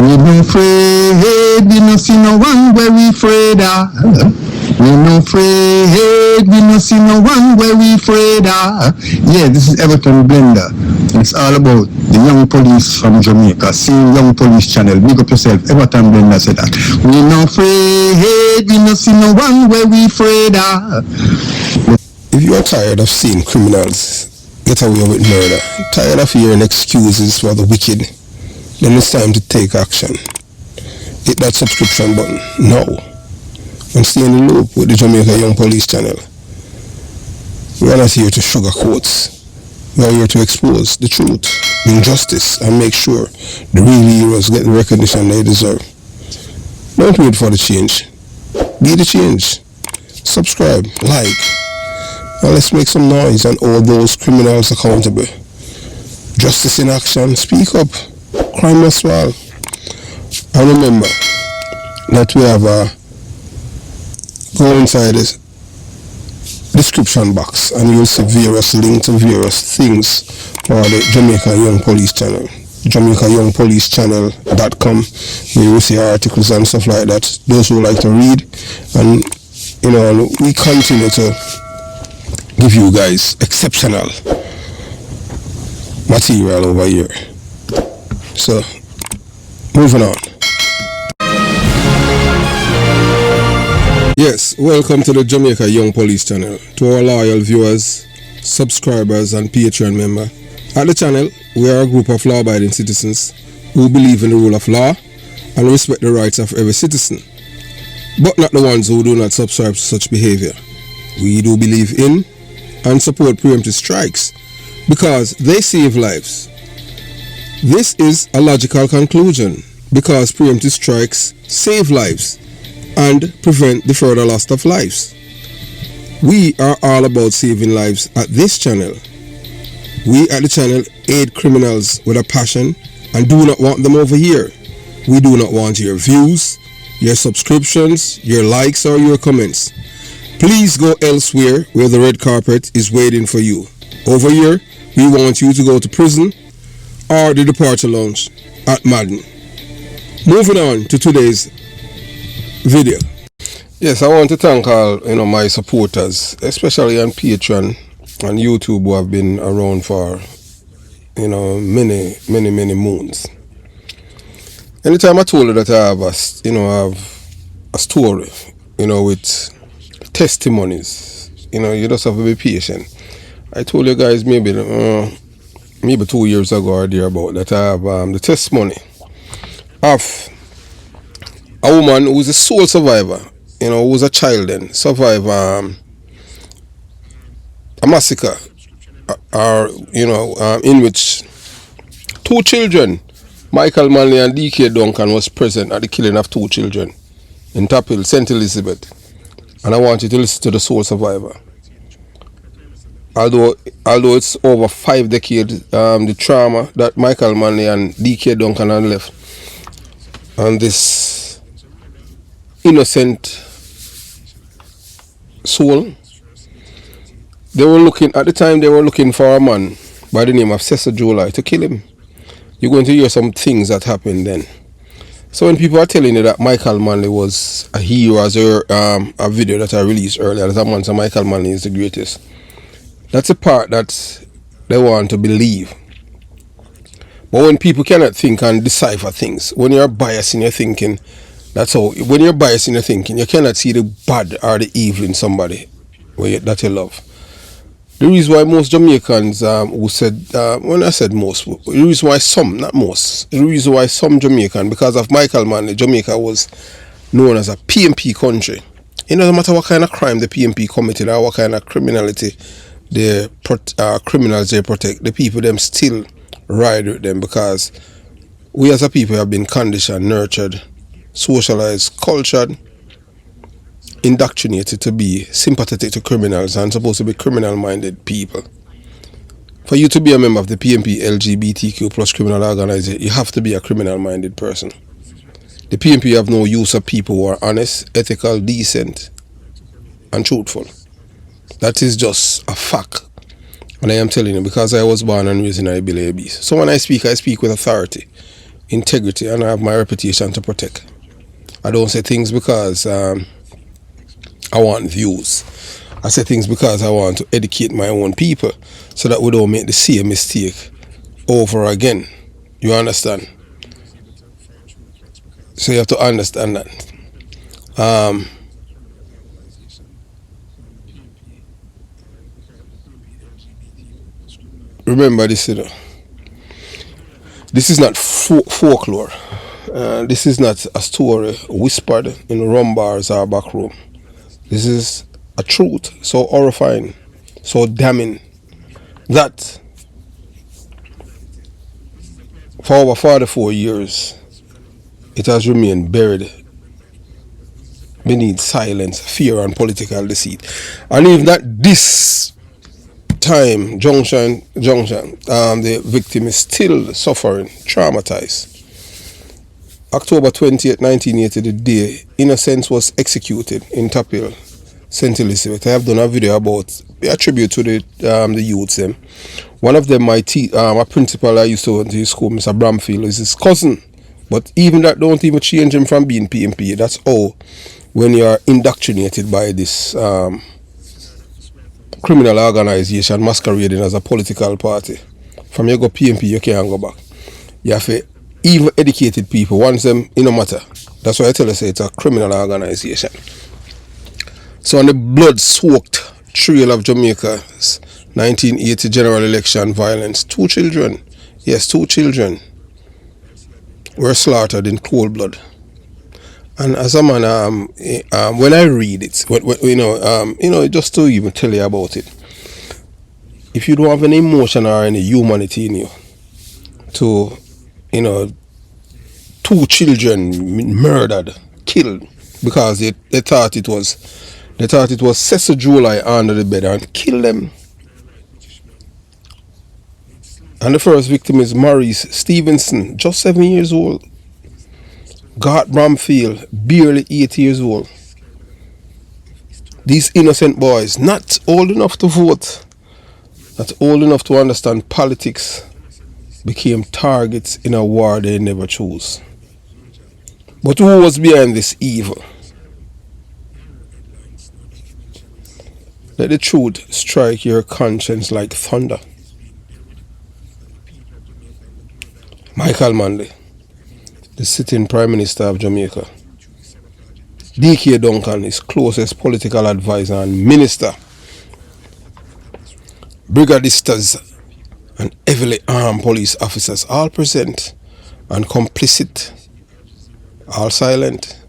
We no afraid, we no see no one where we afraid of. We no afraid, we no see no one where we afraid of. Yeah, this is Everton Blender. It's all about the young police from Jamaica. See Young Police Channel. Big up yourself. Everton Blender said that. We no afraid, we no see no one where we afraid of. If you are tired of seeing criminals get away with murder, tired of hearing excuses for the wicked, then it's time to take action. Hit that subscription button now and stay in the loop with the Jamaica Young Police Channel. We are not here to sugarcoat. We are here to expose the truth, bring justice, and make sure the real heroes get the recognition they deserve. Don't wait for the change. Be the change. Subscribe, like, and let's make some noise and hold those criminals accountable. Justice in action. Speak up. Crime must fall. And remember that we have go inside this description box and you'll see various links to various things for the Jamaica Young Police Channel. JamaicaYoungPoliceChannel.com, where you will see articles and stuff like that. Those who like to read, and you know, we continue to give you guys exceptional material over here. So, moving on. Yes, welcome to the Jamaica Young Police Channel. To our loyal viewers, subscribers and Patreon members. At the channel, we are a group of law-abiding citizens who believe in the rule of law and respect the rights of every citizen, but not the ones who do not subscribe to such behavior. We do believe in and support preemptive strikes because they save lives. This is a logical conclusion because preemptive strikes save lives and prevent the further loss of lives. We are all about saving lives at this channel. We at the channel aid criminals with a passion and do not want them over here. We do not want your views, your subscriptions, your likes or your comments. Please go elsewhere where the red carpet is waiting for you. Over here, we want you to go to prison or the departure lounge at Madden. Moving on to today's video. Yes, I want to thank all my supporters, especially on Patreon and YouTube, who have been around for many moons. Anytime I told you that I have a story, with testimonies, you just have to be patient. I told you guys maybe 2 years ago or thereabout that I have the testimony of a woman who was a sole survivor, who was a child then, survived a massacre, in which 2 children, Michael Manley and D.K. Duncan, was present at the killing of 2 children in Tapil, St. Elizabeth. And I want you to listen to the sole survivor. Although it's over 5 decades, the trauma that Michael Manley and D.K. Duncan had left, and this innocent soul, they were looking for a man by the name of Cesar July to kill him. You're going to hear some things that happened then. So when people are telling you that Michael Manley was a hero, as a video that I released earlier, that Michael Manley is the greatest, that's a part that they want to believe. But when people cannot think and decipher things, when you're biased in your thinking, when you're biased in your thinking, you cannot see the bad or the evil in somebody that you love. The reason why most Jamaicans who said, when I said most, the reason why some, not most, the reason why some Jamaican, because of Michael Manley, Jamaica was known as a PMP country. It doesn't matter what kind of crime the PMP committed or what kind of criminality the criminals they protect, the people them still ride with them, because we as a people have been conditioned, nurtured, socialized, cultured, indoctrinated to be sympathetic to criminals and supposed to be criminal-minded people. For you to be a member of the PMP LGBTQ plus criminal organization, you have to be a criminal-minded person. The PMP have no use of people who are honest, ethical, decent, and truthful. That is just a fact. And I am telling you, because I was born and raised in Ibilabis. So when I speak with authority. integrity and I have my reputation to protect. I don't say things because I want views. I say things because I want to educate my own people so that we don't make the same mistake over again. You understand? So you have to understand that. Remember this, this is not folklore. This is not a story whispered in rum bars or back room. This is a truth so horrifying, so damning, that for over 44 years it has remained buried beneath silence, fear and political deceit. And even at this junction, the victim is still suffering, traumatized. October 20th, 1980, the day Innocence was executed in Top Hill, St. Elizabeth. I have done a video about a tribute to the youths. One of them, a principal I used to go to his school, Mr. Bramfield, is his cousin. But even that don't even change him from being PMP. That's all when you are indoctrinated by this criminal organization masquerading as a political party. From you go PMP, you can't go back. You have to, even educated people, once them, it no matter. That's why I tell you, say it's a criminal organization. So on the blood-soaked trail of Jamaica's 1980 general election violence, 2 children, yes, 2 children were slaughtered in cold blood. And as a man, when I read it, just to even tell you about it, if you don't have any emotion or any humanity in you, to, 2 children murdered, killed, because they thought it was Cecil July under the bed and killed them. And the first victim is Maurice Stevenson, just 7 years old. Gart Bramfield, barely 8 years old. These innocent boys, not old enough to vote, not old enough to understand politics, became targets in a war they never chose. But who was behind this evil? Let the truth strike your conscience like thunder. Michael Manley, the sitting Prime Minister of Jamaica. D.K. Duncan, his closest political advisor and minister. Brigadistas and heavily armed police officers, all present and complicit, all silent.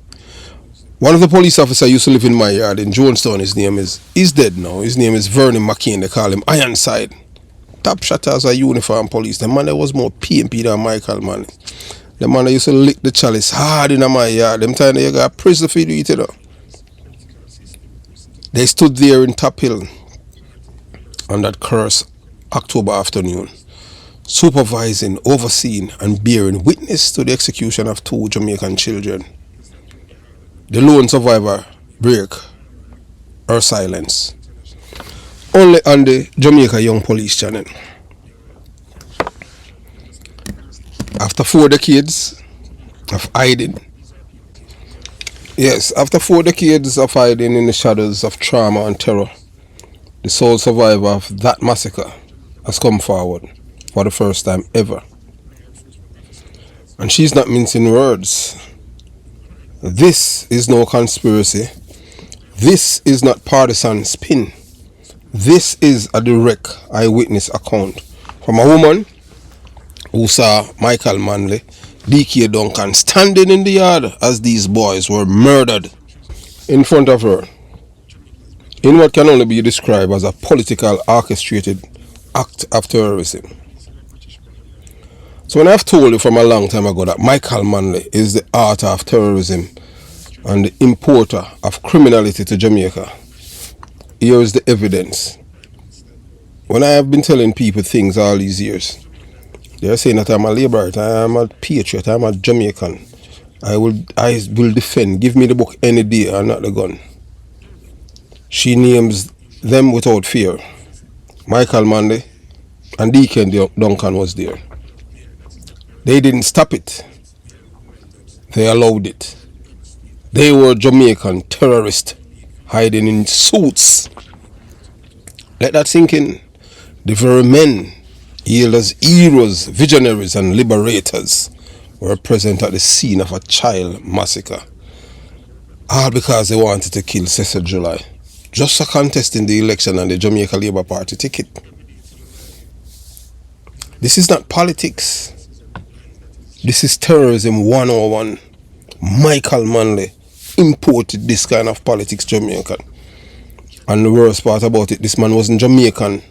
One of the police officers used to live in my yard in Jonestown. He's dead now. His name is Vernon McCain. They call him Ironside. Top shot as a uniform police. The man that was more PMP than Michael Manley. The man that used to lick the chalice hard in my yard. Them time they got prison for you, They stood there in Top Hill on that cursed October afternoon, supervising, overseeing and bearing witness to the execution of 2 Jamaican children. The lone survivor break her silence. Only on the Jamaica Young Police channel. After 4 decades of hiding, after 4 decades of hiding in the shadows of trauma and terror, the sole survivor of that massacre has come forward for the first time ever. And she's not mincing words. This is no conspiracy. This is not partisan spin. This is a direct eyewitness account from a woman who saw Michael Manley, D.K. Duncan standing in the yard as these boys were murdered in front of her in what can only be described as a political orchestrated act of terrorism. So when I've told you from a long time ago that Michael Manley is the author of terrorism and the importer of criminality to Jamaica, here is the evidence. When I have been telling people things all these years, they are saying that I'm a laborer, I am a patriot, I am a Jamaican. I will defend. Give me the book any day and not the gun. She names them without fear. Michael Manley and D.K. Duncan was there. They didn't stop it. They allowed it. They were Jamaican terrorists hiding in suits. Let that sink in. The very men hailed as heroes, visionaries and liberators were present at the scene of a child massacre. All because they wanted to kill Cecil July, just for contesting the election on the Jamaica Labour Party ticket. This is not politics. This is terrorism 101. Michael Manley imported this kind of politics Jamaican. And the worst part about it, this man wasn't Jamaican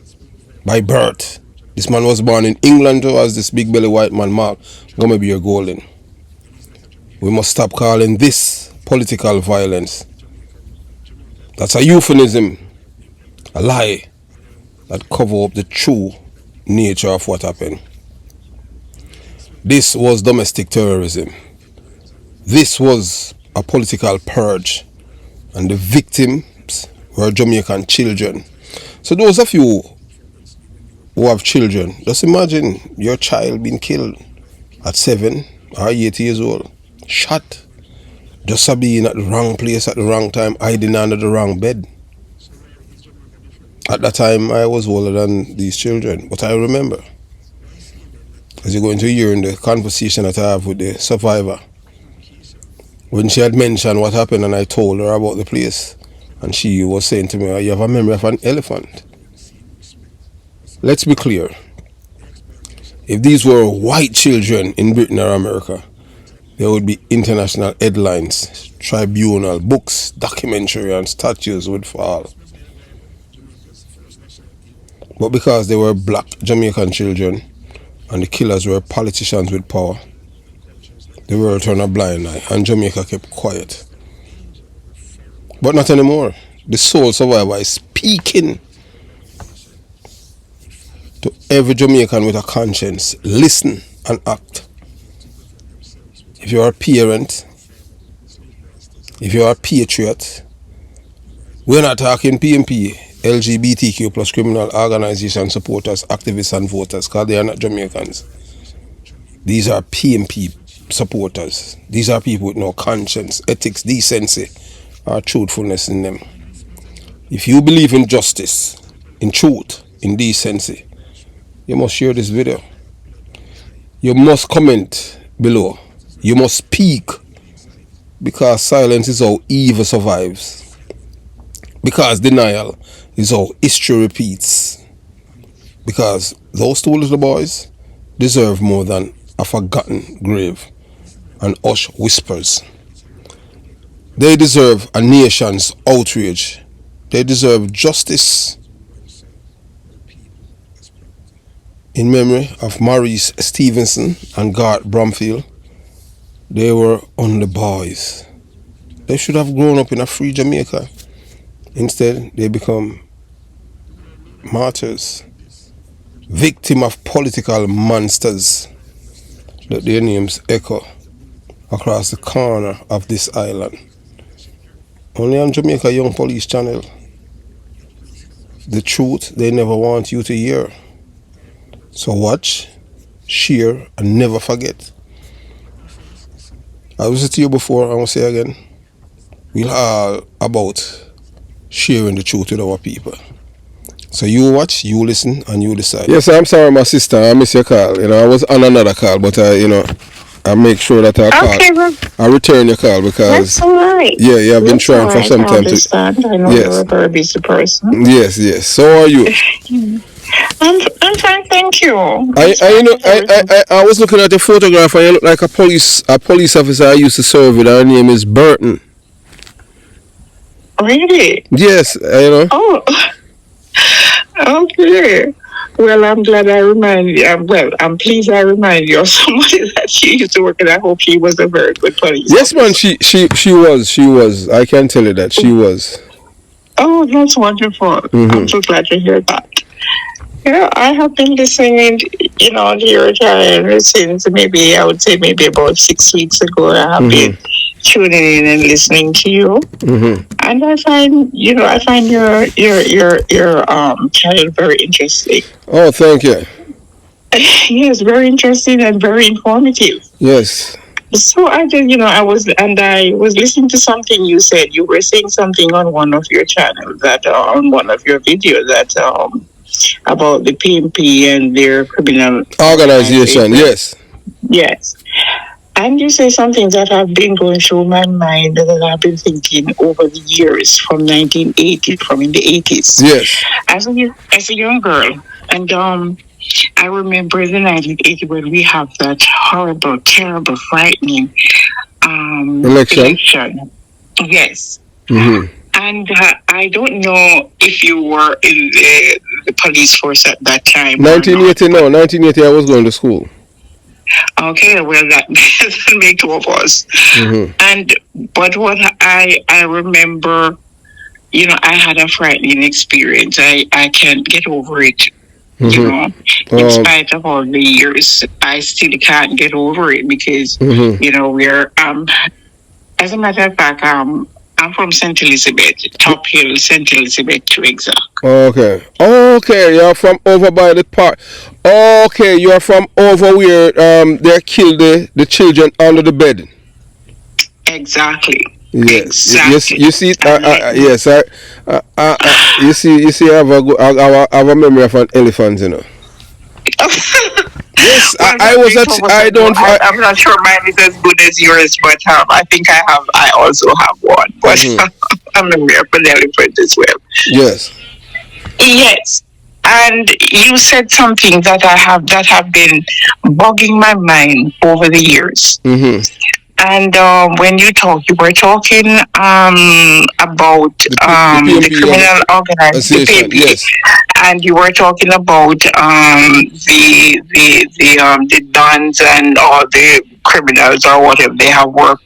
by birth. This man was born in England too, as this big belly white man Mark gonna be your golden. We must stop calling this political violence. That's a euphemism, a lie that cover up the true nature of what happened. This was domestic terrorism. This was a political purge, and the victims were Jamaican children. So those of you who have children, just imagine your child being killed at 7 or 8 years old, shot, just for being at the wrong place at the wrong time, hiding under the wrong bed. At that time, I was older than these children, but I remember, as you're going to hear in the conversation that I have with the survivor, when she had mentioned what happened and I told her about the place, and she was saying to me, you have a memory of an elephant. Let's be clear. If these were white children in Britain or America, there would be international headlines, tribunal, books, documentary and statues would fall. But because they were black Jamaican children and the killers were politicians with power, the world turned a blind eye and Jamaica kept quiet. But not anymore. The sole survivor is speaking to every Jamaican with a conscience. Listen and act. If you are a parent, if you are a patriot, we're not talking PMP, LGBTQ plus criminal organization supporters, activists and voters, because they are not Jamaicans. These are PMP supporters. These are people with no conscience, ethics, decency, or truthfulness in them. If you believe in justice, in truth, in decency, you must share this video. You must comment below. You must speak, because silence is how evil survives. Because denial is how history repeats. Because those two little boys deserve more than a forgotten grave and hush whispers. They deserve a nation's outrage. They deserve justice. In memory of Maurice Stevenson and Garth Bromfield, they were only boys. They should have grown up in a free Jamaica. Instead, they become martyrs, victim of political monsters. Let their names echo across the corner of this island. Only on Jamaica Young Police channel. The truth they never want you to hear. So watch, share, and never forget. I was to you before, I will say again, we're all about sharing the truth with our people. So you watch, you listen, and you decide. Yes, I'm sorry, my sister, I missed your call. I was on another call, but I make sure that I call. Okay, well, I return your call because that's all right. Yeah, I've been trying for some time to. I know you're a very busy person. Yes. So how are you? I'm fine, thank you. I was looking at the photograph and you look like a police officer I used to serve with. Her name is Burton. Really? Yes, Oh, okay. Well, I'm glad I remind you. I'm pleased I remind you of somebody that she used to work with. I hope she was a very good police Yes, officer. man, she was. I can tell you that she was. Oh, that's wonderful. Mm-hmm. I'm so glad to hear that. Yeah, I have been listening, to your channel since maybe about 6 weeks ago. I have been tuning in and listening to you, and I find your channel very interesting. Oh, thank you. Yes, very interesting and very informative. Yes. So I just, I was listening to something you said. You were saying something on one of your channels that on one of your videos that about the PMP and their criminal Organization, organization. yes. Yes. And you say something that have been going through my mind that I've been thinking over the years from 1980, from in the 80s. Yes. As a young girl. And I remember the 1980 when we have that horrible, terrible, frightening election. Yes. Mm-hmm. And I don't know if you were in the police force at that time. 1980, no. 1980, I was going to school. Okay, well, that doesn't make two of us. Mm-hmm. But what I remember, I had a frightening experience. I can't get over it. Mm-hmm. In spite of all the years, I still can't get over it because, we're as a matter of fact, I'm from St. Elizabeth, Top Hill, St. Elizabeth to exact. Okay. Okay, you're from over by the park. Okay, you're from over where they killed the children under the bed. Exactly. Yes. Exactly. You see, yes. You see, I have a memory of an elephant, Yes, well, I'm not sure mine is as good as yours, but I think I also have one. But I'm a mere elephant as well. Yes. Yes. And you said something that have been bugging my mind over the years. Mm-hmm. And when you were talking about the criminal organization, yes. And you were talking about the dons and all the criminals or whatever they have worked,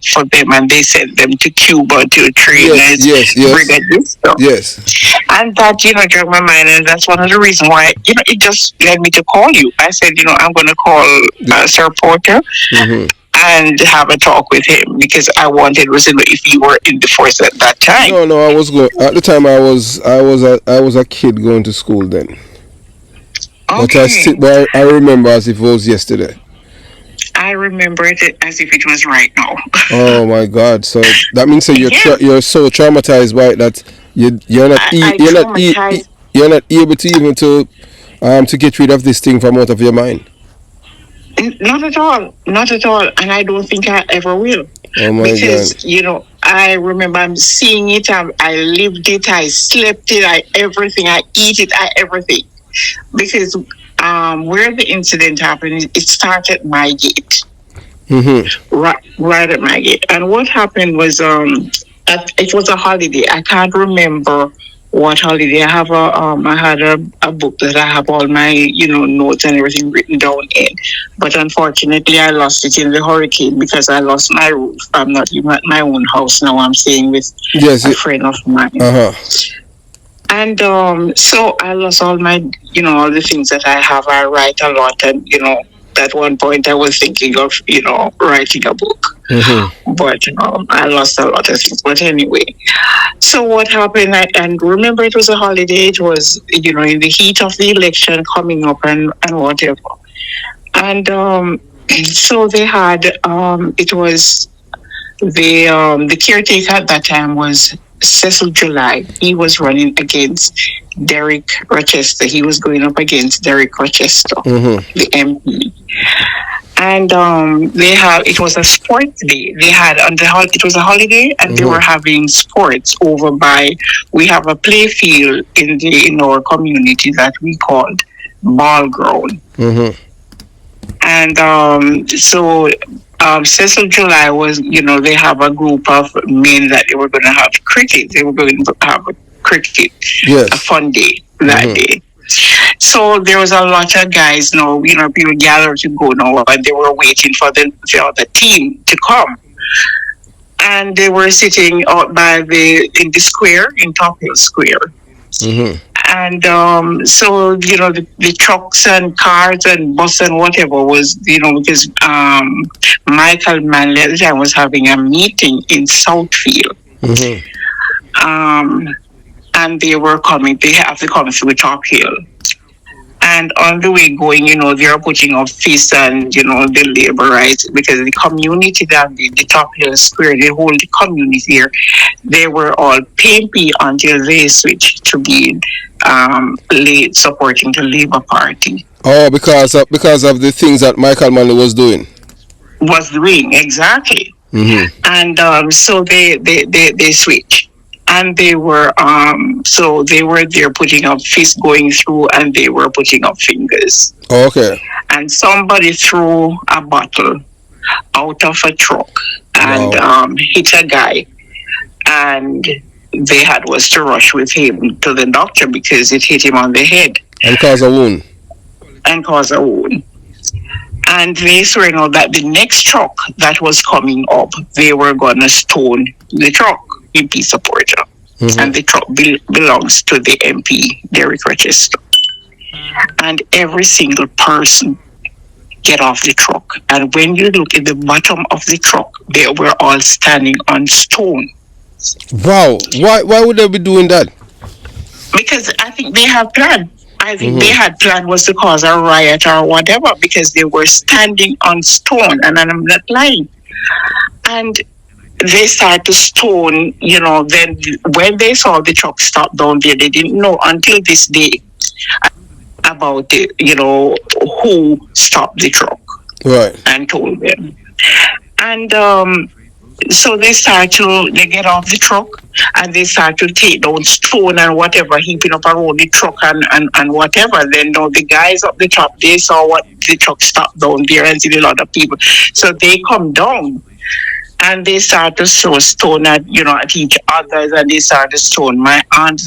for them, and they sent them to Cuba to train as brigadiers. Yes. And that, drove my mind, and that's one of the reasons why, it just led me to call you. I said, I'm going to call Sir Porter. Mm-hmm. And have a talk with him because I wanted to know if you were in the force at that time. No, I was going at the time. I was a kid going to school then. Okay. But I remember as if it was yesterday. I remember it as if it was right now. Oh my God! So that means that you're so traumatized by it that you're not able to even to get rid of this thing from out of your mind. Not at all. Not at all. And I don't think I ever will. Oh my God. I remember I'm seeing it. I lived it. I slept it. Everything. I eat it. Everything. Because where the incident happened, it started at my gate. Mm-hmm. Right at my gate. And what happened was it was a holiday. I can't remember what holiday. I have I had a book that I have all my notes and everything written down in, but unfortunately I lost it in the hurricane because I lost my roof. I'm not even at my own house now. I'm staying with a friend of mine. And so I lost all my all the things that I have. I write a lot, and at one point I was thinking of writing a book. Mm-hmm. But I lost a lot of things. But anyway, so what happened? And remember, it was a holiday. It was in the heat of the election coming up and whatever. And so they had it was the caretaker at that time was Cecil July. He was running against Derek Rochester. He was going up against Derek Rochester, the MP. And it was a sports day. They had it was a holiday, and they were having sports over by. We have a play field in our community that we called Ball Ground. Mm-hmm. And so Cecil July was, they have a group of men that they were going to have cricket. They were going to have a cricket, a fun day that day. So there was a lot of guys, people gathered to go now, and they were waiting for the other team to come. And they were sitting out in the square, in Top Hill Square. Mm-hmm. And so, the trucks and cars and bus and whatever was, because Michael Manley at the time was having a meeting in Southfield. Mm-hmm. And they were coming, they have to come through Top Hill. And on the way going, they are putting up fists and, the labor rights, because the community that the Top Hill Square, the whole community here, they were all PMP until they switched to being supporting the Labour Party. Oh, because of the things that Michael Manley was doing. Was doing, exactly. And so they switched. And they were so they were there putting up fists going through, and they were putting up fingers. Oh, okay. And somebody threw a bottle out of a truck and hit a guy, and they was to rush with him to the doctor because it hit him on the head and caused a wound. And they swear now that the next truck that was coming up, they were gonna stone the truck. MP supporter, and the truck belongs to the MP, Derek Rochester. And every single person get off the truck. And when you look at the bottom of the truck, they were all standing on stone. Wow. Why would they be doing that? Because I think they have planned. I think they had planned was to cause a riot or whatever, because they were standing on stone, and I'm not lying. And they started to stone, then when they saw the truck stop down there, they didn't know until this day about it, who stopped the truck. Right. And told them. And so they get off the truck, and they start to take down stone and whatever, heaping up around the truck and whatever. Then the guys up the top, they saw what the truck stopped down there and see a lot of people. So they come down. And they started to throw stone at each other, and they started to stone my aunt.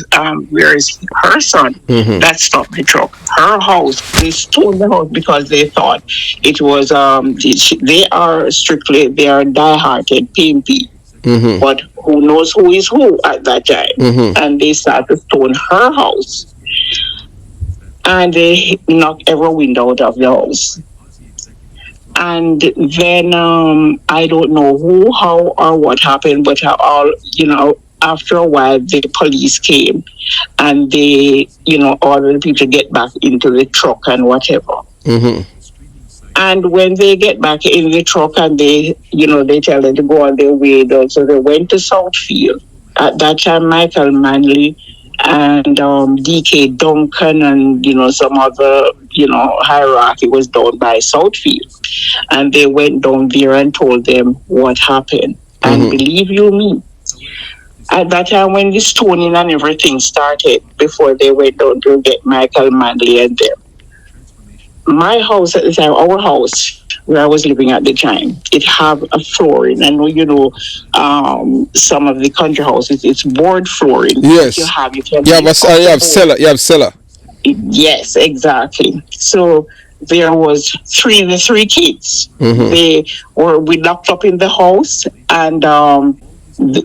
Where is her son? That stopped the truck. Her house. They stoned the house because they thought it was. They are die-hearted PMP, but who knows who is who at that time? And they started to stone her house, and they knocked every window out of the house. And then I don't know who, how, or what happened, but after a while the police came, and they, ordered the people to get back into the truck and whatever. And when they get back in the truck, and they tell them to go on their way, so they went to Southfield. At that time, Michael Manley and DK Duncan and some other hierarchy was down by Southfield, and they went down there and told them what happened. And believe you me, at that time when the stoning and everything started, before they went down to get Michael Manley and them, my house at the time, our house where I was living at the time, it have a flooring. I know some of the country houses, it's board flooring. Yes. You have cellar. You have cellar. Yes, exactly. So there was the three kids. We locked up in the house, and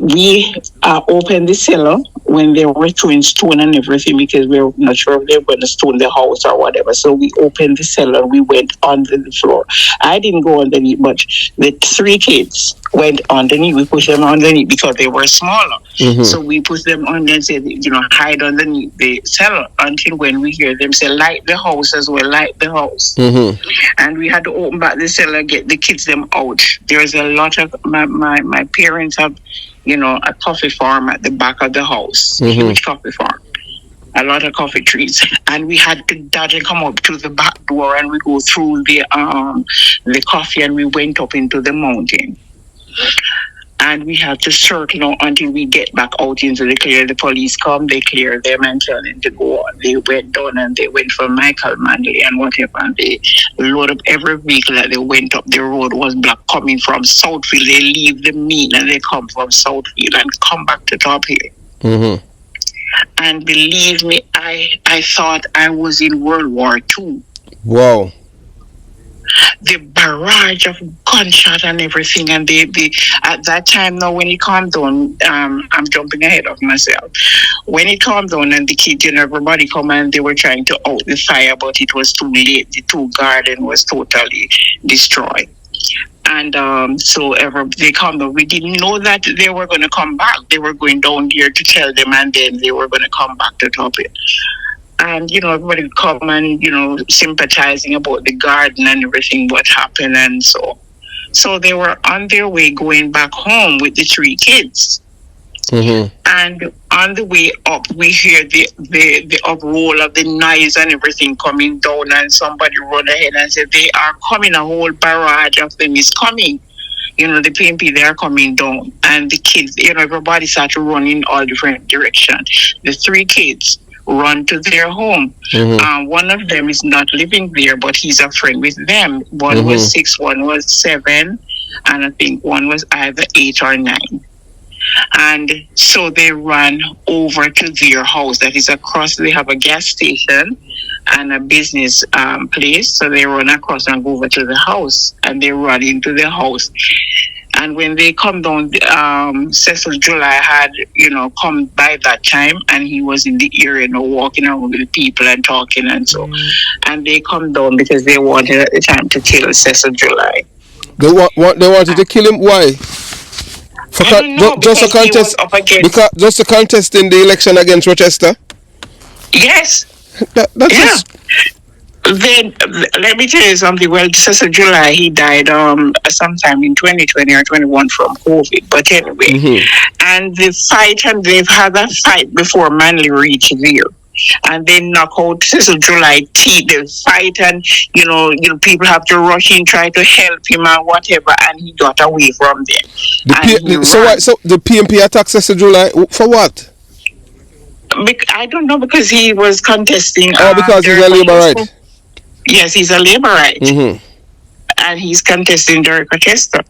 we opened the cellar when they were throwing stone and everything, because we were not sure if they were going to stone the house or whatever. So we opened the cellar, we went under the floor. I didn't go underneath, but the three kids went underneath. We pushed them underneath because they were smaller. So we pushed them under and said, hide underneath the cellar until when we hear them say, light the house as well, light the house. And we had to open back the cellar, get the kids them out. There's a lot of, my parents have, a coffee farm at the back of the house, huge coffee farm, a lot of coffee trees, and we had to dodge and come up to the back door, and we go through the coffee, and we went up into the mountain, and we had to circle until we get back out into the clear. The police come, they clear them and tell them to go on. They went down, and they went for Michael Manley and whatever, and they load up every vehicle that they went up. The road was blocked coming from Southfield. They leave the mean, and they come from Southfield and come back to Top Hill. And believe me, I thought I was in World War II. Wow. The barrage of gunshot and everything, and they at that time, now when it calmed down, I'm jumping ahead of myself. When it calmed down and the kids and everybody come, and they were trying to out the fire, but it was too late. The two garden was totally destroyed. And so they come down. We didn't know that they were going to come back. They were going down here to tell them, and then they were going to come back to Top Hill. And, everybody would come and, sympathizing about the garden and everything, what happened. And so they were on their way going back home with the 3 kids. Mm-hmm. And on the way up, we hear the uproar of the noise and everything coming down. And somebody run ahead and said, they are coming, a whole barrage of them is coming. The PMP, they are coming down. And the kids, everybody started running in all different directions. The 3 kids run to their home. Mm-hmm. One of them is not living there, but he's a friend with them. One was 6, one was 7, and I think one was either 8 or 9. And so they ran over to their house that is across. They have a gas station and a business place. So they run across and go over to the house, and they run into the house. And when they come down, Cecil July had, come by that time, and he was in the area, walking around with the people and talking and so. And they come down because they wanted at the time to kill Cecil July. They wanted to kill him. Why? I don't know, Just a contest. Just a contest in the election against Rochester. Yes. That's just. Then let me tell you something. Well, Cecil July, he died sometime in 2020 or 21 from COVID. But anyway, and the fight, and they've had a fight before Manley reached there. And they knock out Cecil July teeth. They fight, and people have to rush in, try to help him and whatever, and he got away from them. So the PMP attacked Cecil July for what? I don't know, because he was contesting. Because he's a Labourite. Yes, he's a Labourite. And he's contesting during Rochester.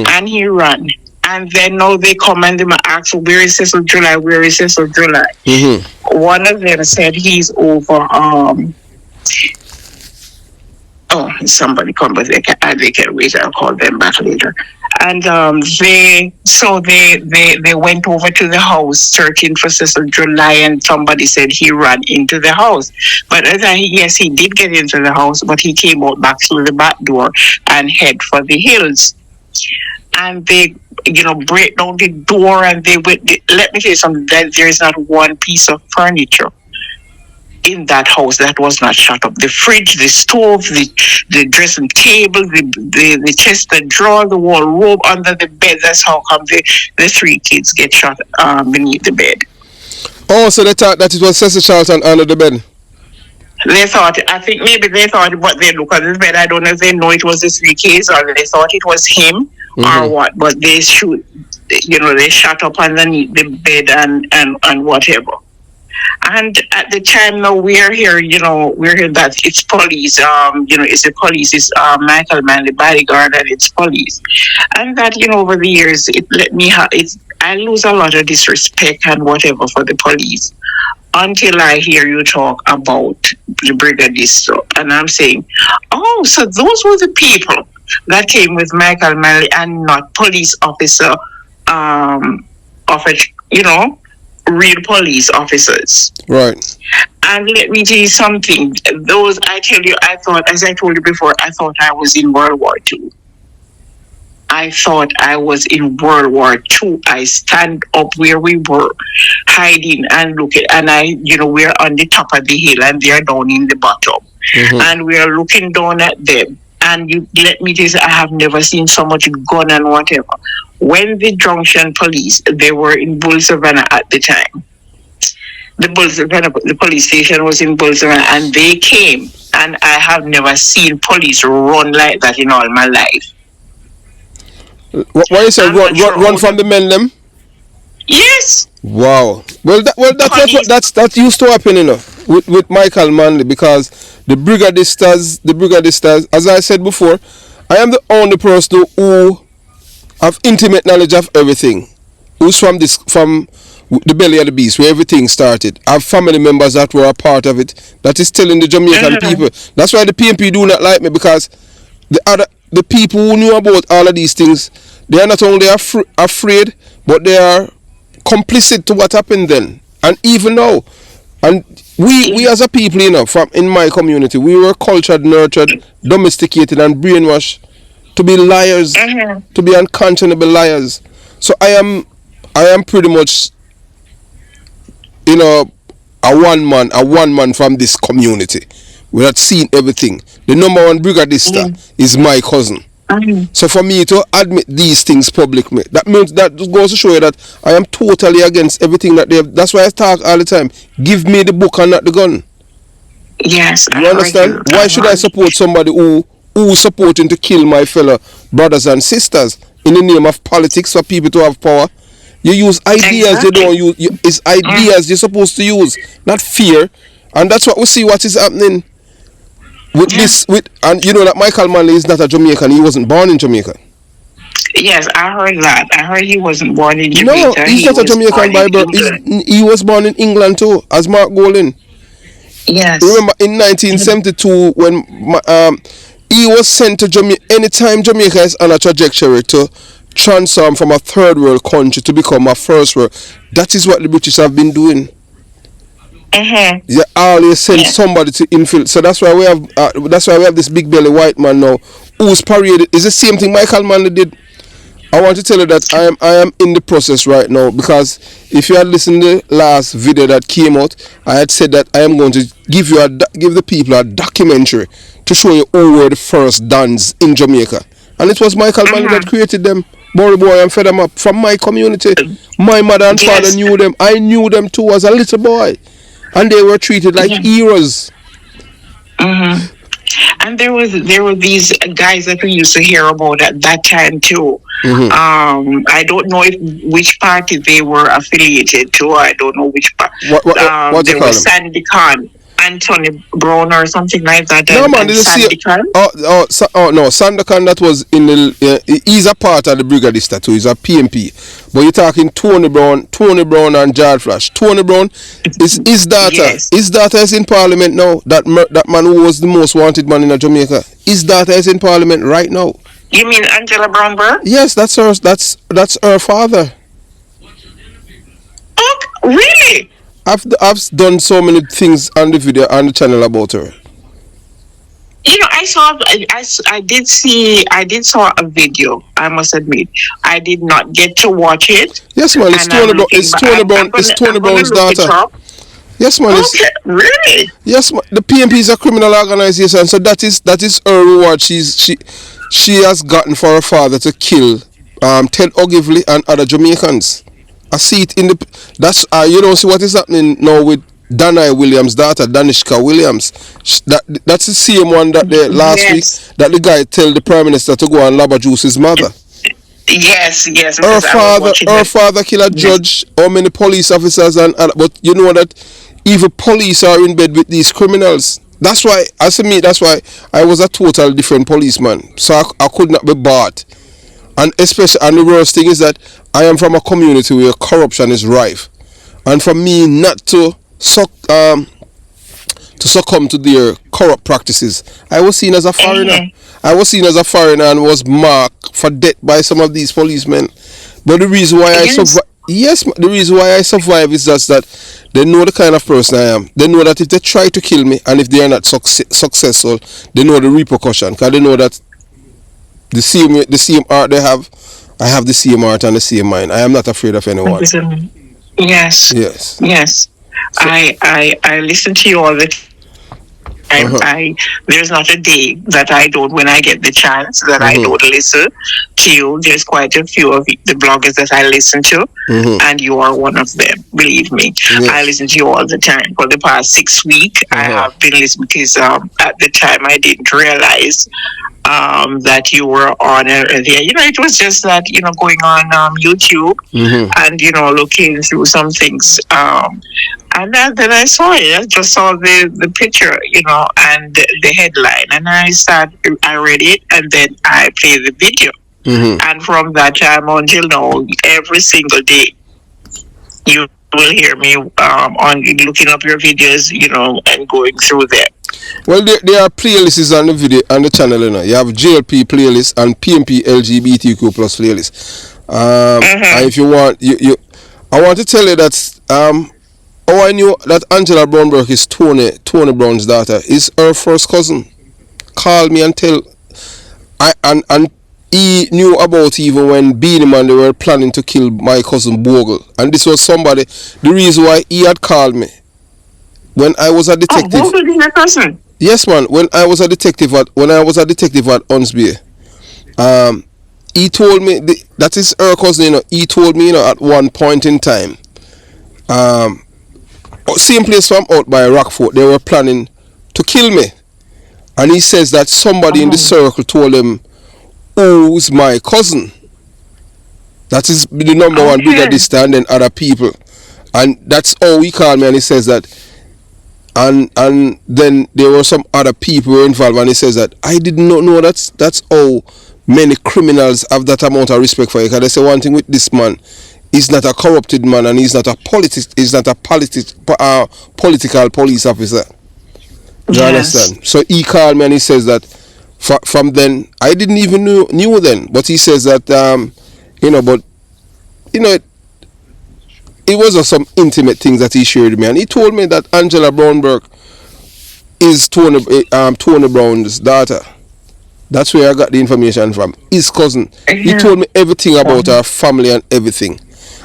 And he ran. And then now they come and they ask, where is Cecil July? Where is Cecil July? One of them said he's over. Somebody come, but they can wait. I'll call them back later. And they went over to the house searching for Cecil July, and somebody said he ran into the house. But yes, he did get into the house, but he came out back through the back door and head for the hills. And they, break down the door, and let me tell you something, that there is not one piece of furniture in that house that was not shut up. The fridge, the stove, the dressing table, the chest, the drawer, the wardrobe under the bed. That's how come the 3 kids get shot beneath the bed. Oh, so they thought that it was Cecil Charlton under the bed. I think maybe they thought, but they look at the bed. I don't know if they know it was the 3 kids, or they thought it was him or what. But they shoot, they shot up underneath the bed and whatever. And at the time now we're here, we're here that it's police, it's the police, it's Michael Manley bodyguard, and it's police. And that, over the years, I lose a lot of disrespect and whatever for the police, until I hear you talk about the brigadier. And I'm saying, oh, so those were the people that came with Michael Manley and not police officer, real police officers. Right. And let me tell you something. I thought, as I told you before, I thought I was in World War II. I thought I was in World War II. I stand up where we were, hiding and looking, and we're on the top of the hill, and they're down in the bottom. And we're looking down at them. And let me tell you, I have never seen so much gun and whatever. When the Junction police, they were in Bull Savannah at the time. The police station was in Bull Savannah, and they came, and I have never seen police run like that in all my life. What you said? Run from the men them? Yes. Wow. Well, that used to happen, with Michael Manley, because the brigadistas, as I said before, I am the only person who have intimate knowledge of everything. Who's from the belly of the beast, where everything started. I have family members that were a part of it. That is telling the Jamaican people. That's why the PMP do not like me, because the people who knew about all of these things, they are not only afraid, but they are complicit to what happened then. And even now, and we as a people, in my community, we were cultured, nurtured, domesticated, and brainwashed to be liars, to be unconscionable liars. So I am pretty much, a one man from this community. We had seen everything. The number one brigadista is my cousin. So for me to admit these things publicly, that means that goes to show you that I am totally against everything that they have. That's why I talk all the time. Give me the book and not the gun. Yes, you understand? Why should I support somebody who is supporting to kill my fellow brothers and sisters in the name of politics for people to have power? You use ideas. You don't use. It's ideas you're supposed to use, not fear. And that's what we see. What is happening with this? And you know that Michael Manley is not a Jamaican. He wasn't born in Jamaica. Yes, I heard that. I heard he wasn't born in Jamaica. No, he's not a Jamaican by birth. He was born in England too, as Mark Golding. Yes. Remember in 1972 when he was sent to Jamaica. Anytime Jamaica is on a trajectory to transform from a third world country to become a first world, that is what the British have been doing. They always send somebody to infiltrate. So that's why we have this big belly white man now who's paraded. It's the same thing Michael Manley did. I want to tell you that I am in the process right now, because if you had listened to the last video that came out, I had said that I am going to give the people a documentary to show you who were the first dons in Jamaica, and it was Michael Manley that created them. Boy and fed them up from my community. My mother and father knew them. I knew them too as a little boy, and they were treated like heroes. And there were these guys that we used to hear about at that time too. I don't know which party they were affiliated to. I don't know which party. What there was Sandy Khan, Anthony Brown, or something like that. No, man, Sandy Khan? No, Sandy Khan, that was in the. He's a part of the Brigadista too. He's a PMP. But you're talking Tony Brown and George Flash. Tony Brown is his daughter. Yes. His daughter is in Parliament now. That man who was the most wanted man in Jamaica. His daughter is in Parliament right now. You mean Angela Brown-Burke? Yes, that's her. That's her father. Oh, really? I've done so many things on the video on the channel about her. You know, I did saw a video. I must admit, I did not get to watch it. Yes, man. It's Tony Brown's daughter. Yes, man. Okay, really? Yes, man. The PMP is a criminal organization, so that is her reward. She has gotten for her father to kill Ted Ogilvy and other Jamaicans. I see it in that's you don't see what is happening now with Danai Williams' daughter, Danishka Williams. That's the same one that last week that the guy tell the Prime Minister to go and laba juice his mother. Yes. Her father killed a judge. How many police officers but you know that even police are in bed with these criminals. That's why I was a total different policeman. So I could not be bought. And the worst thing is that I am from a community where corruption is rife, and for me not to succumb to their corrupt practices, I was seen as a foreigner. I was seen as a foreigner and was marked for death by some of these policemen. But the reason why the reason why I survive is just that they know the kind of person I am. They know that if they try to kill me and if they are not successful, they know the repercussion, because they know that the same art they have, I have the same art and the same mind. I am not afraid of anyone. Yes. So, I listen to you all the time. There's not a day that I don't, when I get the chance, that I don't listen to you. There's quite a few of the bloggers that I listen to, and you are one of them. Believe me, I listen to you all the time. For the past 6 weeks, I have been listening, because at the time I didn't realize that you were on there. You know, it was just that, you know, going on YouTube and, looking through some things. And then I saw it. I just saw the picture, and the headline. And I read it, and then I played the video. And from that time until now, every single day, you will hear me on looking up your videos, and going through them. Well, there are playlists on the video on the channel. You have JLP playlist and PMP LGBTQ plus playlist. And if you want, I want to tell you that how I knew that Angela Brown-Burke is Tony Brown's daughter is her first cousin. Call me and tell. And he knew about even when Beanie Man, they were planning to kill my cousin Bogle. And this was somebody, the reason why he had called me when I was a detective. Oh, both of them person. Yes, man. When I was a detective at Unsby, he told me that is her cousin. You know, he told me, you know, at one point in time, same place from out by Rockfort, they were planning to kill me, and he says that somebody in the circle told him, "Who's my cousin?" That is the number one bigger distance than other people, and that's how he called me. And he says that, and then there were some other people who were involved, and he says that I did not know that's how many criminals have that amount of respect for you. Because they say one thing with this man, he's not a corrupted man, and he's not a political police officer. You understand? So he called me and he says that from then I didn't even knew then, but he says that you know, but you know, it was some intimate things that he shared with me, and he told me that Angela Brownberg is Tony Brown's daughter. That's where I got the information from. His cousin. He told me everything about her family and everything,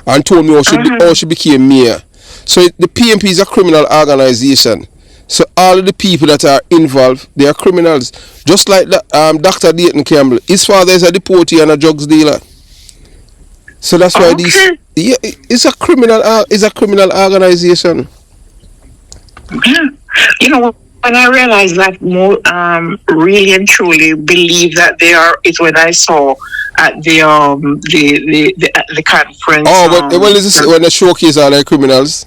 and told me how she became mayor. So the PMP is a criminal organization. So all of the people that are involved, they are criminals. Just like Dr. Dayton Campbell. His father is a deportee and a drugs dealer. So that's why it's a criminal organization. You know, when I realized that more really and truly believe that they are, is when I saw at the conference. Oh, well, is this when they showcase all the criminals?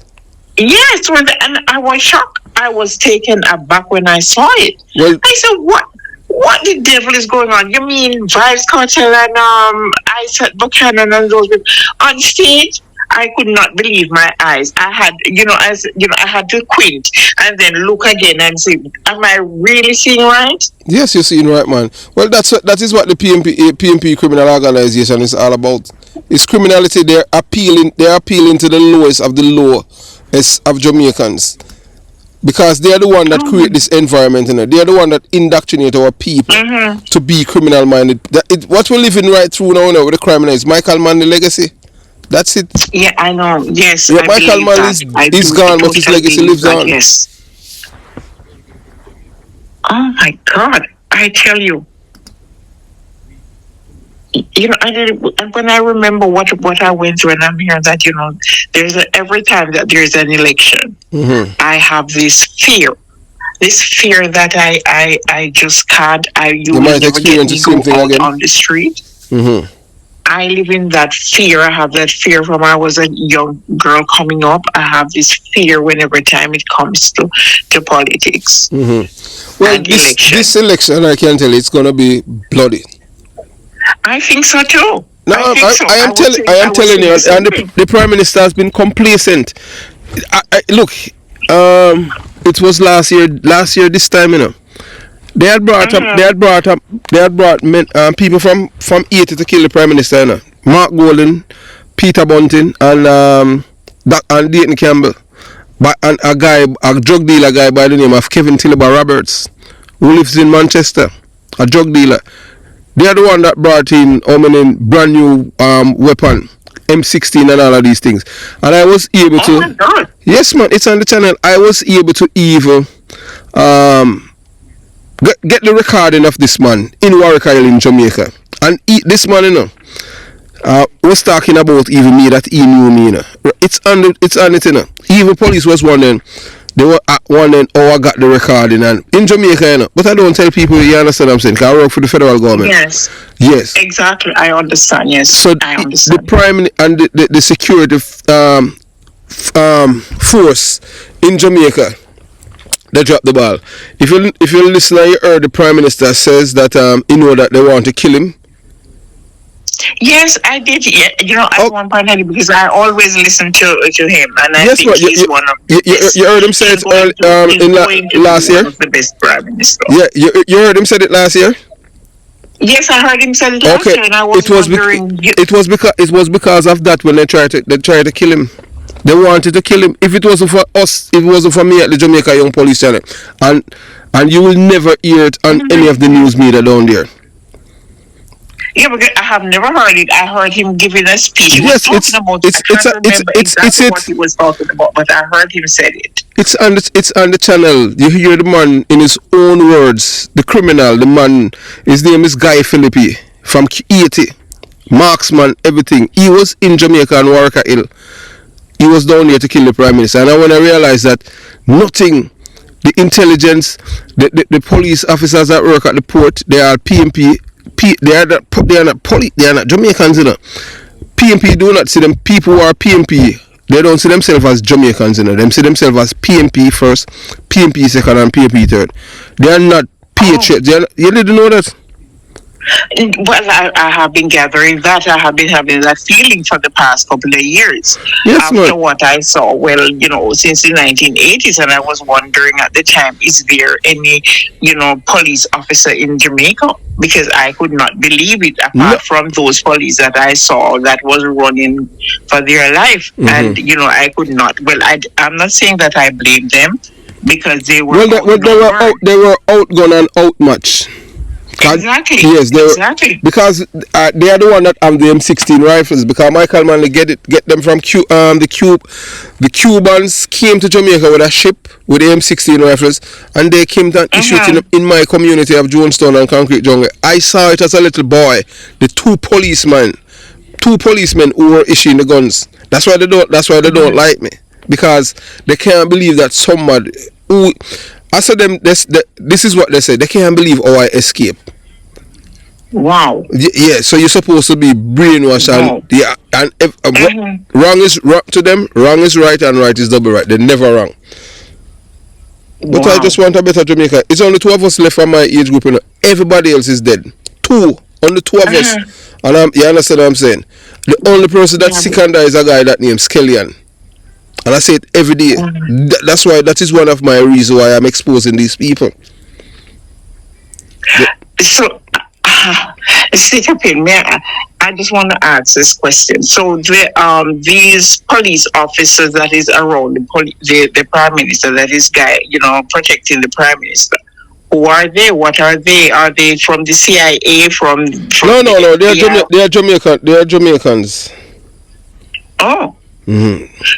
Yes, and I was shocked. I was taken aback when I saw it. Well, I said, "What the devil is going on? You mean Vibes Cartel and Isaac Buchanan and those people on stage?" I could not believe my eyes. I had, I had to quint and then look again and say, "Am I really seeing right?" Yes, you're seeing right, man. Well, that is what the PMP criminal organization is all about. It's criminality. They're appealing to the lowest of the low of Jamaicans, because they are the one that create this environment. You know, they are the one that indoctrinate our people to be criminal minded. What we're living right through now with the crime is Michael Manley legacy. That's it. Yeah, I know. Yes, yeah, Michael Manley is gone, but his legacy lives on. Yes. Oh my God! I tell you. You know, and when I remember what I went through, and I'm hearing that, you know, every time that there's an election, I have this fear that I just can't. You might experience the same thing again on the street. I live in that fear. I have that fear from when I was a young girl coming up. I have this fear whenever time it comes to politics. Well, this election, I can tell you, it's going to be bloody. I think so too. No, I am telling you, and the Prime Minister has been complacent. Look, it was last year this time, you know. They had brought people from Haiti to kill the Prime Minister, you know. Mark Golden, Peter Bunting, and Dayton Campbell, and a drug dealer guy by the name of Kevin Tiliba Roberts, who lives in Manchester, a drug dealer. They are the one that brought in how many brand new weapon, M16 and all of these things. And I was able to. My God. Yes, man, it's on the channel. I was able to even get the recording of this man in Warwick Island in Jamaica. And this man, you know, was talking about even me that he knew me, you know. It's on it, you know. Even police was wondering. They were wondering how I got the recording and in Jamaica, you know. But I don't tell people, you understand what I'm saying, because I work for the federal government. Yes. Exactly. I understand, yes. So I understand. The prime and the security force in Jamaica, they dropped the ball. If you listen and you heard the Prime Minister says that you know that they want to kill him. Yes, I did. Yeah, you know, at one point, because I always listen to him, and I think he's one of you heard him say it last year. The best Prime Minister. Yeah, you heard him say it last year. Yes, I heard him say it last year, and I was wondering. It was because of that when they tried to kill him. They wanted to kill him. If it wasn't for us, if it wasn't for me at the Jamaica Young Police Channel, and you will never hear it on any of the news media down there. Yeah, because I have never heard it. I heard him giving a speech. He was Yes, talking about. I it's can't remember it's exactly what it. he was talking about, but I heard him said it. It's on the channel. You hear the man in his own words. The criminal, the man. His name is Guy Philippi from 80, marksman, everything. He was in Jamaica and Warwick Hill. He was down there to kill the prime minister. And when I realized that nothing, the intelligence, the police officers that work at the port, they are PMP. They are not Jamaicans, you know. PMP do not see them people who are PMP. They don't see themselves as Jamaicans, you know. Them see themselves as PMP first, PMP second, and PMP third. They are not patriots. You didn't know that? Well, I have been gathering that. I have been having that feeling for the past couple of years. Yes, after man. what I saw, well, since the 1980s, and I was wondering at the time, is there any, police officer in Jamaica? Because I could not believe it, apart from those police that I saw that was running for their life. And, I could not. Well, I'm not saying that I blame them, because they were they were outgunned and outmatched. Exactly. Yes, exactly. Because they are the one that have the M16 rifles. Because Michael Manley get them from the Cubans came to Jamaica with a ship with the M16 rifles, and they came to issue it in my community of Jonestown and Concrete Jungle. I saw it as a little boy. The two policemen who were issuing the guns. That's why they don't like me, because they can't believe that somebody who. I said them. This is what they say. They can't believe how I escape. Wow. Yeah. So you're supposed to be brainwashed, and if, wrong is wrong to them. Wrong is right, and right is double right. They're never wrong. But I just want a better Jamaica. It's only two of us left from my age group. Everybody else is dead. Only two of us. And you understand what I'm saying? The only person that's sick and dies is a guy that named Skellion. And I say it every day. That's why, that is one of my reasons why I'm exposing these people. So, stick up in me. I just want to ask this question. So, these police officers that is around the prime minister, that is guy, protecting the prime minister. Who are they? What are they? Are they from the CIA? From no. They are Jamaican. They are Jamaicans. Oh.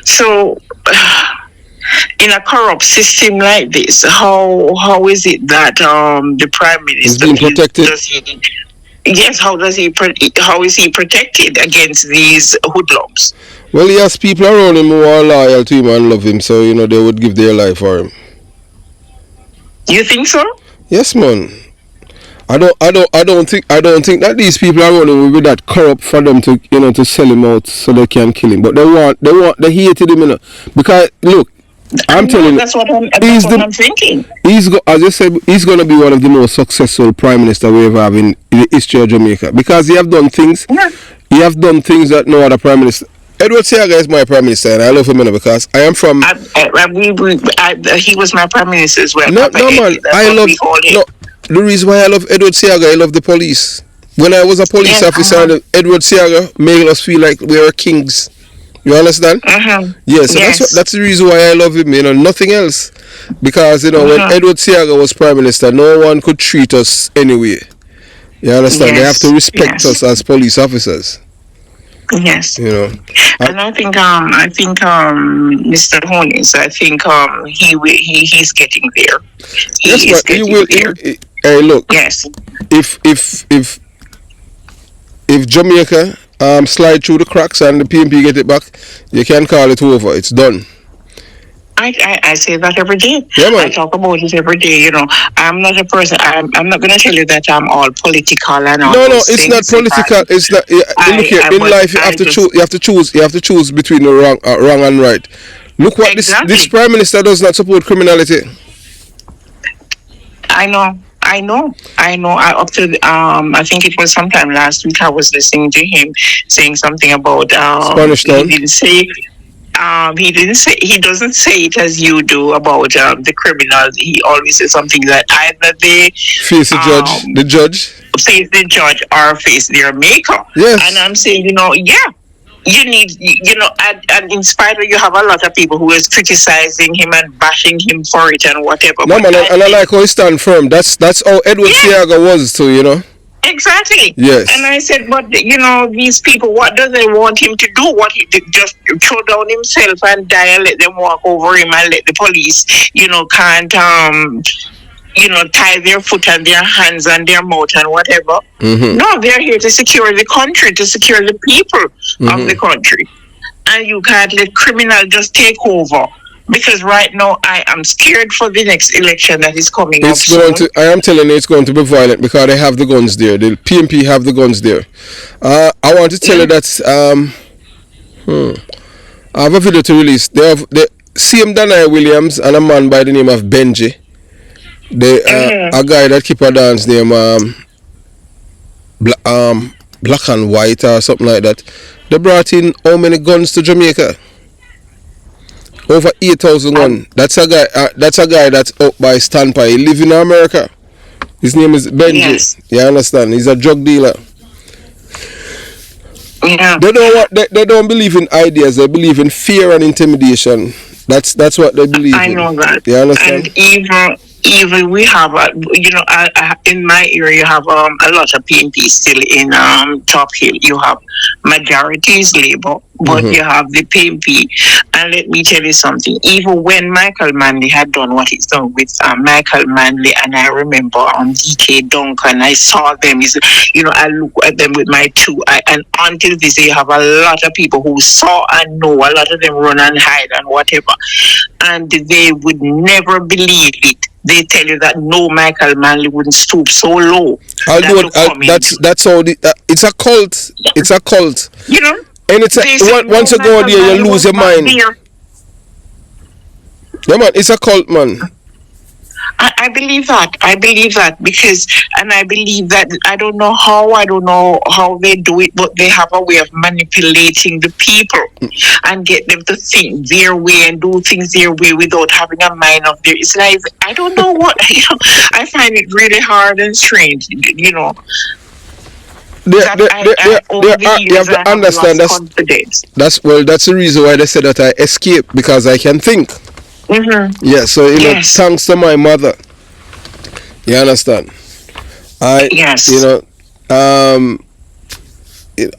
So, in a corrupt system like this, how is it that the prime minister is being protected? How is he protected against these hoodlums? Well, he has people around him who are loyal to him and love him, so they would give their life for him. You think so? Yes, man. I don't think that these people around him will be that corrupt for them to to sell him out so they can kill him. But they hated him, because look, I'm telling you, that's what I'm thinking. As I said, he's going to be one of the most successful prime minister we ever have in the history of Jamaica, because he have done things. Yeah. He have done things that no other prime minister. Edward Seaga is my prime minister, and I love him because I am from. He was my prime minister as well. No, man, I love. No, the reason why I love Edward Seaga, I love the police. When I was a police officer, Edward Seaga made us feel like we were kings. You understand? Yes, so that's the reason why I love him. Nothing else. Because when Edward Seaga was prime minister, no one could treat us anyway. You understand? They have to respect us as police officers. Yes. And I think Mr. Honis, I think he's getting there. He will. Hey, look. Yes. If Jamaica slide through the cracks and the PMP get it back, you can call it over. It's done. I say that every day. Yeah, man. I talk about it every day. I'm not a person. I'm not going to tell you that I'm all political and all. No, it's not political. It's not. Look here, in life, you have to choose. You have to choose between the wrong and right. Look what this prime minister does not support criminality. I know. Up to I think it was sometime last week, I was listening to him saying something about Spanish Town. He doesn't say it as you do about the criminals. He always says something that either they face the judge, face the judge, or face their maker. Yes. And I'm saying, you need, and in spite of, you have a lot of people who is criticizing him and bashing him for it and whatever. No, man, and I like how he stand firm. That's how Edward Seaga was too, Exactly. Yes. And I said, but these people, what do they want him to do? What he did, just throw down himself and die and let them walk over him and let the police, can't tie their foot and their hands and their mouth and whatever. No, they're here to secure the country, to secure the people of the country. And you can't let criminal just take over. Because right now I am scared for the next election that is coming up soon. I am telling you, it's going to be violent because they have the guns there. The PMP have the guns there. I want to tell you that I have a video to release. They have the same Danai Williams and a man by the name of Benji. A guy that keep a dance name Black and White or something like that. They brought in how many guns to Jamaica? Over 8,000 guns. That's a guy that's up by Stanpa. He live in America. His name is Benji. Yes. You understand? He's a drug dealer. Yeah. They don't believe in ideas. They believe in fear and intimidation. That's what they believe in. I know that. You understand? And even we have, in my area, you have a lot of PNP still in Top Hill. You have majority is Labour, but you have the PNP. And let me tell you something. Even when Michael Manley had done what he's done with Michael Manley, and I remember on DK Duncan, I saw them. I look at them with my and until this day, you have a lot of people who saw and know. A lot of them run and hide and whatever, and they would never believe it. They tell you that no, Michael Manley wouldn't stoop so low. That's all. It's a cult. Yeah. It's a cult. And once you go there, you lose your mind. Yeah, man, it's a cult, man. I believe that. I believe that and I believe that I don't know how they do it, but they have a way of manipulating the people and get them to think their way and do things their way without having a mind of their. It's like I don't know what I find it really hard and strange. You have to understand that's the reason why they said that I escape, because I can think. Yeah, so thanks to my mother. You understand? I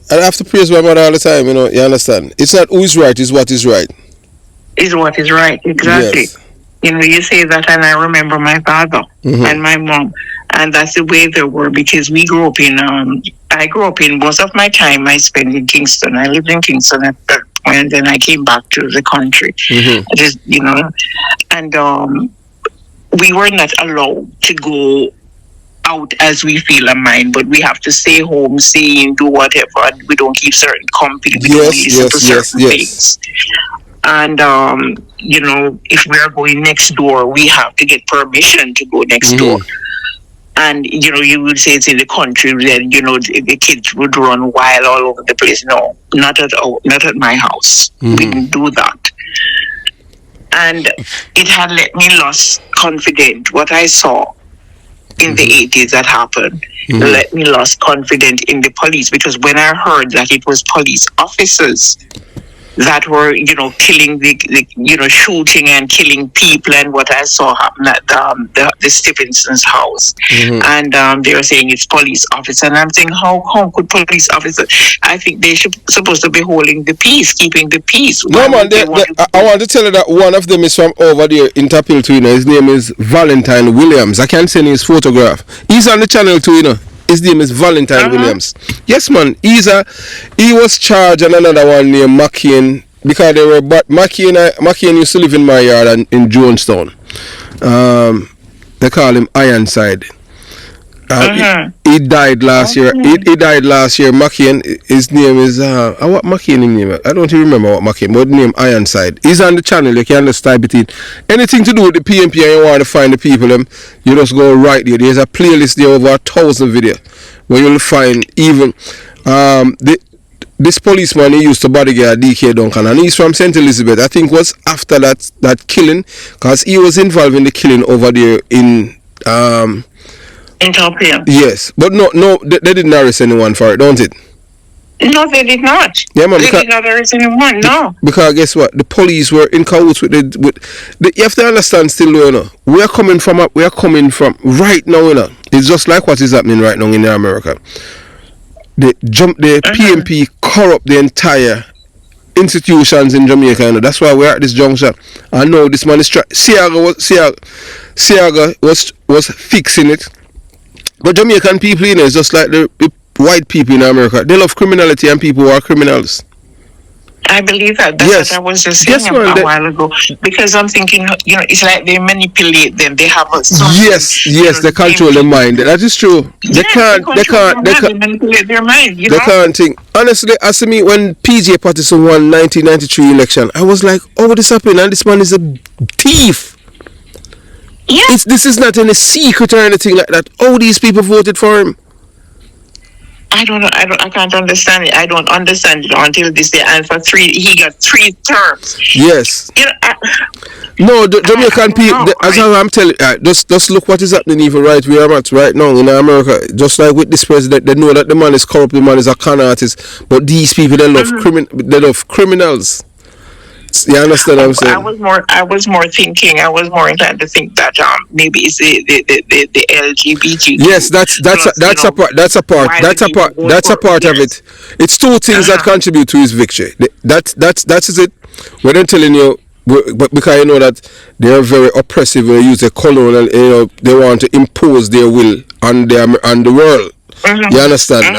have to praise my mother all the time. You understand? It's not who is right, it's what is right. Is what is right, exactly. Yes. You say that, and I remember my father and my mom, and that's the way they were, because we grew up in. I grew up in most of my time I spent in Kingston. I lived in Kingston at that point, and then I came back to the country. And we were not allowed to go out as we feel a mind, but we have to stay home, stay in, do whatever, and we don't keep certain company. We don't listen to certain things. And if we are going next door, we have to get permission to go next door. And you would say it's in the country, then the kids would run wild all over the place. No, not at my house. We didn't do that. And it had let me lose confidence. What I saw in the 80s that happened let me lose confidence in the police, because when I heard that it was police officers that were, killing the shooting and killing people, and what I saw happen at the Stevenson's house, and they were saying it's police officer, and I'm saying, how could police officer? I think they supposed to be holding the peace, keeping the peace. No, man, I want to tell you that one of them is from over there in Tapil too. His name is Valentine Williams. I can't send his photograph. He's on the channel too. His name is Valentine Williams. Yes, man. He was charged, and another one named McCain, because they were. But McCain used to live in my yard and in Jonestown. They call him Ironside. He died last year. He died last year. McCain. His name is what McCain name? I don't even remember what McCain. But the name Ironside. He's on the channel. You can just type it in. Anything to do with the PMP and you want to find the people, you just go right there. There's a playlist there over 1,000 videos where you'll find even this policeman, he used to bodyguard DK Duncan, and he's from St. Elizabeth. I think was after that killing, because he was involved in the killing over there in Top Hill. Yes, but no, they didn't arrest anyone for it, don't it? No, they did not. Yeah, man, they did not arrest anyone. No, because guess what? The police were in cahoots with the. You have to understand, still, we are coming from right now, It's just like what is happening right now in America. The PMP corrupt the entire institutions in Jamaica. You know? That's why we're at this junction. I know this man is Siaga was fixing it. But Jamaican people, you know, it's just like the white people in America. They love criminality and people who are criminals. I believe that. That's what I was just saying a while ago. Because I'm thinking, you know, it's like they manipulate them. They have a yes, they control their mind. That is true. They can't manipulate their mind. You they can't think. Honestly, as me when PJ Patterson won 1993 election, I was like, oh, this happened, and this man is a thief. Yeah. This is not any secret or anything like that. Oh, these people voted for him. I don't know. I can't understand it. I don't understand it until this day. And for he got 3 terms. Yes. You know, no, Jamaican people. As I'm telling you, just look what is happening even right where I'm at right now in America. Just like with this president, they know that the man is corrupt, the man is a con artist. But these people, they love criminals. You understand what I'm saying? I was more inclined to think that maybe it's the LGBT. Yes, that's a part of it. It's 2 things that contribute to his victory. That is it. We're not telling you, but because you know that they are very oppressive. They use a colonial, you know, they want to impose their will on the world. You understand?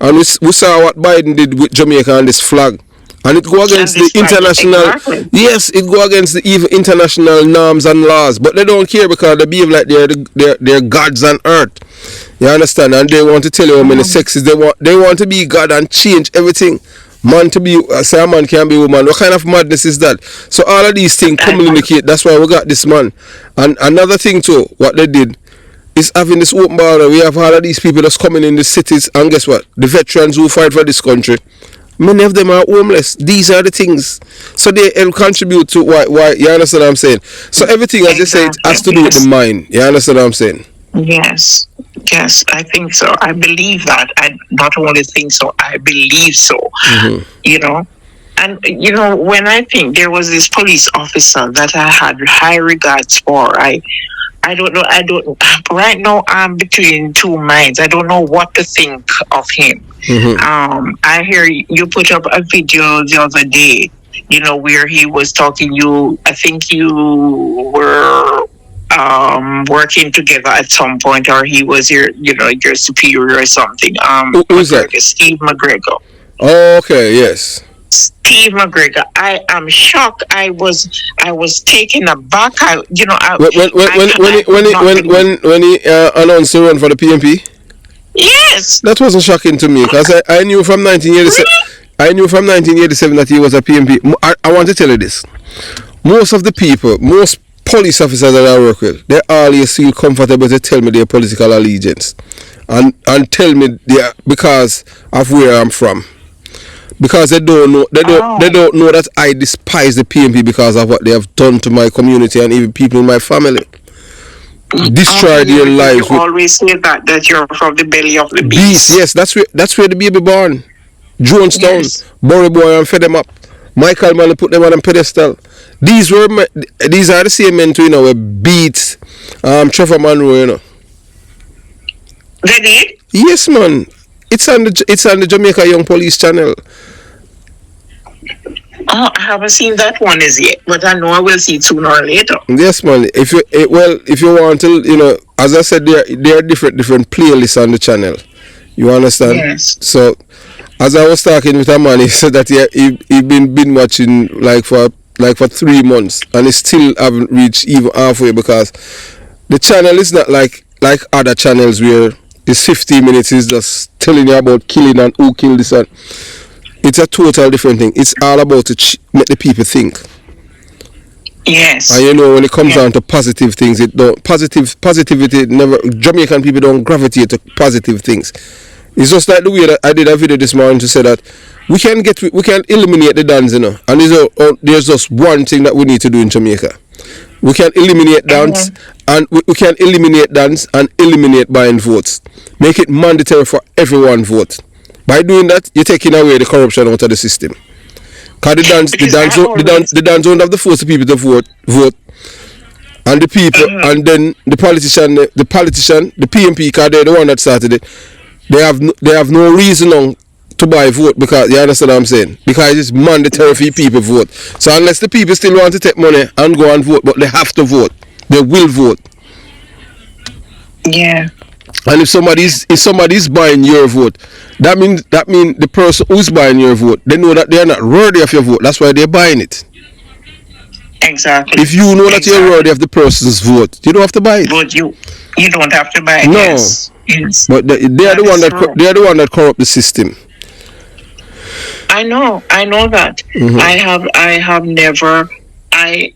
And we saw what Biden did with Jamaica and this flag. And it go against the international, yes, it go against the even international norms and laws. But they don't care because they behave like they're gods on earth. You understand? And they want to tell you how many sexes they want to be God and change everything. Man to be, say a man can be woman. What kind of madness is that? So all of these things communicate. That's why we got this man. And another thing too, what they did is having this open border. We have all of these people that's coming in the cities, and guess what? The veterans who fight for this country. Many of them are homeless. These are the things. So they contribute to why you understand what I'm saying? So everything, as you say, it has to do with the mind. You understand what I'm saying? Yes, I think so. I believe that. I not only think so, I believe so. You know? And, you know, when I think there was this police officer that I had high regards for, I don't know. Right now, I'm between 2 minds. I don't know what to think of him. I hear you put up a video the other day, you know, where he was talking. I think you were working together at some point, or he was your superior or something. Who's that? Steve McGregor. Oh, okay, yes. Steve McGregor. I am shocked. I was taken aback. When he announced to run for the PMP. Yes. That wasn't shocking to me because I knew from 1987. I knew from 1987 that he was a PMP. I want to tell you this. Most police officers that I work with, they always feel comfortable to tell me their political allegiance and tell me because of where I'm from. Because they don't know that I despise the PMP because of what they have done to my community and even people in my family. Destroy their lives. You always say that you're from the belly of the beast. Yes, that's where the baby born. Jonestown, Burry Boy and fed them up. Michael Manley put them on a pedestal. These are the same men too, you know, who beat Trevor Monroe, you know. They did? Yes, man. It's on the Jamaica Young Police channel. Oh, I haven't seen that one as yet, but I know I will see it sooner or later. Yes, man. If you want to, you know, as I said, there are different playlists on the channel. You understand? Yes. So, as I was talking with a man, he said that he been watching like for 3 months, and he still haven't reached even halfway because the channel is not like other channels where it's 15 minutes is just telling you about killing and who killed this one. It's a total different thing. It's all about to make the people think. Yes. And you know, when it comes down to positive things, positivity never. Jamaican people don't gravitate to positive things. It's just like the way that I did a video this morning to say that we can eliminate the dance, you know. And there's just one thing that we need to do in Jamaica. We can eliminate dance, and we can eliminate dance and eliminate buying votes. Make it mandatory for everyone vote. By doing that, you're taking away the corruption out of the system. Because the dance don't have the force of people to vote. and the people, and then the politician, the PMP, because they're the one that started it. They have no reason now to buy vote, because you understand what I'm saying? Because it's mandatory for people vote. So unless the people still want to take money and go and vote, but they have to vote, they will vote. Yeah. And if somebody's buying your vote, that mean the person who's buying your vote, they know that they are not worthy of your vote. That's why they're buying it. Exactly. If you know that you're worthy of the person's vote, you don't have to buy it. But you don't have to buy it. No. Yes. But they are the one that corrupt the system. I know that. I have never. I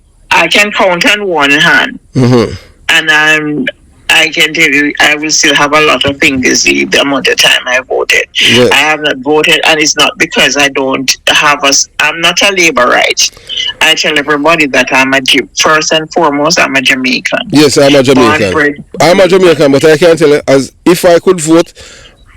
can count on one hand, and I can tell you, I will still have a lot of fingers the amount of time I voted. Yes. I have not voted, and it's not because I don't have I'm not a Labourite. I tell everybody that first and foremost, I'm a Jamaican. Yes, I'm a Jamaican. I'm a Jamaican, but I can tell you, as if I could vote,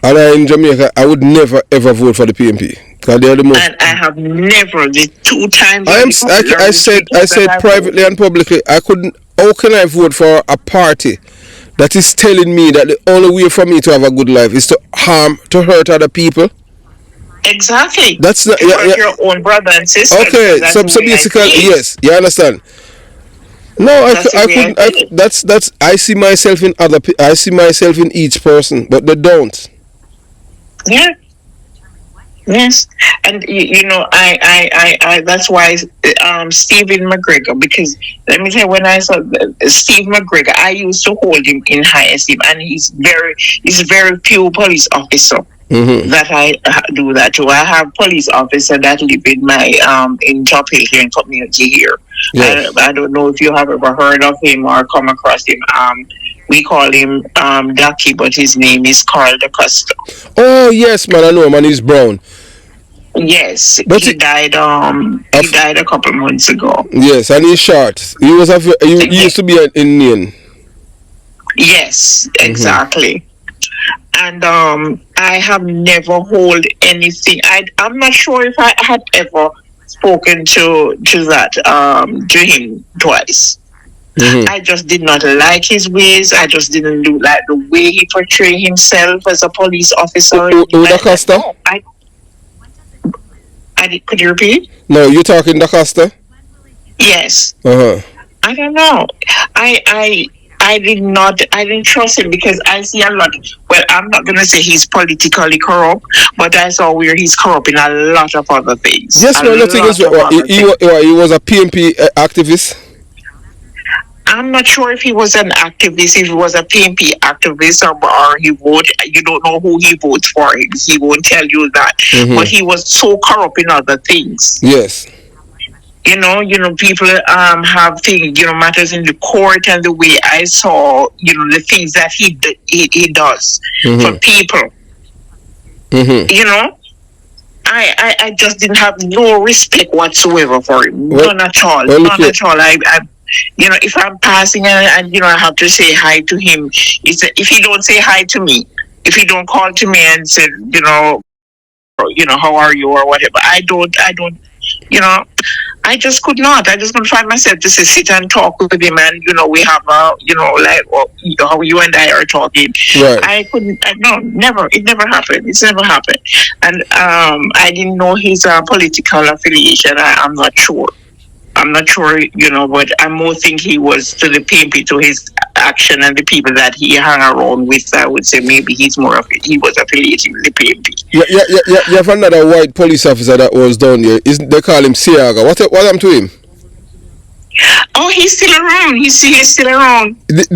and I'm in Jamaica, I would never ever vote for the PMP. Because they are the most. And I have never, the 2 times. I said privately and publicly, I couldn't. How can I vote for a party that is telling me that the only way for me to have a good life is to hurt other people? Exactly. That's not your own brother and sister. Okay, so basically, yes, you understand. No, I couldn't. That's. I see myself in I see myself in each person, but they don't. Yeah. Yes, and you know, I that's why Stephen McGregor, because let me tell you, when I saw Steve McGregor, I used to hold him in high esteem, and he's a very pure police officer. That I do that too. I have police officer that live in my in Jamaican community here. Yes. I don't know if you have ever heard of him or come across him. We call him Ducky, but his name is Carl DeCosta. Oh yes, man, I know him, and he's brown. Yes, but he died. He died a couple months ago. Yes, and he's short. He used to be an Indian. Yes, exactly. And I have never held anything. I'm not sure if I had ever spoken to him twice. I just did not like his ways. I just didn't like the way he portrayed himself as a police officer. Could you repeat? No, you're talking DaCosta? Yes. I don't know. I didn't trust him because I see a lot. Well, I'm not going to say he's politically corrupt, but I saw where he's corrupt in a lot of other things. Yes, well, the thing is, he was a PMP activist. I'm not sure if he was an activist, if he was a PMP activist, or he voted. You don't know who he votes for. He won't tell you that. But he was so corrupt in other things. Yes. You know, people have things, matters in the court, and the way I saw, the things that he does for people. You know, I just didn't have no respect whatsoever for him. None at all. None at all. If I'm passing and I have to say hi to him, if he don't say hi to me, if he don't call to me and say, how are you or whatever, I don't. I just could not. I just couldn't find myself to sit and talk with him, and we have how you and I are talking. Right. I couldn't. No, never. It never happened. It's never happened. And I didn't know his political affiliation. I'm not sure. But I more think he was to the PMP, to his action and the people that he hung around with. I would say maybe he was affiliated with the PMP. Yeah. You have another white police officer that was down there. They call him Siaga. What happened to him? Oh, he's still around. He's still around. Did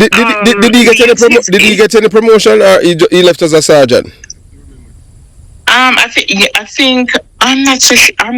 he get any promotion, or he left as a sergeant? I think I'm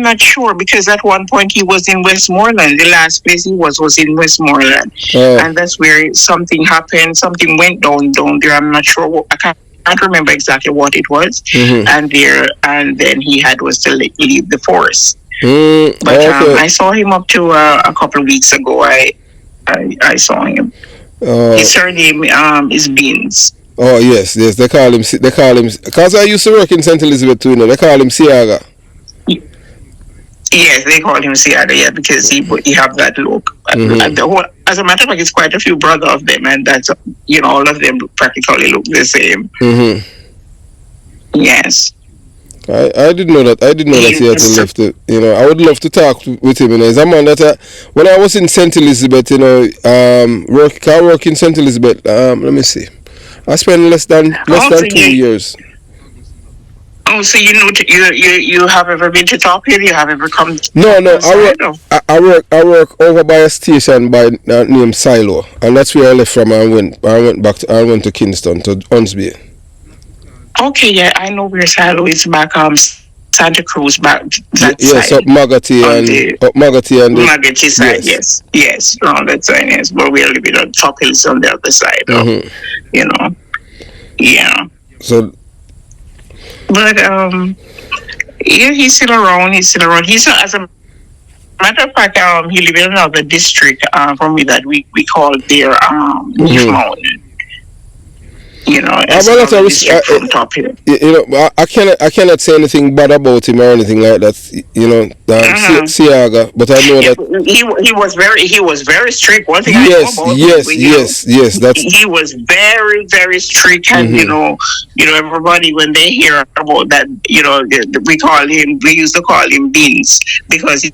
not sure, because at one point he was in Westmoreland. The last place he was in Westmoreland, and that's where something happened. Something went down there. I'm not sure. I can't remember exactly what it was. And then he was to leave the force. But I saw him up to a couple of weeks ago. I saw him. His surname is Beans. Oh yes, they call him, because I used to work in St. Elizabeth too, they call him Siaga. Yes, they call him Siaga, because he have that look. as a matter of fact, it's quite a few brothers of them, and that's, all of them practically look the same. Yes. I didn't know that. I didn't know that he had to left it. I would love to talk with him. He's a man that when I was in St. Elizabeth, I work in St. Elizabeth. Let me see. I spent less than 2 years. Oh, so you have ever been to Top Hill? You have ever come? No. I work over by a station by named Silo, and that's where I left from. I went went to Kingston to Hunsby. Okay, yeah, I know where Silo is back. Santa Cruz back that side. Yes, up Magati and Magati side. Yes, around that side. Yes, but we are living on Top Hills on the other side. Yeah. So. But yeah, he's still around. He's as a matter of fact, he lives in another district from me that we call there Leaf Mountain. From Top Hill. I cannot say anything bad about him or anything like that. Siaga, but I know that he was very strict. One thing yes, I know about yes. He was very, very strict, and everybody when they hear about that, we used to call him Beans because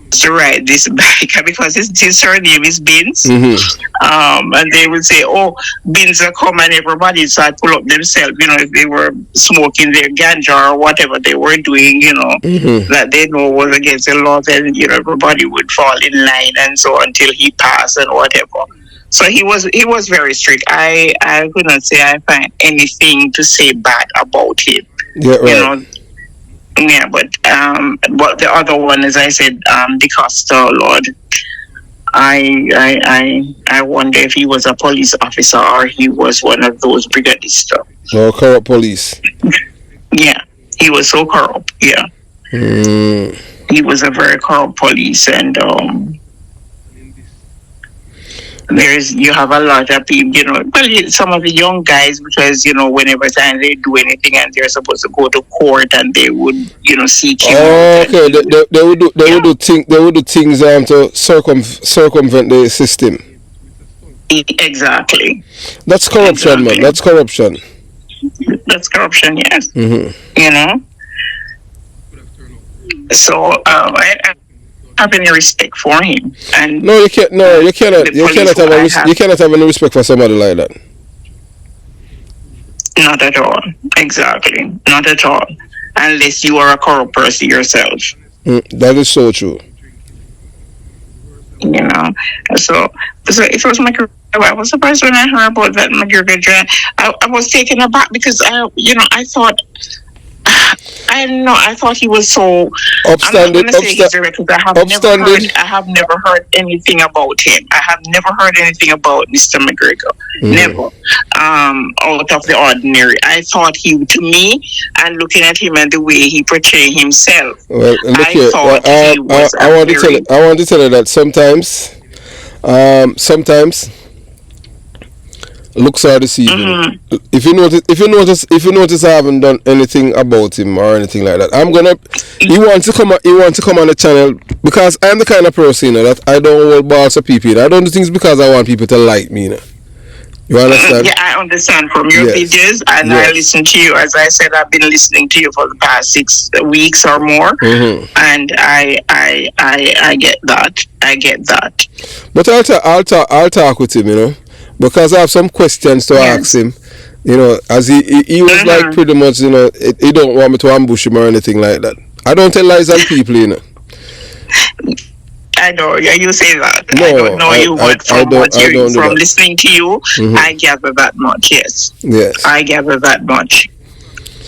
to ride this bike because his surname is Beans. And they would say, "Oh, Beans are come," and everybody started pull up themselves. If they were smoking their ganja or whatever they were doing, that they know was against the law, then everybody would fall in line and so until he passed and whatever. So he was very strict. I could not say I find anything to say bad about him. Yeah, right. Yeah, but the other one, as I said, DeCosta, Lord, I wonder if he was a police officer or he was one of those brigadists. So corrupt police. Yeah, he was so corrupt. Yeah, he was a very corrupt police, and you have a lot of people, some of the young guys, because whenever time they do anything and they're supposed to go to court and they would seek him. Okay, they would do things to circumvent the system. Exactly. That's corruption, man. That's corruption. That's corruption, yes. So I have any respect for him. And no, you can't. No, you cannot. You cannot have any respect for somebody like that. Not at all. Exactly. Not at all. Unless you are a corrupt person yourself. That is so true. So it was McGregor. I was surprised when I heard about that McGregor joint. I was taken aback because I thought. I thought he was so upstanding. I have never heard anything about him. I have never heard anything about Mr. McGregor. Never. Out of the ordinary. I thought he, to me, and looking at him and the way he portrayed himself, well, look here. I want to tell you that sometimes looks are deceiving. If you notice, I haven't done anything about him or anything like that. He wants to come on the channel because I'm the kind of person that I don't hold balls of people. I don't do things because I want people to like me. You understand? Yeah, I understand from your videos, and I listen to you. As I said, I've been listening to you for the past 6 weeks or more, and I get that. I get that. But I'll talk with him, because I have some questions to ask him, as he was like pretty much, he don't want me to ambush him or anything like that. I don't tell lies on people, I know, you say that. No, I don't know you, but from listening to you, I gather that much, yes. I gather that much.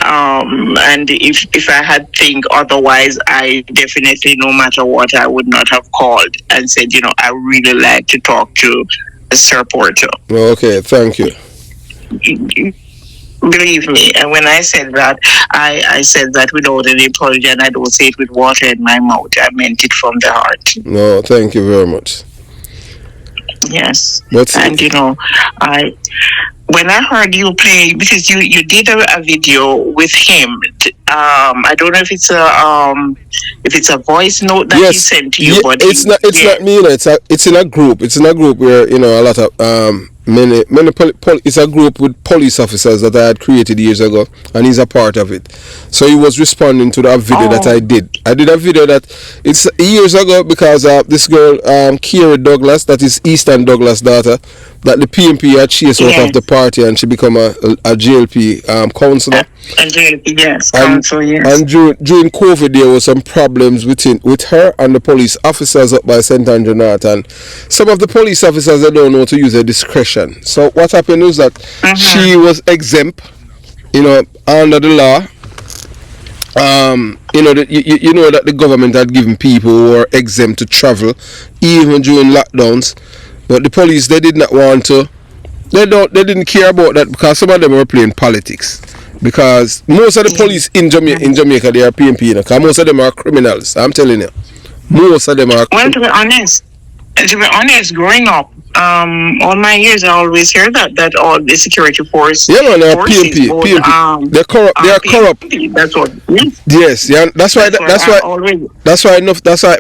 And if I had think otherwise, I definitely, no matter what, I would not have called and said, I really like to talk to Sir Porter. Okay, thank you. Believe me, and when I said that, I said that without any apology, and I don't say it with water in my mouth. I meant it from the heart. No, thank you very much. Yes. But, and when I heard you play, because you did a video with him. I don't know if it's a voice note that he Yes, sent to you, but it's not. It's not me. You know, it's in a group. It's in a group where you know a lot of many it's a group with police officers that I had created years ago, and he's a part of it. So he was responding to that video that I did. I did a video that it's years ago because this girl, Kira Douglas, that is Eastern Douglas' daughter, that the PMP had chased out of the party, and she become a JLP counselor. A JLP, yes, counsel, yes. And during COVID, there was some problems with her and the police officers up by St. Andrew North, and some of the police officers, they don't know to use their discretion. So what happened is that she was exempt, you know, under the law. You know that you know that the government had given people who were exempt to travel even during lockdowns, but the police, they did not want to. They didn't care about that because some of them were playing politics. Because most of the police in Jamaica, they are PMP, you know, because most of them are criminals. I'm telling you, most of them are. Well, to be honest, growing up, all my years I always hear that all the security force, yeah, man, PMP, both, PMP. They're corrupt. They are corrupt. That's what. Yes, yeah. That's why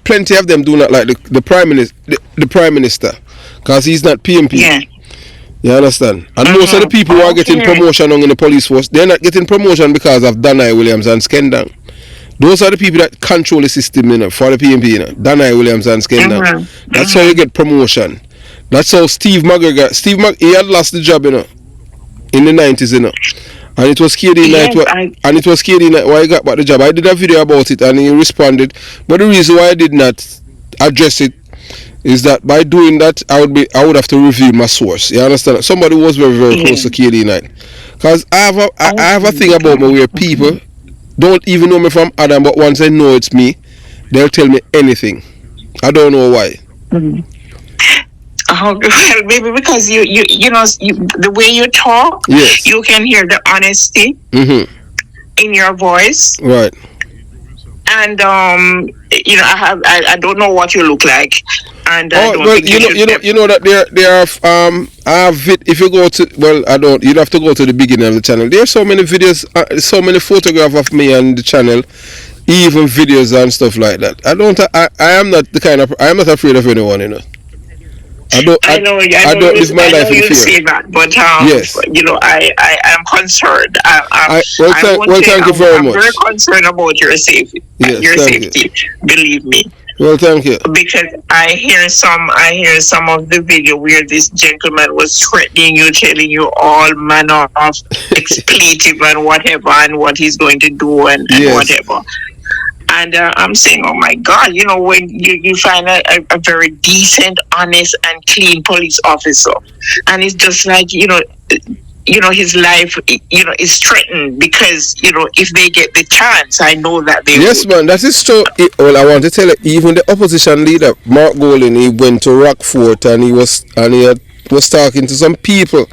plenty of them do not like the prime minister, the prime minister, because he's not PMP. Yeah. You understand? And most of the people who are getting promotion in the police force, they're not getting promotion because of Danai Williams and Skendang. Those are the people that control the system, you know, for the PMP, you know. Danai Williams and Skendang. That's how you get promotion. That's how Steve McGregor, he had lost the job, you know, in the 90s, you know. And it was KD Knight, and it was KD Knight why he got back the job. I did a video about it and he responded. But the reason why I did not address it is that by doing that, I would have to reveal my source. You understand? Somebody was very, very close to KD Knight. Because I have a thing about me where people don't even know me from Adam, but once they know it's me, they'll tell me anything. I don't know why. Well, maybe because you know the way you talk, yes, you can hear the honesty in your voice, right? And you know, I don't know what you look like, and you know that there are if you go to, well, I don't, you'd have to go to the beginning of the channel. There are so many videos, so many photographs of me on the channel, even videos and stuff like that. I am not the kind of, I am not afraid of anyone, you know. I don't live my life in fear. Say that, but yes, you know, I am concerned. Thank you very much. I'm very concerned about your safety. Yes, your safety. Believe me. Well, thank you. Because I hear some of the video where this gentleman was threatening you, telling you all manner of expletive and whatever, and what he's going to do and whatever. And I'm saying, oh my God, you know, when you find a very decent, honest, and clean police officer, and it's just like, you know, his life, you know, is threatened because, you know, if they get the chance, I know that they yes, would. Man, that is true. Well, I want to tell you, even the opposition leader, Mark Golding, he went to Rockfort and he was talking to some people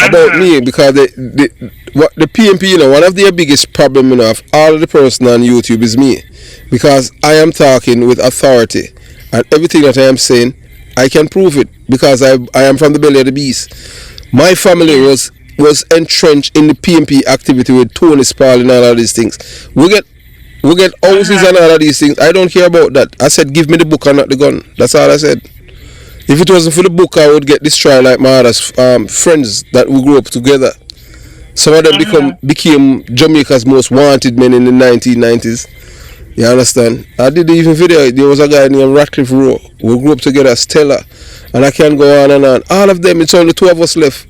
about me because the PMP, you know, one of their biggest problem, you know, of all of the person on YouTube is me, because I am talking with authority and everything that I am saying, I can prove it because I am from the belly of the beast. My family was entrenched in the PMP activity with Tony Spall and all of these things. We get houses and all of these things. I don't care about that. I said, give me the book and not the gun. That's all I said. If it wasn't for the book, I would get destroyed like my other friends that we grew up together. Some of them became Jamaica's most wanted men in the 1990s. You understand? I did even video. There was a guy named Ratcliffe Rowe. We grew up together, Stella. And I can go on and on. All of them, it's only two of us left.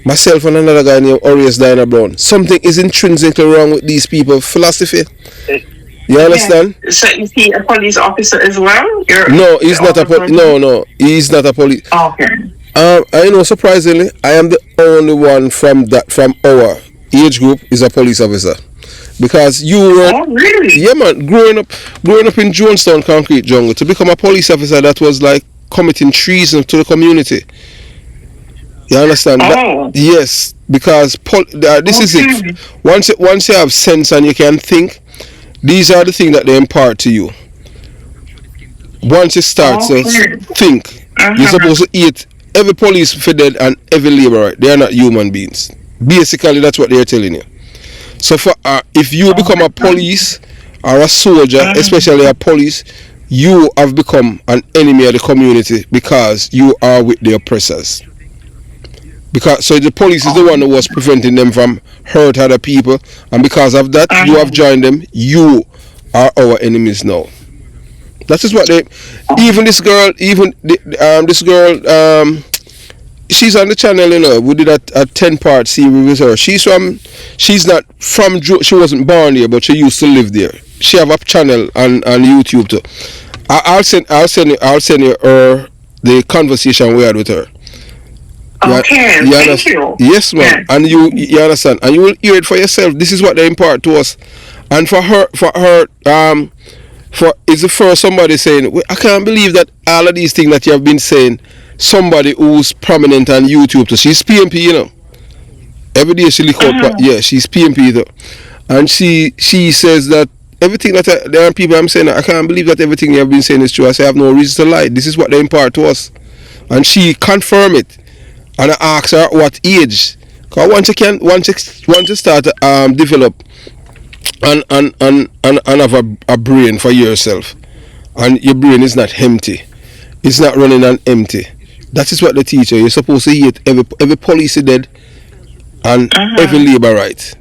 Myself and another guy named Orius Dinah Brown. Something is intrinsically wrong with these people. Philosophy. You understand? Yeah. So is he a police officer as well? No, he's not a no, he's not a police. Okay. I know, surprisingly, I am the only one from our age group is a police officer. Because you were, really? Yeah, man, growing up in Jonestown Concrete Jungle, to become a police officer, that was like committing treason to the community. You understand? Yes, because this is it. Once you have sense and you can think, these are the things that they impart to you. Once you start to think, you're supposed to eat every police for dead and every laborer, they are not human beings. Basically, that's what they are telling you. So for if you become a police or a soldier, especially a police, you have become an enemy of the community because you are with the oppressors. Because so the police is the one who was preventing them from hurt other people, and because of that, you have joined them. You are our enemies now. That is what they. Even this girl, this girl, she's on the channel. You know, we did a 10-part series with her. She's not from. She wasn't born here, but she used to live there. She have a channel on YouTube too. I'll send you her the conversation we had with her. Okay, thank you. Yes, ma'am. And you understand, and you will hear it for yourself. This is what they impart to us, and for her, it's the first somebody saying, I can't believe that all of these things that you have been saying. Somebody who's prominent on YouTube, so she's PMP, you know. Every day she look out, she's PMP though, and she says that everything that there are people I'm saying, I can't believe that everything you have been saying is true. I say I have no reason to lie. This is what they impart to us, and she confirm it. And I ask her what age, because once you start to develop and have a brain for yourself, and your brain is not empty, it's not running on empty. That is what they teach you. You're supposed to hate every police dead and every labor right.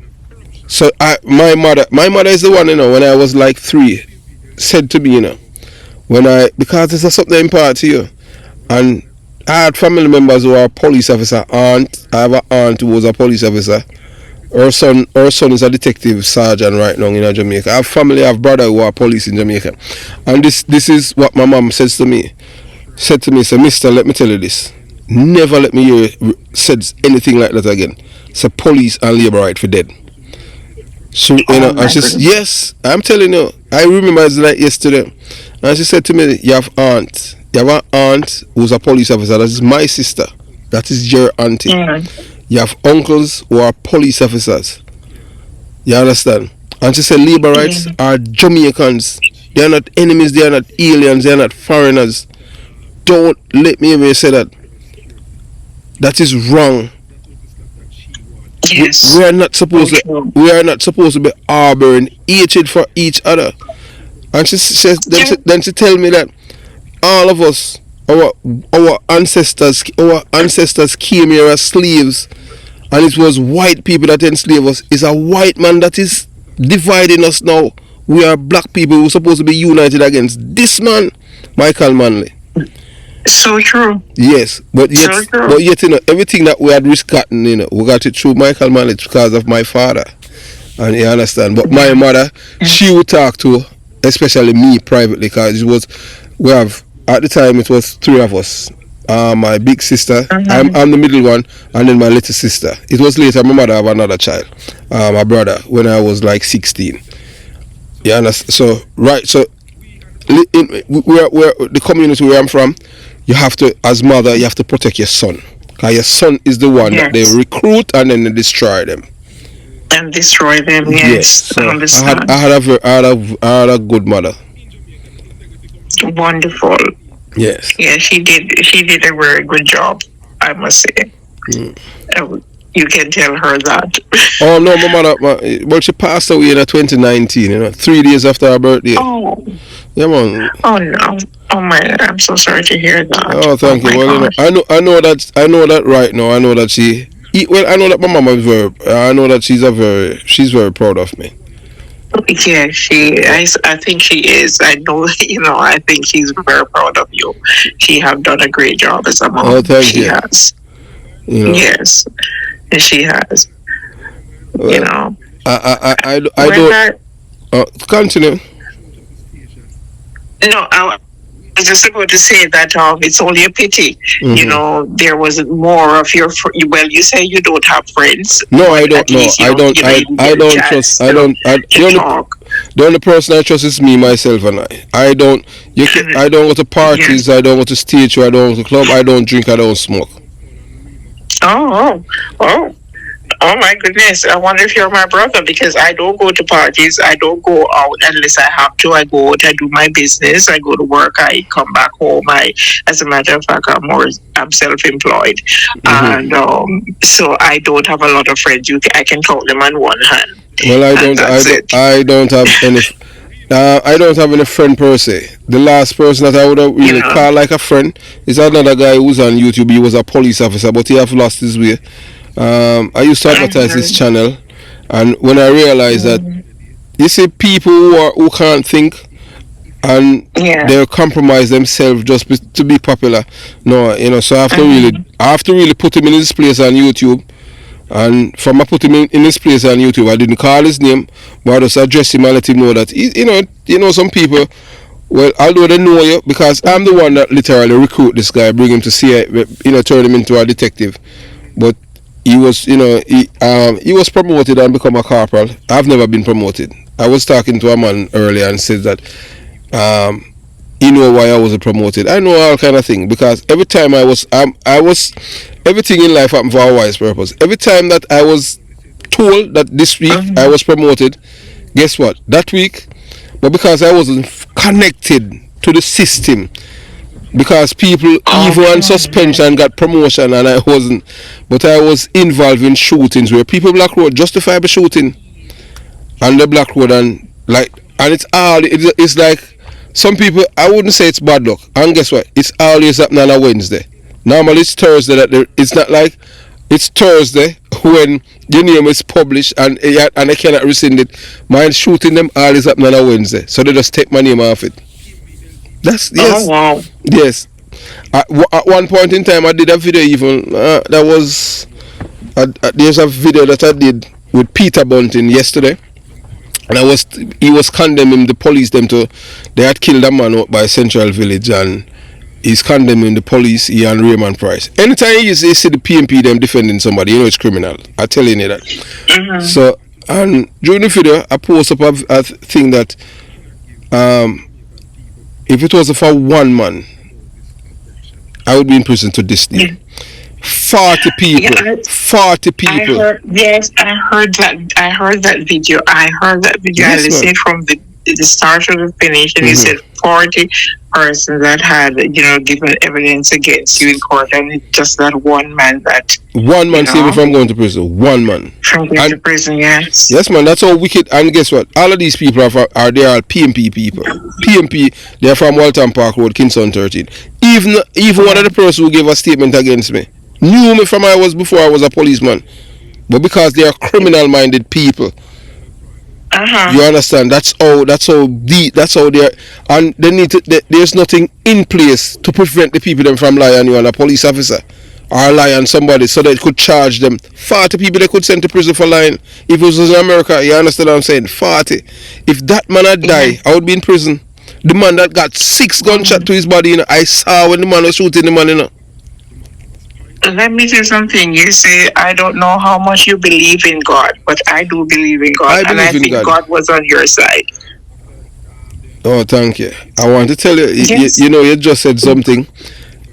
So my mother is the one, you know, when I was like 3, said to me, you know, because this is something important to you, and I had family members who are police officer. I have an aunt who was a police officer. Her son is a detective sergeant right now in Jamaica. I have brother who are police in Jamaica. And this is what my mom says to me. Said to me, Mister, let me tell you this. Never let me hear said anything like that again. So police and labor right for dead. So and she said, yes, I'm telling you. I remember it's like yesterday. And she said to me, you have an aunt who's a police officer. That is my sister. That is your auntie. You have uncles who are police officers. You understand? And she said labor rights are Jamaicans. They are not enemies. They are not aliens. They are not foreigners. Don't let me even say that. That is wrong. Yes. We are not supposed to be harboring hatred for each other. And she says, then she tell me that all of us, our ancestors came here as slaves, and it was white people that enslaved us. It's a white man that is dividing us now. We are black people who are supposed to be united against this man, Michael Manley. So true. Yes, but yet, you know, everything that we had gotten, you know, we got it through Michael Manley because of my father, and you understand. But my mother, she would talk to, especially me privately, because at the time it was 3 of us. My big sister, I'm the middle one, and then my little sister. It was later my mother have another child, my brother, when I was like 16. You understand? So where the community where I'm from, you have to, as mother, you have to protect your son, because your son is the one that they recruit and then they destroy them. And destroy them. Yes. So I had a good mother. Wonderful. Yes. Yeah, she did a very good job, I must say. You can tell her that. Oh no, my mother, she passed away in 2019, you know, 3 days after her birthday. Oh. Yeah, man. Oh no. Oh my, I'm so sorry to hear that. Oh, thank you. Well, you know, I know that right now. I know that I know that my mama is I know that she's very proud of me. Yeah, I think she is. I know, you know, I think she's very proud of you. She have done a great job as a mom. Oh, thank you. She has. You know. Yes, she has. Well, you know. I don't. Continue. No, I was just about to say that it's only a pity, you know, there wasn't more of your. Well, you say you don't have friends. No, I don't know. I don't trust. The only person I trust is me, myself, and I. I don't go to parties. I don't go to stage show. I don't go to club. I don't drink. I don't smoke. Oh. Oh my goodness. I wonder if you're my brother because I don't go to parties. I don't go out unless I have to. I go out, I do my business, I go to work, I come back home. As a matter of fact, I'm self-employed. And so I don't have a lot of friends. I can count them on one hand. Well, I don't have any. I don't have any friend per se. The last person that I would have really call like a friend is another guy who's on YouTube. He was a police officer, but he have lost his way. I used to advertise his channel, and when I realized that you see people who can't think and they compromise themselves just to be popular. No, so I have to really put him in his place on YouTube. And from I put him in his place on YouTube, I didn't call his name, but I just addressed him and let him know that some people, well, although they know you, because I'm the one that literally recruit this guy, bring him to see, turn him into a detective. But he was, he was promoted and become a corporal. I've never been promoted. I was talking to a man earlier and said that he know why I wasn't promoted. I know all kind of thing because every time I was everything in life happened for a wise purpose. Every time that I was told that this week I was promoted, guess what? That week, but because I wasn't connected to the system, because people even on suspension got promotion and I wasn't, but I was involved in shootings where people Black Road justifiable shooting on the Black Road and it's like some people, I wouldn't say it's bad luck, and guess what? It's always happening on a Wednesday. Normally it's Thursday it's not like it's Thursday when your name is published and I cannot rescind it. Mine shooting them always happening on a Wednesday, so they just take my name off it. That's yes. Oh, wow. Yes. At one point in time, I did a video even. There's a video that I did with Peter Bunting yesterday, and he was condemning the police they had killed a man out by Central Village, and he's condemning the police, he and Raymond Price. Anytime you see the PMP them defending somebody, it's criminal. I'm telling you that. So, and during the video, I post up a thing that if it was for one man, I would be in prison to this day. 40 people. 40 people. I heard that video. Yes, I listened from the start to the finish, and you said 40 persons that had, given evidence against you in court, and it's just that one man saved me from going to prison. One man. From going to prison, yes. Yes, man, that's how wicked. And guess what? All of these people are PMP people. PMP, they're from Walton Park Road, Kingston 13. Even one of the persons who gave a statement against me knew me from before I was a policeman. But because they are criminal-minded people, you understand? That's how they're, and they need to. There's nothing in place to prevent the people them from lying on you and a police officer or lie on somebody so they could charge them. 40 people they could send to prison for lying. If it was in America, you understand what I'm saying? 40. If that man had died, I would be in prison. The man that got 6 gunshots to his body, I saw when the man was shooting the man, Let me tell you something. You say, I don't know how much you believe in God, but I do believe in God. I think God was on your side. Oh, thank you. I want to tell you, yes. You just said something.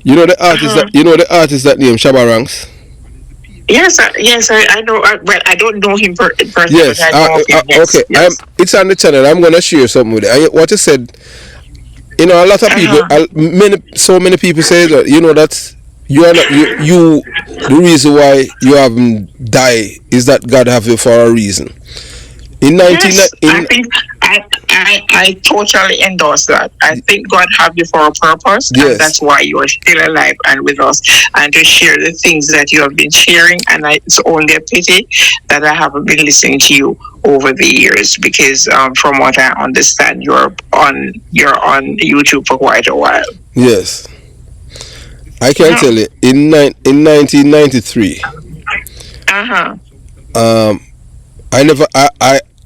You know the artist that named Shabba Ranks? Yes, I know. Well, I don't know him personally. Yes, but I know of him. Yes. Okay. Yes. It's on the channel. I'm going to share something with you. What you said, a lot of people, so many people say that, that you are not, the reason why you haven't died is that God have you for a reason. I totally endorse that. I think God have you for a purpose, yes. And that's why you are still alive and with us, and to share the things that you have been sharing. And it's only a pity that I haven't been listening to you over the years, because from what I understand, you're on YouTube for quite a while. Yes, I can tell you. In 1993,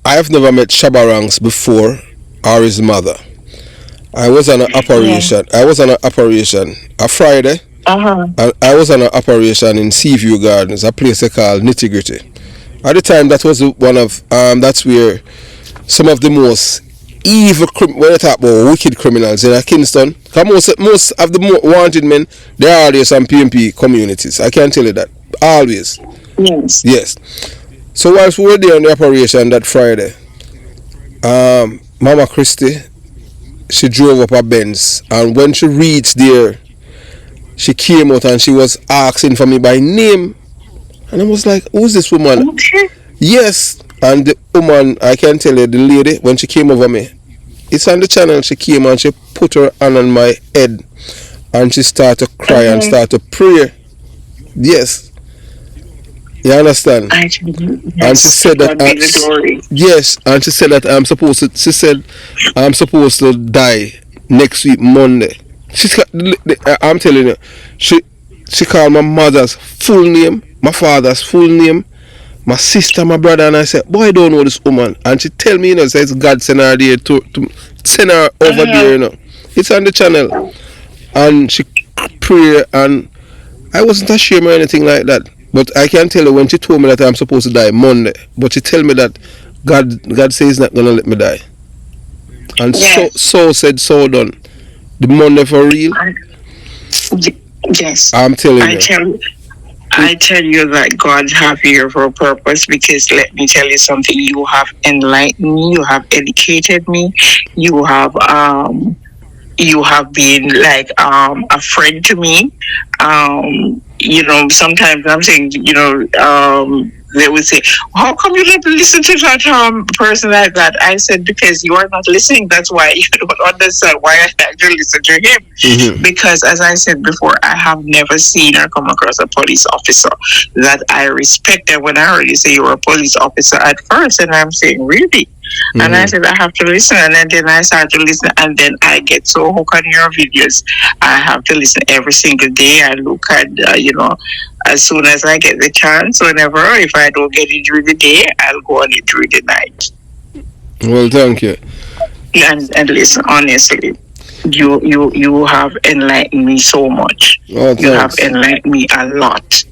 I have never met Shabba Ranks before, or his mother. I was on an operation. I was on an operation a Friday. And I was on an operation in Seaview Gardens, a place they call Nitty Gritty. At the time, that was one of that's where some of the most evil, when you talk about wicked criminals in Kingston, most of the wanted men, they are always some PMP communities. I can tell you that, always. Yes. Yes. So whilst we were there on the operation that Friday, Mama Christie, she drove up a Benz, and when she reached there, she came out and she was asking for me by name, and I was like, "Who's this woman?" Okay. Yes, and the woman, I can tell you, the lady, when she came over me, it's on the channel. She came and she put her hand on my head, and she started to cry and started to pray. Yes, you understand? I tell you, And she yes. said that God be the glory. yes, and she said that I'm supposed to. She said I'm supposed to die next week Monday. I'm telling you, she called my mother's full name, my father's full name, my sister, my brother, and I said, "Boy, I don't know this woman." And she tell me, says God send her there to send her over there. It's on the channel, and she pray, and I wasn't ashamed or anything like that. But I can tell you when she told me that I'm supposed to die Monday, but she tell me that God says He's not gonna let me die, and Yes. so said, so done. The Monday for real. Yes. I'm telling I you. tell you that God have you here for a purpose, because let me tell you something. You have enlightened me. You have educated me. You have been like a friend to me. Sometimes I'm saying, they would say, "How come you don't listen to that person like that?" I said, "Because you are not listening. That's why you don't understand why I had to listen to him." Mm-hmm. Because, as I said before, I have never seen or come across a police officer that I respect. And when I heard you say you were a police officer at first, and I'm saying, "Really?" And I said, "I have to listen." And then I started to listen, and then I get so hooked on your videos. I have to listen every single day. I look at, as soon as I get the chance, whenever, if I don't get it during the day, I'll go on it during the night. Well, thank you. And listen, honestly, you have enlightened me so much. Oh, You have thanks. enlightened me a lot.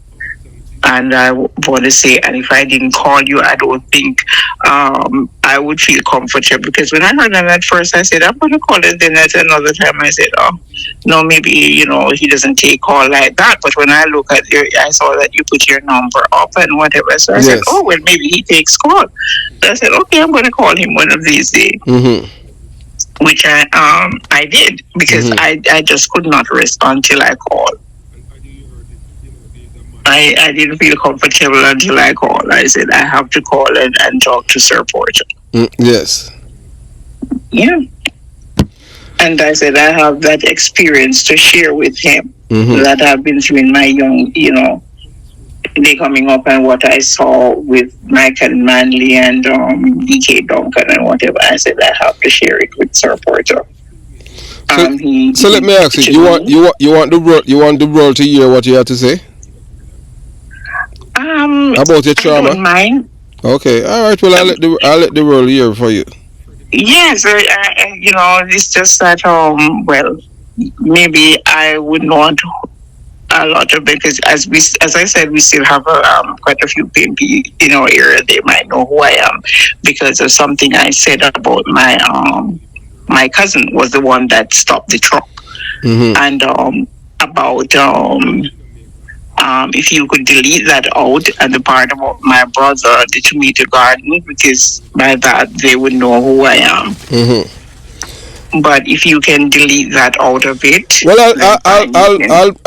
And I want to say, and if I didn't call you, I don't think I would feel comfortable. Because when I heard him at first, I said, I'm going to call it. Then at another time, I said, oh, no, maybe, he doesn't take call like that. But when I look at I saw that you put your number up and whatever. So I said, Yes. oh, well, maybe he takes call. So I said, okay, I'm going to call him one of these days. Which I did, because I just could not rest until I called. I didn't feel comfortable until I called. I said, I have to call and talk to Sir Porter. Yes. Yeah. And I said, I have that experience to share with him that I've been through in my young, they coming up, and what I saw with Mike and Manley and DK Duncan and whatever. I said, I have to share it with Sir Porter. So let me ask you, you want the world to hear what you have to say? About your trauma? I don't mind. Okay, all right. Well, I'll let the world hear for you. Yes, it's just that well, maybe I would not a lot of, because as I said, we still have quite a few people in our area. They might know who I am because of something I said about my cousin was the one that stopped the truck, and about if you could delete that out, and the part about my brother, the tomato garden, because by that they would know who I am. But if you can delete that out of it, well,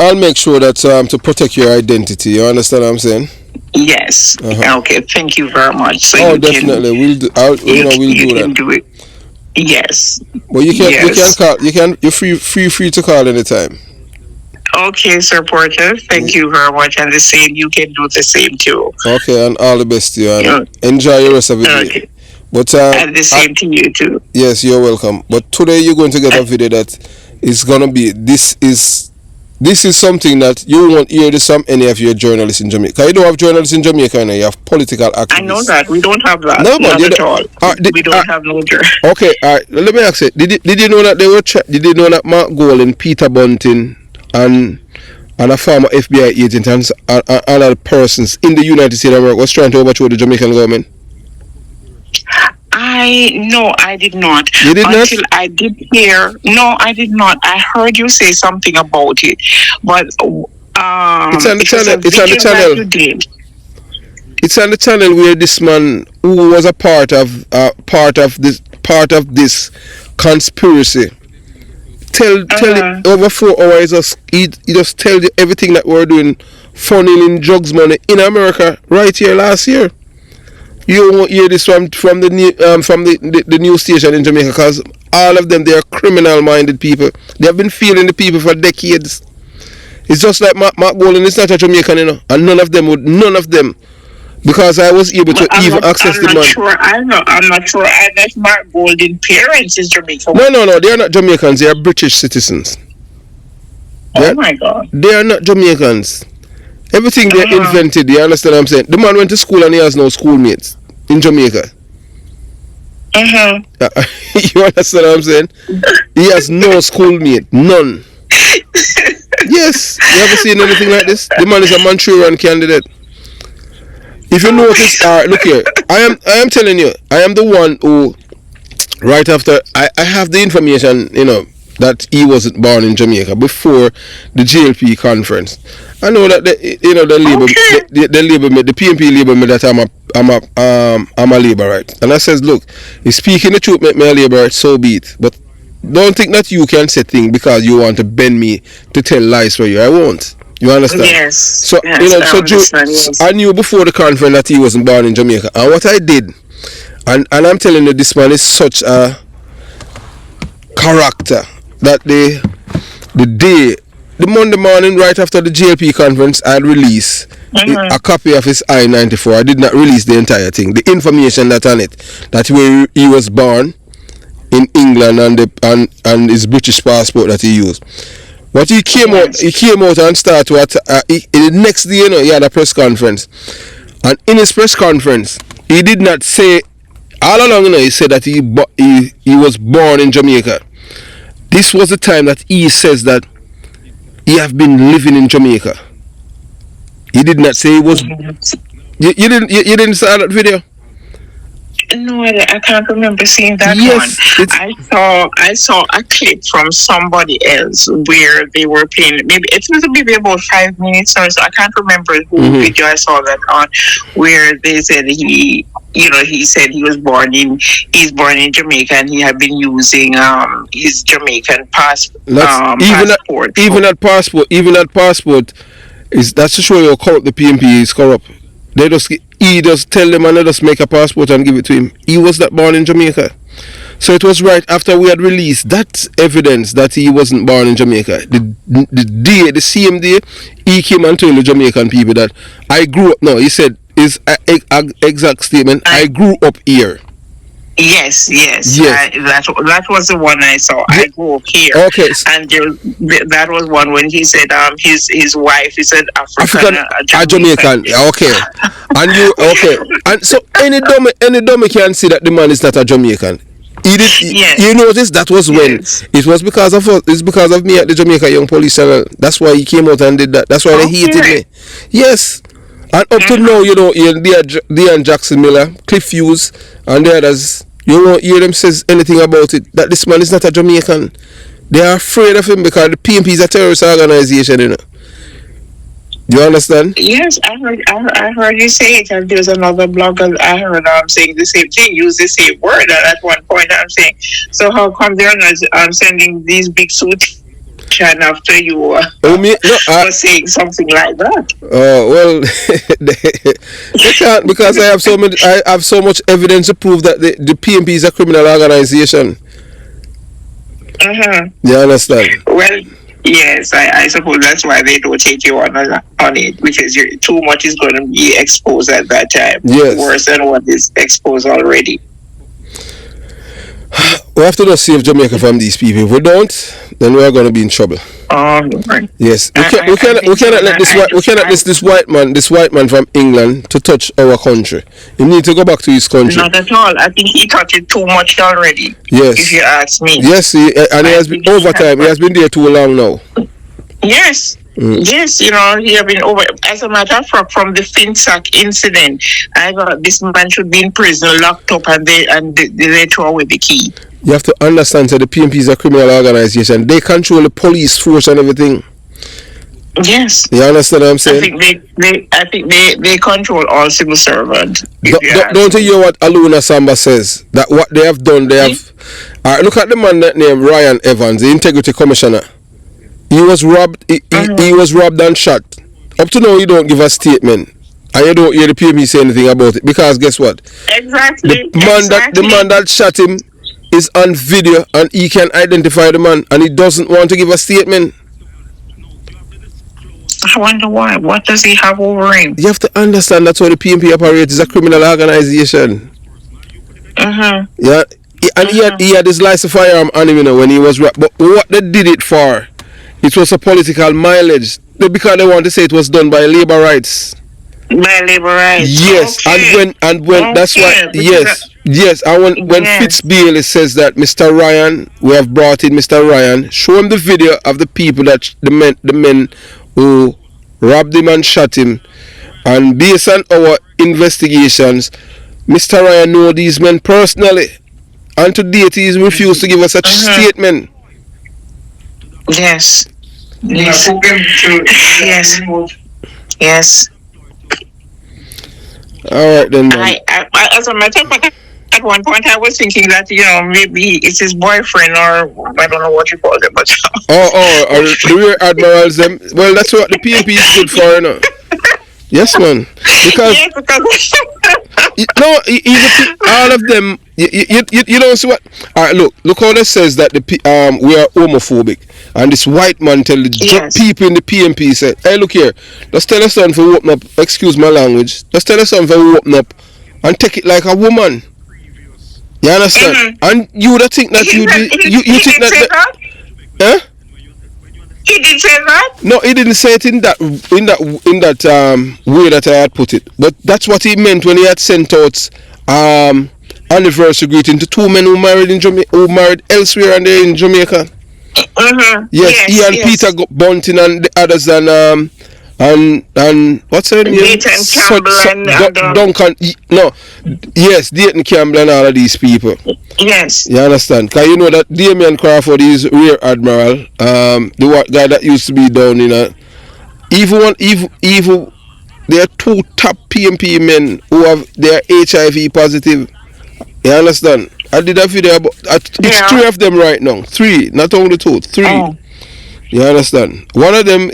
I'll make sure that to protect your identity. You understand what I'm saying? Yes. Okay. Thank you very much. So definitely. We'll do that. Do it. Yes. Well, you can call. You're free to call anytime. Okay, Sir Porter. Thank you very much. And the same, you can do the same too. Okay, and all the best to you. And enjoy your rest of the day. But and the same to you too. Yes, you're welcome. But today you're going to get a video that is gonna be. This is something that you won't hear this from any of your journalists in Jamaica. You don't have journalists in Jamaica, you have political activists. I know that. We don't have that. No, not at all. We don't have no journalists. Okay, all right. Let me ask you. Did you know that did you know that Mark Golan, Peter Bunting, and a former FBI agent and other persons in the United States of America was trying to overthrow the Jamaican government? I did not. You did not? Until I did hear. No, I did not. I heard you say something about it, but it's on the channel. It's on the channel. It's on the channel where this man, who was a part of this conspiracy, tell it over 4 hours. He just tell you everything that we're doing, funneling drugs money in America right here last year. You won't hear this from the news station in Jamaica, because all of them, they are criminal-minded people. They have been feeling the people for decades. It's just like Mark Golden is not a Jamaican, and none of them, because I was able to access the man. I'm not sure that Mark Golden's parents is Jamaican. No, they are not Jamaicans. They are British citizens. My God. They are not Jamaicans. Everything they invented, you understand what I'm saying? The man went to school and he has no schoolmates in Jamaica. You understand what I'm saying? He has no schoolmate, none. Yes, you ever seen anything like this? The man is a Manchurian candidate. If you notice, look here, I am telling you, I am the one who, right after, I have the information, that he wasn't born in Jamaica before the JLP conference. I know that the PNP label me that I'm a labourite, and I says, look, if speaking the truth make me a labourite, so be it. But don't think that you can say things because you want to bend me to tell lies for you. I won't. You understand? Yes. So yes. I knew before the conference that he wasn't born in Jamaica, and what I did, and I'm telling you, this man is such a character that the Monday morning right after the JLP conference, I'd release a copy of his I-94. I did not release the entire thing. The information that on it, that where he was born in England and his British passport that he used. But he came out and started the next day, he had a press conference. And in his press conference, he did not say, all along, he said that he was born in Jamaica. This was the time that he says that he have been living in Jamaica. He did not say he was. You didn't see that video? No, I can't remember seeing that one. I saw a clip from somebody else where they were playing. It was maybe about 5 minutes or so. I can't remember who video I saw that on, where they said he said he's born in Jamaica and he had been using his Jamaican passport. Even that passport is that's to show you how the PNP is corrupt. He just tell them and they just make a passport and give it to him. He was not born in Jamaica. So it was right after we had released that evidence that he wasn't born in Jamaica. The same day, he came and told the Jamaican people that I grew up. No, he said his exact statement. I grew up here. Yes. That was the one I saw. I grew up here. Okay. And that was one when he said his wife, he said African Jamaican. Okay. And you and so any dummy can see that the man is not a Jamaican. You notice that was when it was because of us. It's because of me at the Jamaica Young Police Channel. That's why he came out and did that. That's why they hated me. Yes. And up to now, Dean Jackson Miller, Cliff Hughes, and the others, you won't hear them says anything about it, that this man is not a Jamaican. They are afraid of him because the PNP is a terrorist organization, You understand? Yes, I heard you say it, and there's another blogger I heard saying the same thing, use the same word, and at one point I'm saying, so how come they're not sending these big suits after you for saying something like that? Well, they can't, because I have so much evidence to prove that the PNP is a criminal organization. You understand? Well, yes, I suppose that's why they don't take you on it, because too much is going to be exposed at that time. Yes. Worse than what is exposed already. We have to just save Jamaica from these people. If we don't, then we are going to be in trouble. Yes, we cannot let this white man from England to touch our country. He needs to go back to his country. Not at all. I think he touched it too much already. Yes, if you ask me. Yes, he has been over time. He has been there too long now. Yes. Yes, he has been over. As a matter of fact, from the Finsack incident, I thought this man should be in prison, locked up, and they throw away the key. You have to understand that the PNP is a criminal organization. They control the police force and everything. Yes. You understand what I'm I saying? think they control all civil servants. Don't you hear what Aluna Samba says? That what they have done, they have. Look at the man that named Ryan Evans, the integrity commissioner. He was robbed. He was robbed and shot. Up to now, you don't give a statement, and you don't hear the PME say anything about it, because guess what? Exactly. The man that shot him is on video, and he can identify the man, and he doesn't want to give a statement. I wonder why. What does he have over him? You have to understand that's how the PMP operates. It's a criminal organization. Yeah, and he had his license firearm on him, when he was robbed. But what they did it for? It was a political mileage, because they want to say it was done by labor rights. By labor rights. Yes, okay. and when that's why. Yes, and when Fitz Bailey says that Mr. Ryan, we have brought in Mr. Ryan, show him the video of the people that the men who robbed him and shot him, and based on our investigations, Mr. Ryan know these men personally, and to date he's refused to give us such statement. Yes. Yes. All right then, man. I, as a matter of fact, at one point I was thinking that maybe it's his boyfriend, or I don't know what you call them, but or the rear admirals them. Well, that's what the PMP is good for, Yes, man. Because all of them. You don't see what. All right, look how that says that we are homophobic, and this white man tell the people in the PMP said, "Hey, look here, let's tell us something for open up. Excuse my language. Let's tell us something for open up, and take it like a woman." You understand? And you would think that you think that. Huh? He did say that? No, he didn't say it in that way that I had put it. But that's what he meant when he had sent out anniversary greeting to two men who married who married elsewhere, and they're in Jamaica. Yes, he and Peter Bunting and the others, and what's her name? Dayton Campbell Duncan. No, yes, Dayton Campbell and all of these people. Yes. You understand? Because you know that Damien Crawford is rear admiral, the guy that used to be down in even there are two top PMP men who they are HIV positive. You understand? I did a video about it's 3 of them right now. 3, not only 2, 3. Oh. You understand? One of them,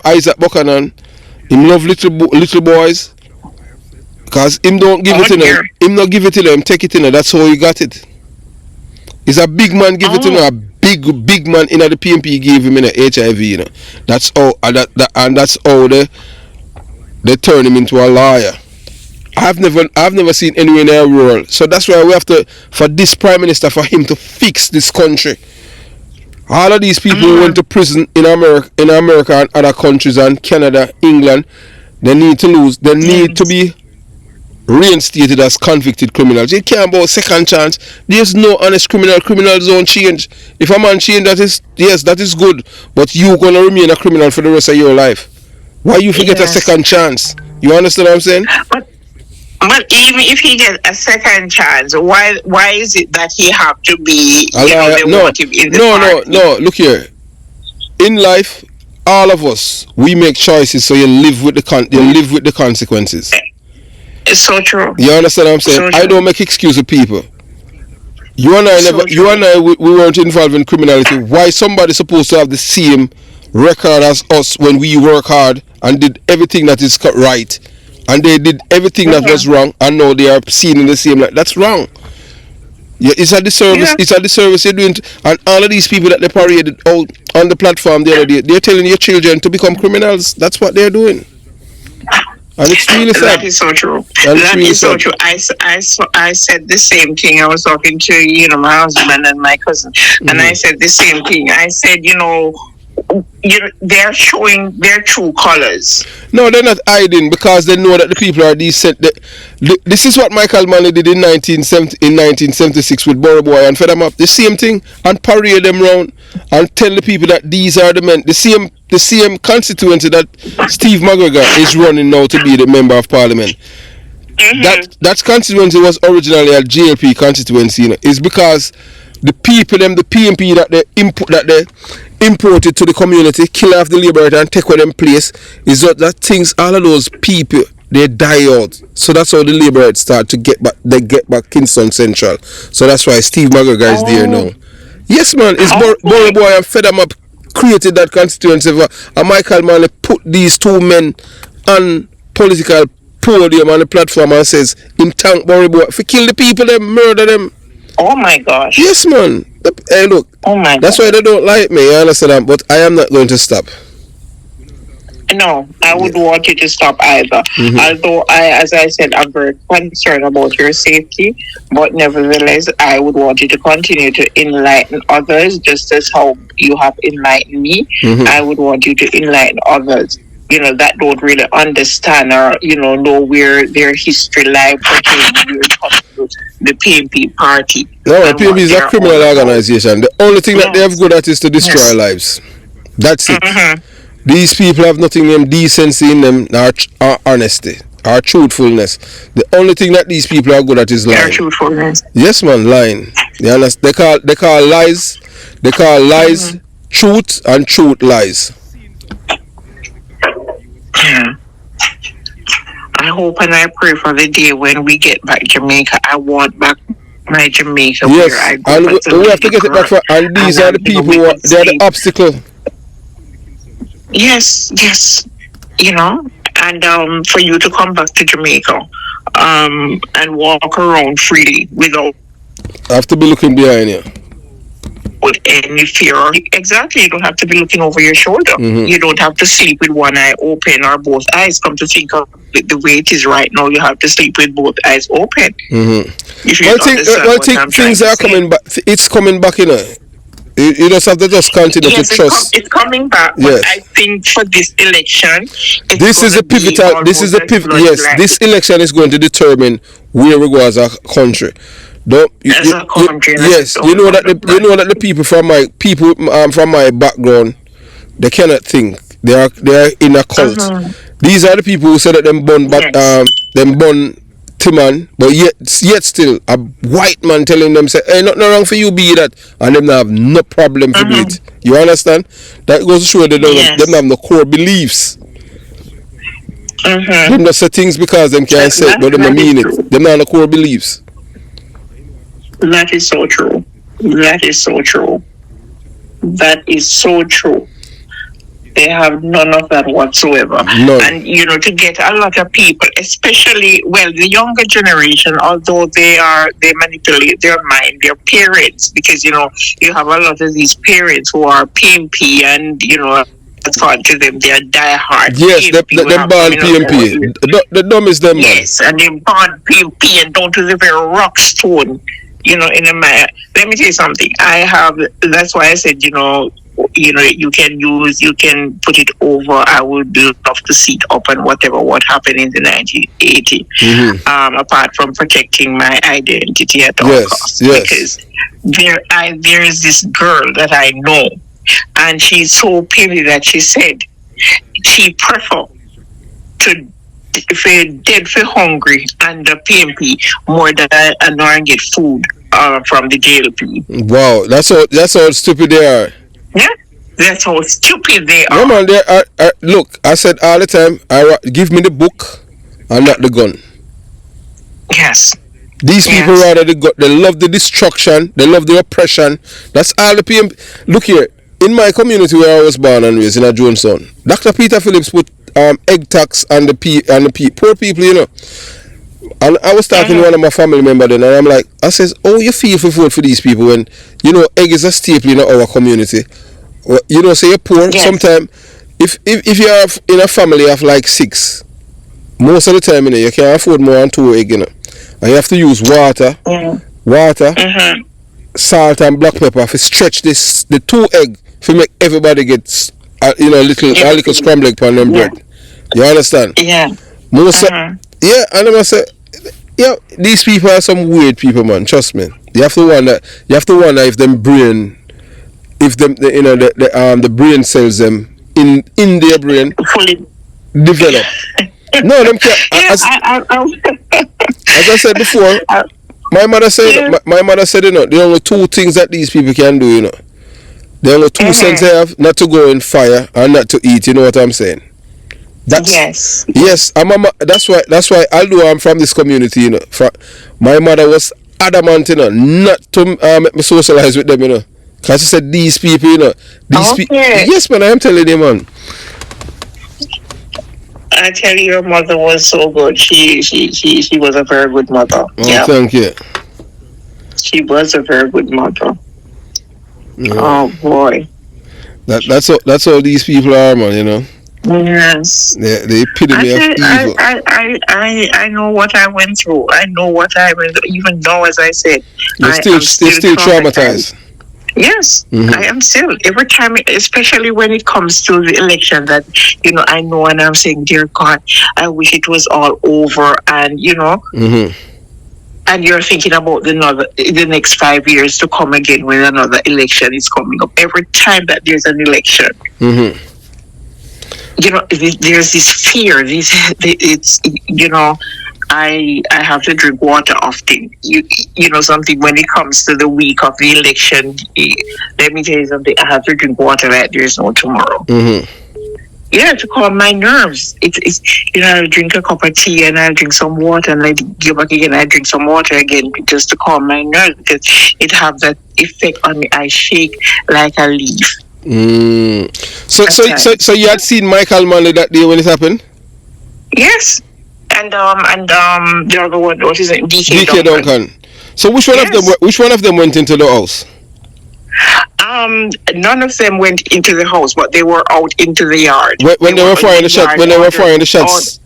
Isaac Buchanan, him love little boys, because him don't give it to them. Him not give it to them, take it in. That's how he got it. He's a big man, give it to him. A big man in the PMP gave him in HIV. That's how and that's how they turn him into a liar. I've never seen anywhere in the world. So that's why we have to, for this Prime Minister, for him to fix this country. All of these people who went to prison in America and other countries, and Canada, England, they need to lose. They need to be reinstated as convicted criminals. You can't about second chance. There's no honest criminal. Criminals don't change. If a man change, that is good. But you're gonna remain a criminal for the rest of your life. Why you forget a second chance? You understand what I'm saying? But even if he gets a second chance, why is it that he have to be? No. Look here. In life, all of us, we make choices, so you live with the consequences. It's so true. You understand what I'm saying? So I don't make excuses of people. You and I we weren't involved in criminality. Why somebody supposed to have the same record as us when we work hard and did everything that is right? And they did everything that was wrong, and now they are seen in the same light. That's wrong. Yeah, it's a disservice. Yeah. It's a disservice you're doing. And all of these people that they paraded out on the platform the other day, they're telling your children to become criminals. That's what they're doing. And it's really sad. That is so true. That is so true. I said the same thing. I was talking to my husband and my cousin, and I said the same thing. I said, they're showing their true colors. No, they're not hiding, because they know that the people are decent. This is what Michael Manley did in 1976 with Borough Boy and fed them up. The same thing, and parade them round and tell the people that these are the men. The same constituency that Steve McGregor is running now to be the member of Parliament. That constituency was originally a JLP constituency. It's because the people, the PMP that they input, that they import it to the community, kill off the liberator and take away them place, is that things, all of those people, they die out. So that's how the liberators start to get back. They get back Kingston Central. So that's why Steve McGregor is there now. Yes, man. It's Borough Boy and Fed 'em Up created that constituency. And Michael Manley put these two men on political podium on the platform and says, in tank Borough Boy, if you kill the people, them murder them. Oh my gosh. Yes, man. Hey, look. Oh my that's why they don't like me. You understand? But I am not going to stop. No, I would want you to stop either. Although as I said, I'm very concerned about your safety, but nevertheless, I would want you to continue to enlighten others, just as how you have enlightened me. I would want you to enlighten others, that don't really understand or, know where their history lies pertaining to the PNP party. No, the PNP is a criminal organization. The only thing that they have good at is to destroy lives. That's it. These people have nothing in them decency in them, or honesty, or truthfulness. The only thing that these people are good at is lying. Truthfulness. Yes, man, lying. You understand? They call lies. They call lies truth, and truth lies. I hope and I pray for the day when we get back Jamaica. I want back my Jamaica. Yes, where I go and we have to get it back. And these are the people who are the obstacle. Yes, and for you to come back to Jamaica, and walk around freely without have to be looking behind you. With any fear. Exactly, you don't have to be looking over your shoulder. You don't have to sleep with one eye open or both eyes. Come to think of it, the way it is right now, you have to sleep with both eyes open. If you things are coming back. It's coming back, You just have to just continue to trust. It's coming back. But I think for this election, this is a pivotal. Yes, this election is going to determine where we go as a country. Yes, you know that the people from my background, they cannot think. They are in a cult. These are the people who said that them born Timan, but yet still a white man telling them say, hey, nothing wrong for you be that, and them have no problem to do it. You understand? That goes to show them have no core beliefs. Them just say things because them can't say it, but them don't mean it. Them have no core beliefs. That is so true. That is so true. That is so true. They have none of that whatsoever. None. And, to get a lot of people, especially, the younger generation, although they manipulate their mind, their parents, because, you have a lot of these parents who are PMP and, according to them, they are diehard. Yes, them born PMP. The dumb is them. Yes, and they born PMP and down to the very rock stone, in a manner. Let me tell you something. That's why I said, you can put it over. I would love to see it up and what happened in the 1980. Apart from protecting my identity at all costs. Because there is this girl that I know, and she's so petty that she said she prefer to dead for hungry and the PMP more than I get food from the JLP. Wow, that's how stupid they are. Yeah, that's how stupid they are. Yeah, man, they are. Look, I said all the time, give me the book and not the gun. Yes. These people rather they love the destruction, they love the oppression. That's all the PMP. Look here, in my community where I was born and raised in a Jonestown, Dr. Peter Phillips put egg tax on the poor people, And I was talking to one of my family members then, and I'm like, I says, oh, you feel for vote for these people when, egg is a staple in our community. Well, say you're poor. Yes. Sometimes, if you are in a family of like 6, most of the time, you can't afford more than 2 eggs, And you have to use water, salt and black pepper to stretch the 2 egg to make everybody get, a little scrambled egg on them bread. You understand? Yeah. And I say, these people are some weird people, man. Trust me. You have to wonder if them brain, the brain cells them in their brain fully develop. No, them can't. As I said before, my mother said, the only 2 things that these people can do, The only 2 cents I have, not to go in fire and not to eat. You know what I'm saying? Yes. Yes. That's why although I'm from this community, you know, my mother was adamant, you know, not to make me socialize with them, you know, because she said these people, you know, yes, man, I am telling you, man. I tell you, your mother was so good. She was a very good mother. Oh, thank you. She was a very good mother. Yeah. Oh boy. That's how these people are, man. You know. Yes. The epitome of evil. I know what I went through. I know what I went through. Even now, as I said, you're still traumatized. Yes, I am still. Every time, especially when it comes to the election, that, you know, I know, and I'm saying, dear God, I wish it was all over, and, you know, and you're thinking about the next 5 years to come again when another election is coming up. Every time that there's an election, you know, there's this fear. It's, you know, I have to drink water often. You know something, when it comes to the week of the election, let me tell you something, I have to drink water like there's no tomorrow. Yeah, to calm my nerves. It's you know, I'll drink a cup of tea and I'll drink some water, and I go back again, I drink some water again, just to calm my nerves, because it have that effect on me. I shake like a leaf. So you had seen Michael Manley that day when it happened? Yes. And the other one, what is it? DK Duncan. So which one of them went into the house? None of them went into the house, but they were out into the yard. When they were firing the shot. When they were firing the shots.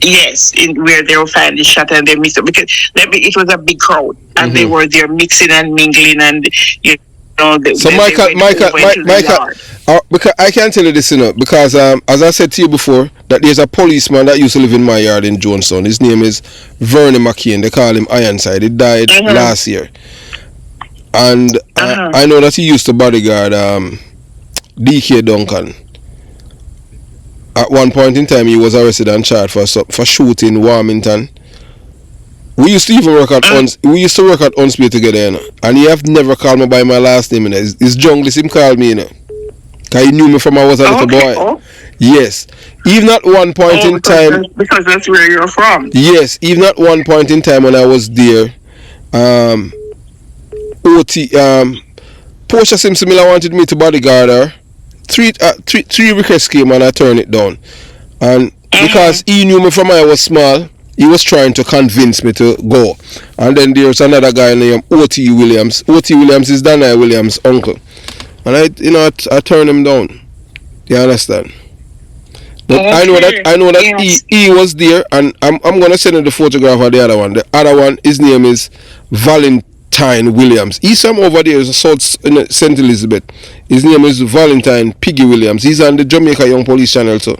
Yes, where they were firing the shot, and they mixed up, because it was a big crowd, and they were there mixing and mingling, and you know. So Michael, because I can tell you this, you know, because as I said to you before, that there's a policeman that used to live in my yard in Jonestown. His name is Vernon McCain. They call him Ironside. He died last year, and I know that he used to bodyguard DK Duncan. At one point in time, he was arrested and charged for shooting Warmington. We used to even work at Unspear together, you know, and he have never called me by my last name, you know. His junglist him called me, you know, because he knew me from I was a little boy. Yes, even at one point in time, because that's where you're from. Yes, even at one point in time when I was there, Portia Simpson Miller wanted me to bodyguard her. Three requests came and I turned it down, and because he knew me from I was small, he was trying to convince me to go. And then there's another guy named O.T. Williams. O.T. Williams is Daniel Williams' uncle, and I turned him down. You understand? But I know that he was there, and I'm gonna send you the photograph of the other one. The other one, his name is Valentine Williams. He's from over there, is South St. Elizabeth. His name is Valentine Piggy Williams. He's on the Jamaica Young Police channel too.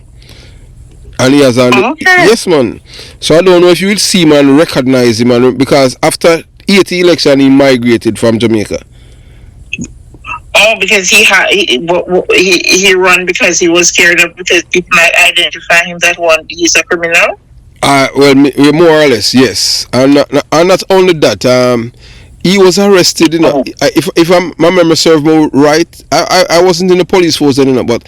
And he has yes, man. So I don't know if you will see him and recognize him, and because after 80 election he migrated from Jamaica. Oh, because he run because he was scared of, because people might identify him that he's a criminal. Well, more or less, yes. And not only that, he was arrested. You know, if my memory serves me right, I wasn't in the police force then, you know, but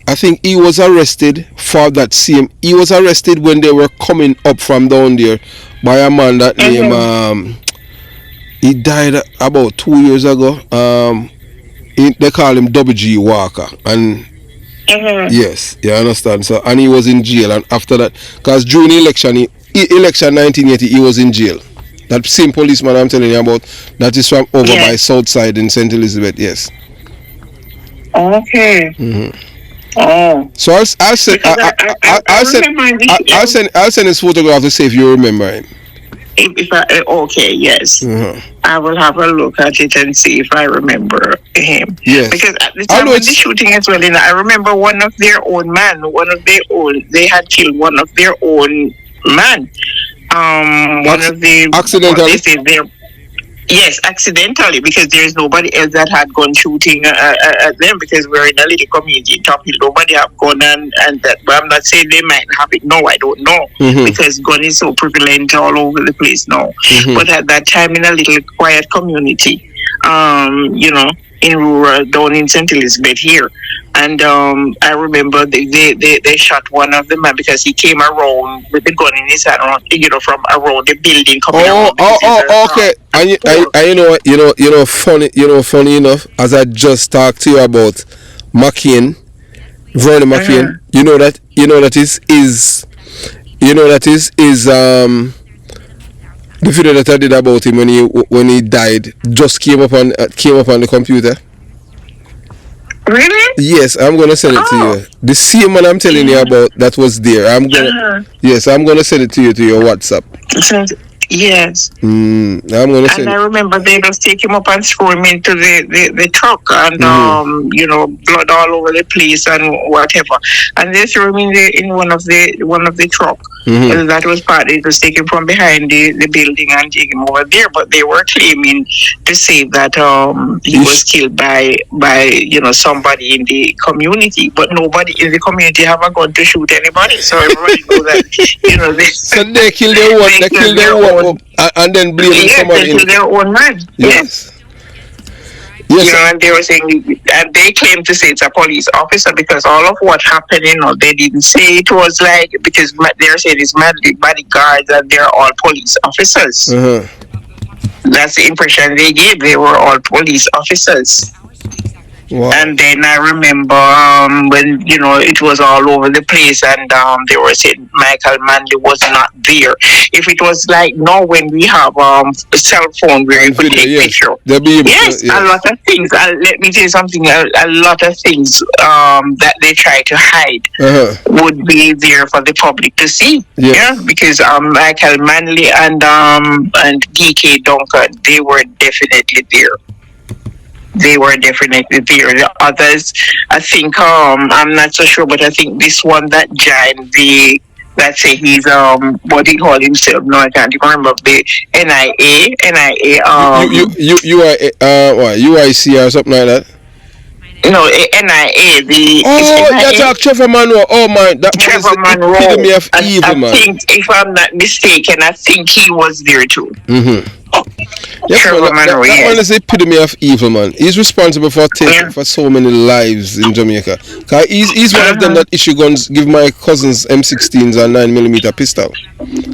I think he was arrested for that same. He was arrested when they were coming up from down there by a man that name. He died about 2 years ago. They call him W.G. Walker, and yes, you understand. So, and he was in jail, and after that, because during the election 1980, he was in jail. That same policeman I'm telling you about, that is from over by Southside in St. Elizabeth. Yes. Okay. Oh. So I'll send his photograph to see if you remember him. Yes. I will have a look at it and see if I remember him. Yes. Because at the time of the shooting as well, I remember one of their own man, they had killed one of their own man. Accidentally. Yes, accidentally, because there's nobody else that had gone shooting at them, because we're in a little community in Top Hill. Nobody have gone and that. But I'm not saying they might have it. No, I don't know, because gun is so prevalent all over the place now. But at that time, in a little quiet community, in rural down in St. Elizabeth here. And I remember they shot one of the men because he came around with the gun in his hand, from around the building coming around. Okay. And you know, funny enough, as I just talked to you about McCain, Vernon McCain, you know that the video that I did about him when he died just came up on the computer. Really? Yes, I'm gonna send it to you. The same one I'm telling you about that was there. I'm gonna send it to you to your WhatsApp. Yes. I'm gonna send. And I remember they just take him up and throw him into the truck, and blood all over the place and whatever. And they threw him in one of the truck. That was part. It was taken from behind the building and taken over there. But they were claiming to say that he was killed by somebody in the community. But nobody in the community have a gun to shoot anybody. So everybody knows that so they killed their one. They killed their one. And then blaming somebody. They killed their own man. Yes. And they were saying, and they claim to say it's a police officer because all of what happened, they didn't say it was like, because they're saying it's bodyguards and they're all police officers. That's the impression they gave. They were all police officers. Wow. And then I remember when it was all over the place, and they were saying Michael Manley was not there. If it was like now when we have a cell phone where you could take picture, a lot of things. Let me tell you something. A lot of things that they try to hide would be there for the public to see. Yeah, because Michael Manley and DK Duncan, they were definitely there. They were definitely there. The others, I think, I'm not so sure, but I think this one that joined let's say he's what he called himself. No, I can't even remember the NIA. UIC or something like that. No, NIA. You talk Trevor Monroe. Oh my, that Trevor Monroe. Epitome of evil, I think, if I'm not mistaken, I think he was there too. Yes, that one is the epitome of evil, man. He's responsible for taking for so many lives in Jamaica. Cause he's one of them that issue guns, give my cousins M16s and 9mm pistol.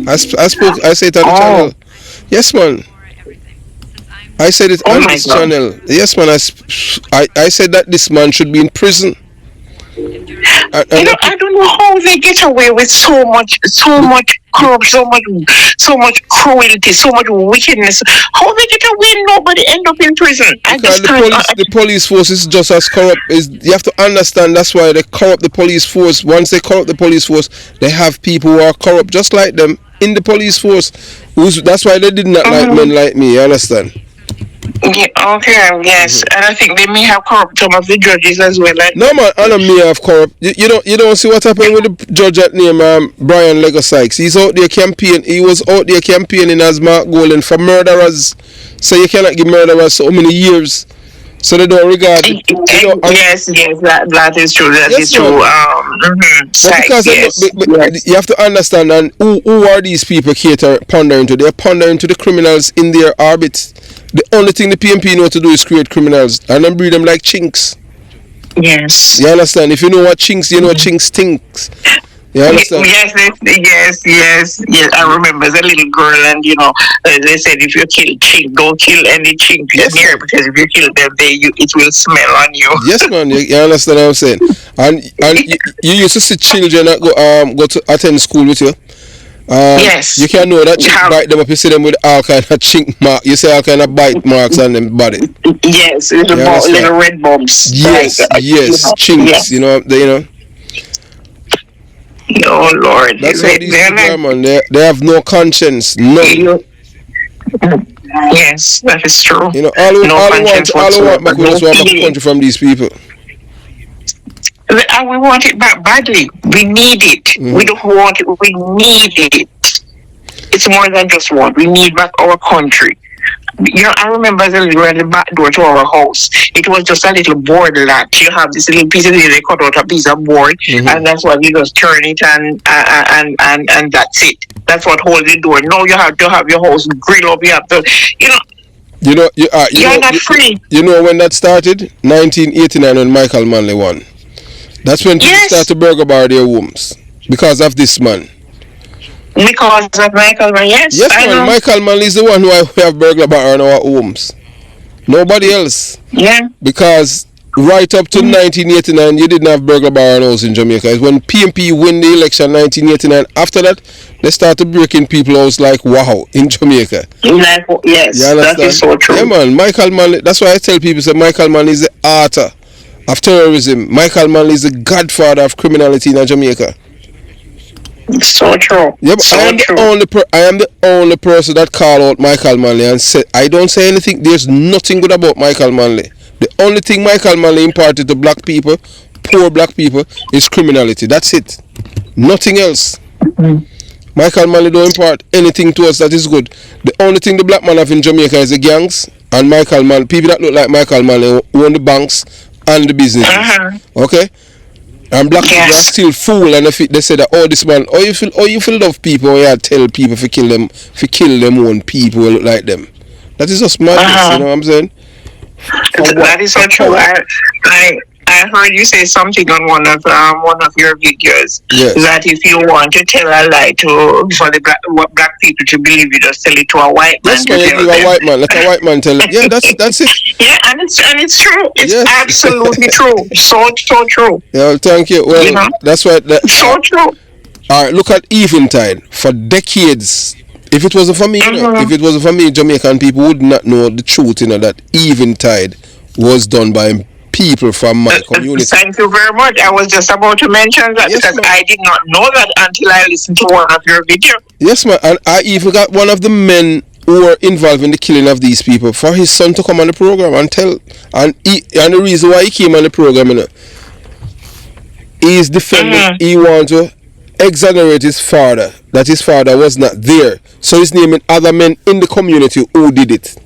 I said it on the channel. Yes, man. I said it on this channel. Yes, man. I said that this man should be in prison. I don't know how they get away with so much corruption, so much cruelty, so much wickedness. How they get away and nobody end up in prison? Because the police force is just as corrupt. You have to understand that's why they corrupt the police force. Once they corrupt the police force, they have people who are corrupt just like them in the police force. That's why they did not like men like me. You understand? Yeah, okay, yes, and I think they may have corrupt some of the judges as well. No man, I don't may have corrupt. You don't see what happened with the judge at name Brian Lego Sykes. He was out there campaigning as Mark Golden for murderers. So you cannot give murderers so many years. So they don't regard it. Yes, that is true. That is true. Because you have to understand, and who are these people pondering to? They're pondering to the criminals in their orbit. The only thing the PMP know to do is create criminals and then breed them like chinks. Yes. You understand? If you know what chinks, you know chinks stinks. You understand? Yes. I remember as a little girl, and they said if you kill chink, don't kill any chink near, because if you kill them, it will smell on you. Yes, man. You understand what I'm saying? And you used to see children that go to attend school with you. Yes. You can know that chink bite them up. You see them with all kind of chink mark. You see all kind of bite marks on them body. Yes, little red bumps. Yes, chinks. Yes. Oh Lord! That's how these people are, man. They have no conscience. None. Yes, that is true. All we want back, we just want back the country from these people. And we want it back badly. We need it. We don't want it. We need it. It's more than just want. We need back our country. I remember as a little at the back door to our house. It was just a little board lot. You have this little piece of it, they cut out a piece of board, and that's what you just turn it and that's it. That's what holds the door. Now you have to have your house grill up. You have to, You're not free. You know when that started? 1989 when Michael Manley won. That's when people start to burger bar their homes because of this man. Because of Michael Manley, yes, I man. know. Michael Manley is the one who have burglar bar in our homes. Nobody else. Yeah. Because right up to 1989, you didn't have burglar bar in house in Jamaica. It's when PMP win the election 1989. After that, they started breaking people house like wow in Jamaica. Like, yes, that is so true. Yeah, man. Michael Manley. That's why I tell people, say Michael Manley is the author of terrorism. Michael Manley is the godfather of criminality in Jamaica. So true. Yeah, but so I am the only person that call out Michael Manley and say I don't say anything. There's nothing good about Michael Manley. The only thing Michael Manley imparted to black people, poor black people, is criminality. That's it. Nothing else. Michael Manley don't impart anything to us that is good. The only thing the black man have in Jamaica is the gangs and Michael Manley. People that look like Michael Manley own the banks and the businesses. Okay? And black people are still fool, and if they say that this man, you feel love people, or you tell people to kill them own people who look like them. That is just madness, you know what I'm saying? That is so true. I heard you say something on one of your videos that if you want to tell a lie for the black people to believe, you just tell it to a white man. Yes, man, you give a white man. Let a white man tell it. Yeah, that's it. Yeah, and it's true. It's absolutely true. So true. Yeah, well, thank you. Well, that's why. So true. All right, look at Eventide. For decades, if it wasn't for me, Jamaican people would not know the truth. That Eventide was done by people from my community. Thank you very much. I was just about to mention that because I did not know that until I listened to one of your videos. Yes, man. And I even got one of the men who were involved in the killing of these people for his son to come on the program and tell. And the reason why he came on the program, he is defending. He wants to exonerate his father, that his father was not there. So he's naming other men in the community who did it.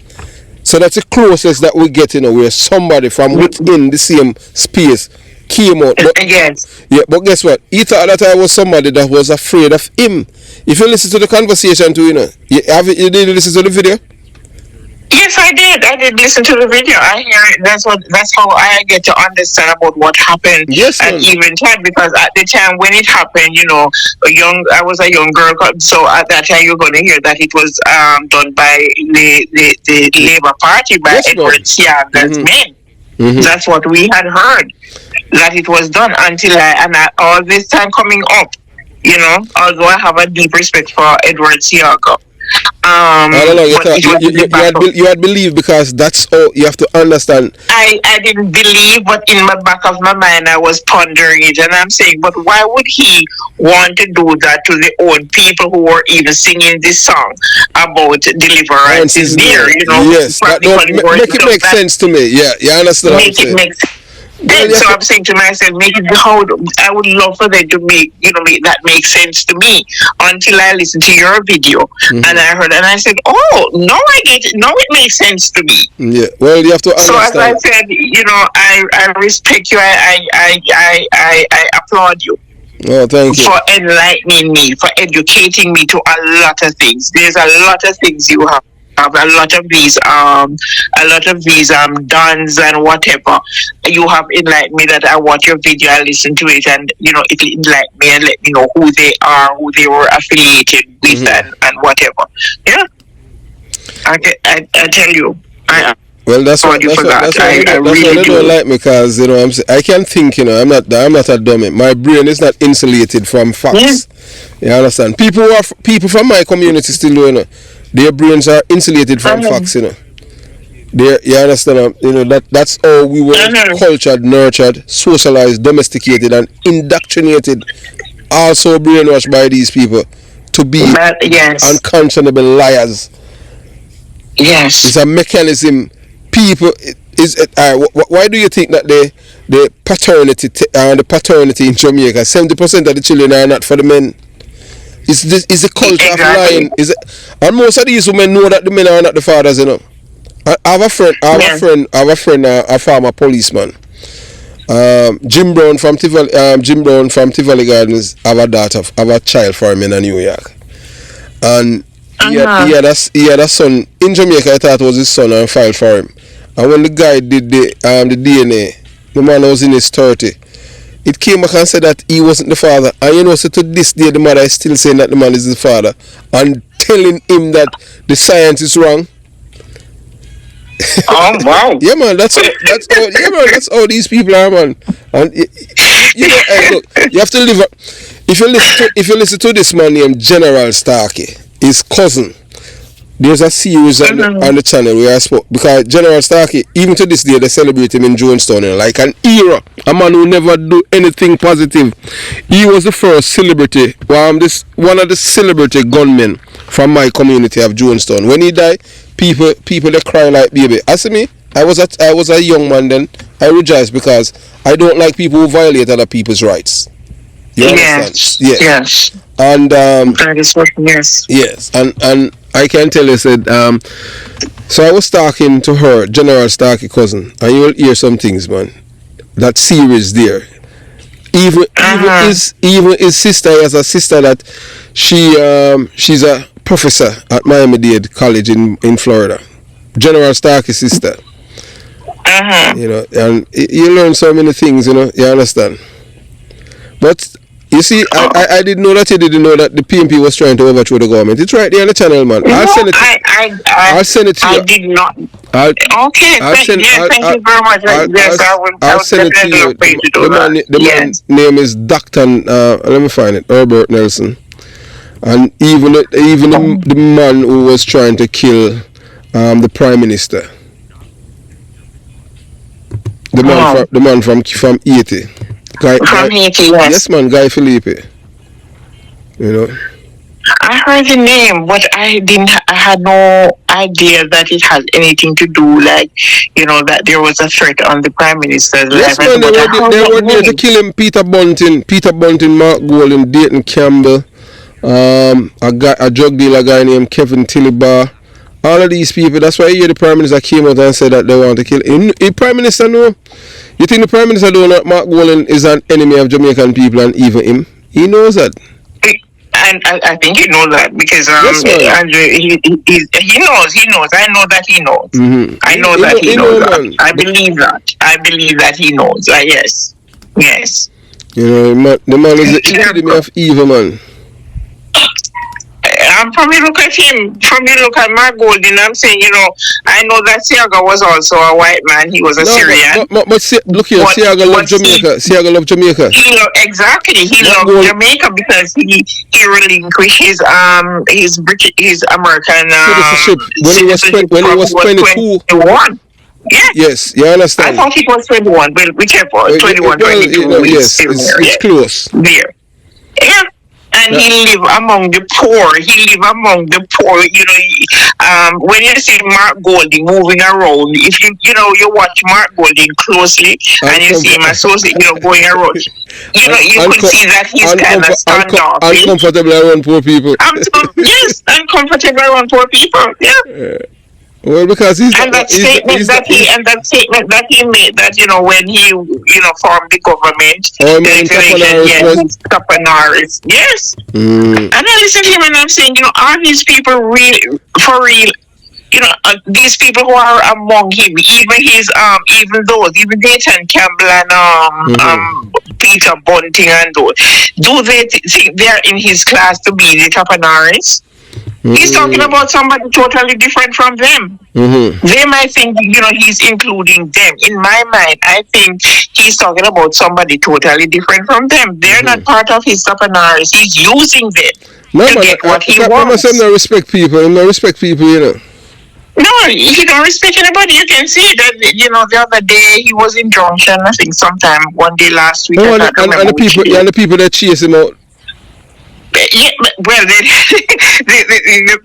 So that's the closest that we get, where somebody from within the same space came out. But, but guess what? He thought that I was somebody that was afraid of him. If you listen to the conversation too, you did listen to the video? Yes, I did. I did listen to the video. I hear it. That's how I get to understand about what happened. Yes, at Eventide, because at the time when it happened, I was a young girl, so at that time you're going to hear that it was done by the Labour Party, by Edward Siaga's men. That's what we had heard, that it was done until all this time coming up, although I have a deep respect for Edward Siaga. I don't know. You had believed, because that's all you have to understand. I didn't believe, but in the back of my mind, I was pondering it, and I'm saying, but why would he want to do that to the old people who were even singing this song about deliverance is near? Yes, make it make sense to me. Yeah, you understand what I'm saying? So I'm saying to myself, I would love for them to make that make sense to me, until I listened to your video and I heard, and I said, no, I get it. No, it makes sense to me. Yeah, well, you have to understand. So as I said, I respect you. I applaud you. Oh, thank you. For enlightening me, for educating me to a lot of things. There's a lot of things you have. A lot of these dons and whatever. You have enlightened me that I watch your video, I listen to it, and it enlightened me and let me know who they are, who they were affiliated with, and whatever. Yeah, I tell you, well, that's why they don't like me, because I can think. I'm not a dummy. My brain is not insulated from facts. You understand? People from my community still their brains are insulated from facts, you understand? That's how we were cultured, nurtured, socialized, domesticated, and indoctrinated, also brainwashed by these people to be unconscionable liars. Yes, it's a mechanism. People why do you think that the paternity in Jamaica, 70% of the children are not for the men? Is a culture of lying. And most of these women know that the men are not the fathers, I have a friend, a former policeman. Jim Brown from Tivoli Gardens have a child for him in New York. And he had a son in Jamaica. I thought it was his son, and filed for him. And when the guy did the DNA, the man was in his 30. It came back and said that he wasn't the father. And you know, so to this day, the mother is still saying that the man is the father and telling him that the science is wrong. Oh wow! Yeah, man. That's how these people are, man. And you know, look, you have to live. If you listen to this man named General Starkey, his cousin. There's a series on the channel where I spoke, because General Starkey, even to this day, they celebrate him in Jonestown, like an era. A man who never do anything positive. He was the first celebrity, one of the celebrity gunmen from my community of Jonestown. When he died, people they cry like baby. As me, I was a young man then. I rejoice because I don't like people who violate other people's rights. You understand? Yes. And that is what. Yes. Yes, and I can tell you, said, so I was talking to her, General Starkey cousin, and you'll hear some things, man. That series there. Even his sister, he has a sister that she's a professor at Miami-Dade College in Florida. General Starkey's sister. You know, and you learn so many things, you know, you understand. But you see, I didn't know that you didn't know that the PNP was trying to overthrow the government. It's right there on the channel, man. I'll send it to you. I did not. Thank you very much. I'll send it to you. The man name is Dr. Let me find it. Herbert Nelson. And even the man who was trying to kill the Prime Minister. The man from Haiti. Haiti, yes. Yes, man, Guy Philippe. You know. I heard the name, but I had no idea that it had anything to do, like, you know, that there was a threat on the Prime Minister's life. Yes, man, they were there to kill him. Peter Bunting, Mark Golding, Dayton Campbell, a drug dealer guy named Kevin Tillibar. All of these people, that's why you hear the Prime Minister came out and said that they want to kill him. The Prime Minister know? You think the Prime Minister don't know that Mark Golding is an enemy of Jamaican people and even him? He knows that. And I think he knows that because he knows. I know that he knows. Mm-hmm. I know that he knows that. I believe that he knows. Yes. You know, the man is the epitome of evil, man. From you look at him, from you look at Mark Golding, I'm saying, you know, I know that Siaga was also a white man. He was a Syrian. But look here, Siaga loved Jamaica. Siaga loved Jamaica. Exactly. He loved Jamaica because he relinquished his American citizenship when he was 22. 21. Yeah. Yes, you understand. I thought he was 21, but whichever, 21, 22. You know, yes, it's close. There. Yeah. And he live among the poor. You know, when you see Mark Golding moving around, if you watch Mark Golding closely and you see him associate, going around, you could see that he's kind of standoffish. Uncomfortable around poor people. Yes, uncomfortable around poor people. Yeah. Well, because that statement that he made, that when he formed the government, Tapaнаris, yes. And I listen to him and I'm saying, are these people really for real? These people who are among him, even Dayton Campbell and Peter Bunting and those, do they think they're in his class to be the Tapaнаris? He's talking about somebody totally different from them. They might think, he's including them. In my mind, I think he's talking about somebody totally different from them. They're not part of his Tapaнаris. He's using them to get what he wants. No respect people. No respect people, No, if you don't respect anybody, you can see that, the other day he was in Junction, I think sometime one day last week. And the people that chase him out. Yeah, well,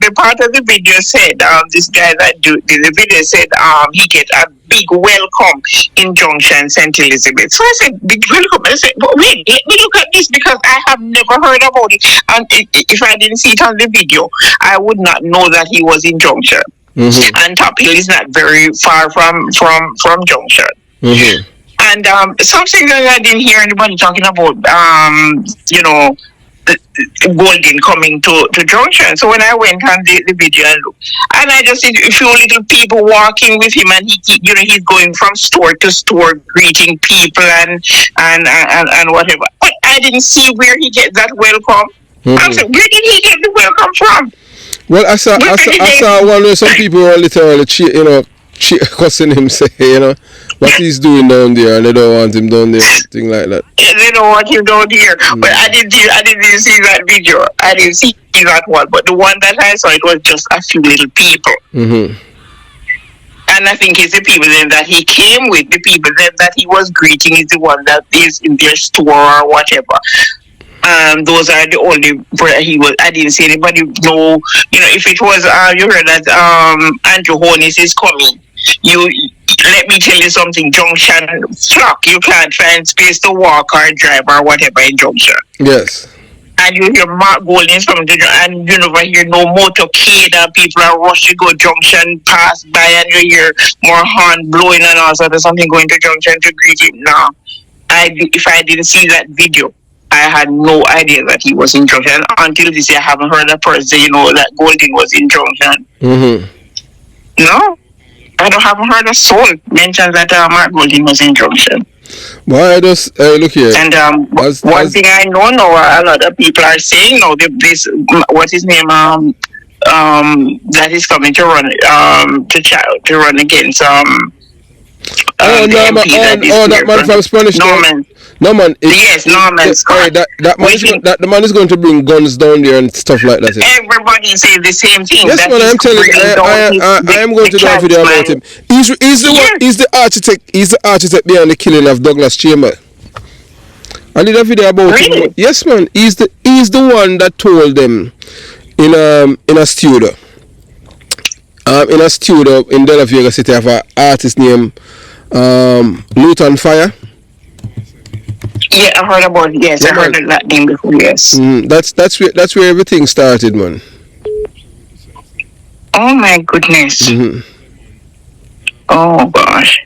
the part of the video said, this guy that do the video said, he get a big welcome in Junction, St. Elizabeth. So I said, big welcome. I said, but wait, let me look at this because I have never heard about it. And if I didn't see it on the video, I would not know that he was in Junction. And Top Hill is not very far from Junction. And something that I didn't hear anybody talking about, Golden coming to Junction. So when I went on the video and I just see a few little people walking with him, and he's going from store to store greeting people and whatever. But I didn't see where he get that welcome. I said, where did he get the welcome from? Well, I saw one where some people were literally cussing him, say, what he's doing down there, and they don't want him down there, thing like that. Yeah, they don't want him down there. But I didn't see that video. I didn't see that one. But the one that I saw, it was just a few little people. And I think it's the people then that he came with, the people then that he was greeting is the one that is in their store or whatever. Those are the only where he was. I didn't see anybody know. If it was you heard that Andrew Holness is coming. Let me tell you something. Junction flock. You can't find space to walk or drive or whatever in Junction. Yes. And you hear Mark Golding's coming to Junction, and you never hear no motorcade, and people are rushing to go Junction, pass by, and you hear more horn blowing and all sorts of something going to Junction to greet him. No, if I didn't see that video, I had no idea that he was in Junction. Until this year, I haven't heard a person, that Golding was in Junction. No, I haven't heard a soul mention that Mark Golding was in Junction. Well, I just look here. And one thing I know now, a lot of people are saying now, this what his name that is coming to run to run against that man from Spanish Norman. Norman. Yes, Norman Scott. The man is going to bring guns down there and stuff like that. Everybody say the same thing. Yes, man, I'm telling you, I am going to do a video about him. He's the one. He's the architect. He's the architect behind the killing of Douglas Chamber. I did a video about him. Yes, man. He's the one that told them in a studio. In a studio in De La Vega City, have an artist named Luton Fire. Yeah, I heard about it. Yes, I heard that name before. Yes. That's where everything started, man. Oh my goodness. Oh gosh.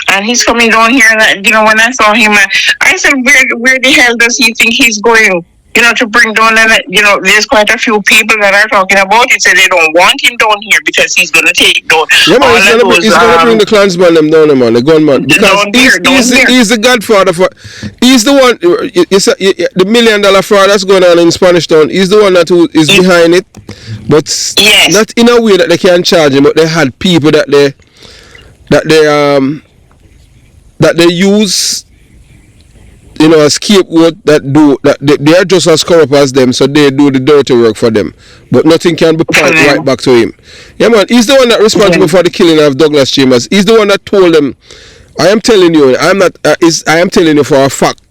And he's coming down here, and when I saw him, I said, where the hell does he think he's going? To bring down, there's quite a few people that are talking about it, say they don't want him down here because he's going to take down. Yeah, man, he's going to bring the Klansman them down, man, the gunman. Because he's the godfather he's the one, the $1 million fraud that's going on in Spanish Town, he's the one that is behind it. But not in a way that they can charge him, but they had people that they use, a scapegoat that they are just as corrupt as them, so they do the dirty work for them. But nothing can be pointed right back to him. Yeah, man, he's the one that responsible for the killing of Douglas Chambers. He's the one that told them, I am telling you, I am telling you for a fact.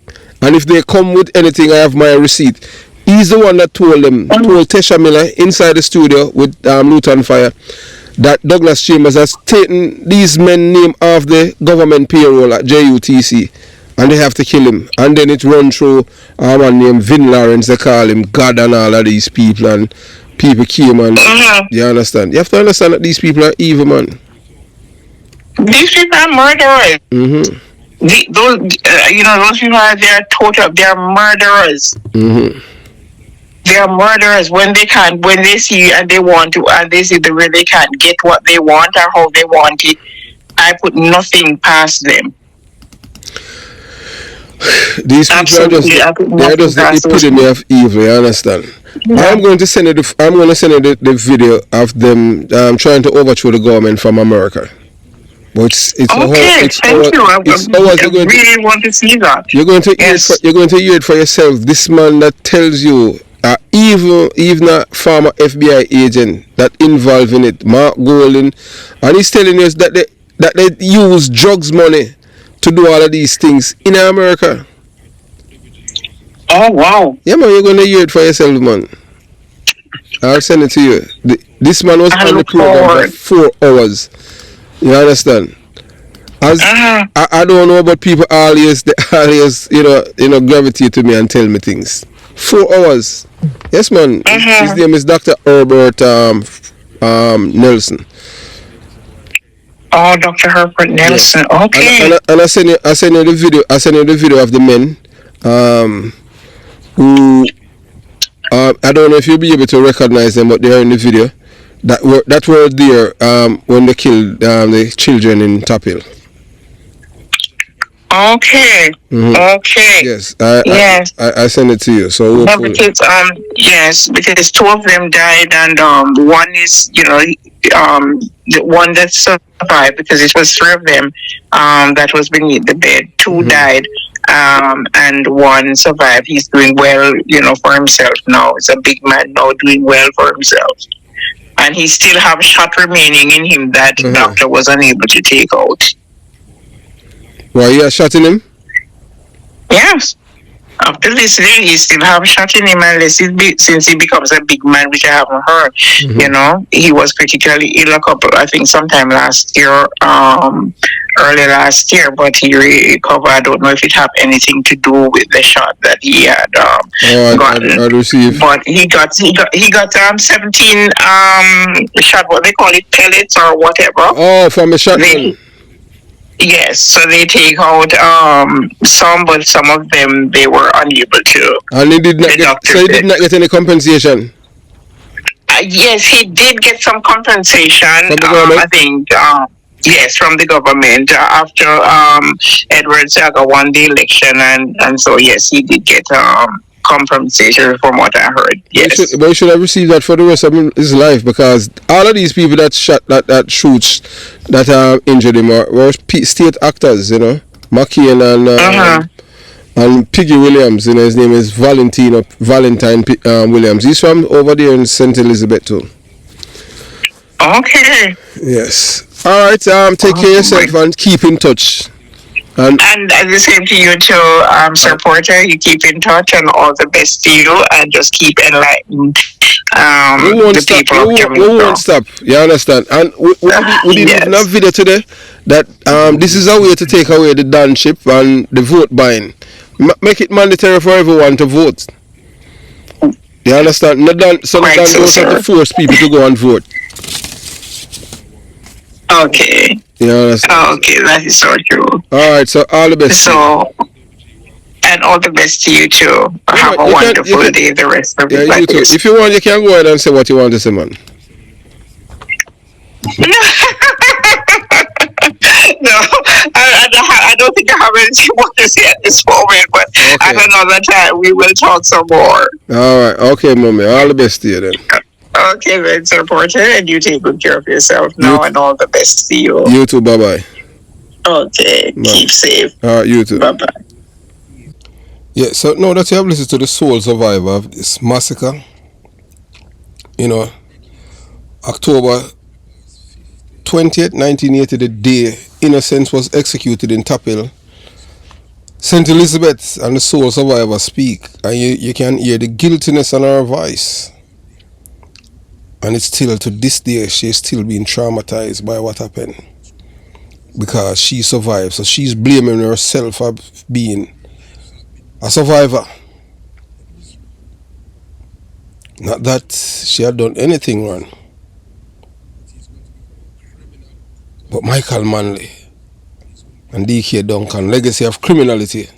And if they come with anything, I have my receipt. He's the one that told Tesha Miller inside the studio with Luton Fire that Douglas Chambers has taken these men name off the government payroll at JUTC. And they have to kill him. And then it run through a man named Vin Lawrence, they call him God and all of these people. And people came and you understand. You have to understand that these people are evil, man. These people are murderers. Those people they're murderers. They are murderers when they see and they want to, and they see the way they can't get what they want or how they want it. I put nothing past them. These people are just the epitome of evil, you understand? Yeah. I'm going to send you the video of them trying to overthrow the government from America. But it's thank you. I really want to see that. You're going to hear it for yourself. This man that tells you even a former FBI agent that involved in it, Mark Golding, and he's telling us that they use drugs money to do all of these things in America. Oh wow! Yeah, man, you're going to hear it for yourself, man. I'll send it to you. This man was on the program for 4 hours. You understand? I don't know, but people always gravitate to me and tell me things. 4 hours. Yes, man. His name is Dr. Herbert Nelson. Oh, Dr. Herbert Nelson. Yeah. Okay. And I send you the video. I send you the video of the men who I don't know if you'll be able to recognize them, but they are in the video. That were there when they killed the children in Tapil. Okay. Okay. Yes, Yes. I send it to you. So Yeah, hopefully, because yes, because two of them died, and one is the one that survived, because it was three of them that was beneath the bed. Two died, and one survived. He's doing well, for himself now. He's a big man now, doing well for himself, and he still have shot remaining in him that doctor was unable to take out. why you are shooting him? Yes. After listening, he still have shot in him, unless since he becomes a big man, which I haven't heard. He was critically ill I think sometime last year, early last year, but he recovered. I don't know if it had anything to do with the shot that he had gotten. I received. But he got 17 shot, what they call it, pellets or whatever. Oh, from a shotgun. Yes, so they take out some, but some of them they were unable to. And he did not did not get any compensation. Yes, he did get some compensation. From the government? I think yes, from the government after Edward Zaga won the election, and so yes, he did get compensation from what I heard. Yes, but he should have received that for the rest of his life, because all of these people that shot that shoots that injured him were state actors, McCain and Piggy Williams. His name is Valentine Williams. He's from over there in St. Elizabeth too. Okay. Yes. All right. Take care of yourself and keep in touch. And the same to you too, Sir Porter. You keep in touch, and all the best to you, and just keep enlightening the people of Jamaica. We won't stop. You understand? And we didn't even have video today that this is a way to take away the downship and the vote buying. Make it mandatory for everyone to vote. You understand? So don't have to force people to go and vote. Okay. You understand? Okay, that is so true. Alright, so all the best. And all the best to you too. Have a wonderful day the rest of the you too. If you want, you can go ahead and say what you want to say, man. No, I don't think I have anything more to say at this moment, but at another time we will talk some more. Alright, okay, mommy. All the best to you then. Okay, then, Sir Porter, and you take good care of yourself now, and all the best to you. You too, bye-bye. Okay, keep safe. Alright, you too. Bye-bye. Yeah, so now that you have listened to the sole survivor of this massacre, October 20th, 1980, the day Innocence was executed in Tapil, St. Elizabeth and the sole survivor speak, and you can hear the guiltiness in her voice. And it's still, to this day, she's still being traumatized by what happened. Because she survived. So she's blaming herself for being a survivor. Not that she had done anything wrong. But Michael Manley and D.K. Duncan, legacy of criminality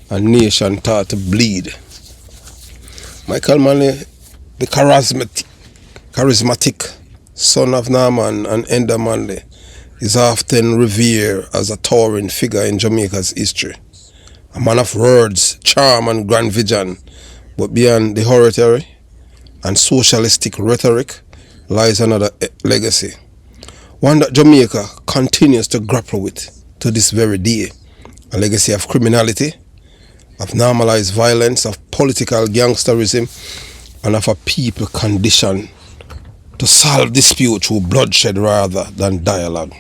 and nation taught to bleed. Michael Manley, the charismatic son of Norman and Enda Manley, is often revered as a towering figure in Jamaica's history. A man of words, charm and grand vision, but beyond the oratory and socialistic rhetoric lies another legacy. One that Jamaica continues to grapple with to this very day. A legacy of criminality, of normalized violence, of political gangsterism, and of a people conditioned to solve dispute through bloodshed rather than dialogue.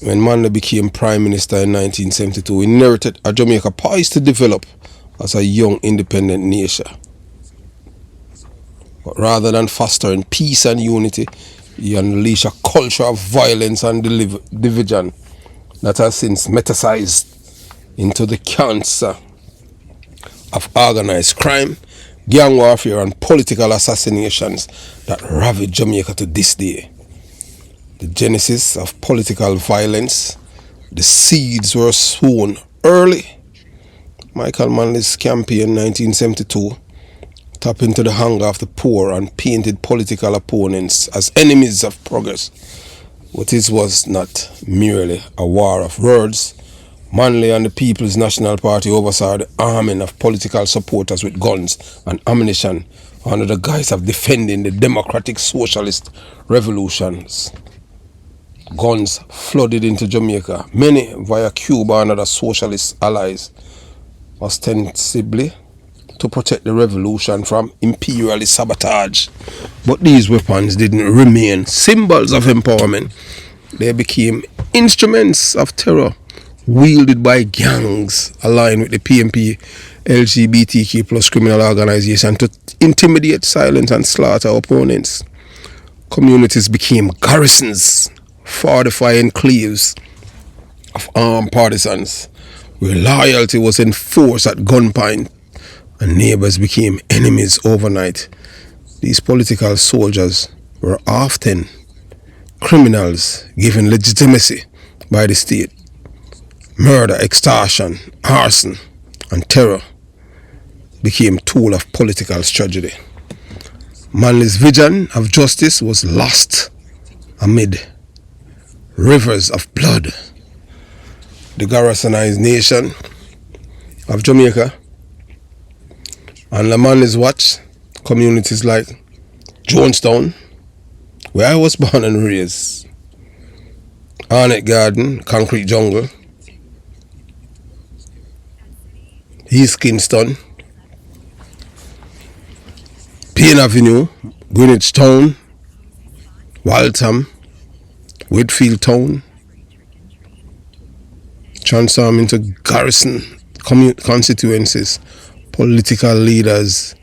When Manley became Prime Minister in 1972, he inherited a Jamaica poised to develop as a young independent nation. But rather than fostering peace and unity, he unleashed a culture of violence and division that has since metastasized into the cancer of organized crime, gang warfare and political assassinations that ravage Jamaica to this day. The genesis of political violence, the seeds were sown early. Michael Manley's campaign in 1972 tap into the hunger of the poor and painted political opponents as enemies of progress. But this was not merely a war of words. Manley and the People's National Party oversaw the arming of political supporters with guns and ammunition under the guise of defending the democratic socialist revolutions. Guns flooded into Jamaica, many via Cuba and other socialist allies, ostensibly to protect the revolution from imperialist sabotage. But these weapons didn't remain symbols of empowerment. They became instruments of terror, wielded by gangs aligned with the PNP LGBTQ plus criminal organization to intimidate, silence and slaughter opponents. Communities became garrisons, fortifying enclaves of armed partisans, where loyalty was enforced at gunpoint and neighbors became enemies overnight. These political soldiers were often criminals given legitimacy by the state. Murder, extortion, arson and terror became tool of political tragedy. Manley's vision of justice was lost amid rivers of blood. The garrisonized nation of Jamaica under Manley's watch, communities like Jonestown, where I was born and raised, Arnett Garden, Concrete Jungle, East Kingston, Payne Avenue, Greenwich Town, Waltham, Whitfield Town, transformed into garrison constituencies. Political leaders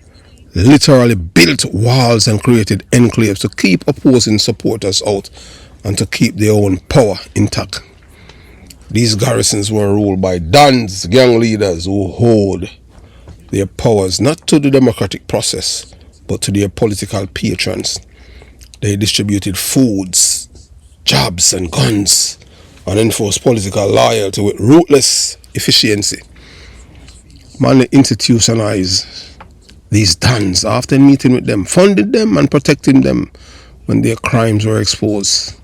literally built walls and created enclaves to keep opposing supporters out and to keep their own power intact. These garrisons were ruled by dons, gang leaders who hold their powers not to the democratic process but to their political patrons. They distributed foods, jobs and guns and enforced political loyalty with ruthless efficiency. Manley institutionalized these dons, often meeting with them, funding them and protecting them when their crimes were exposed.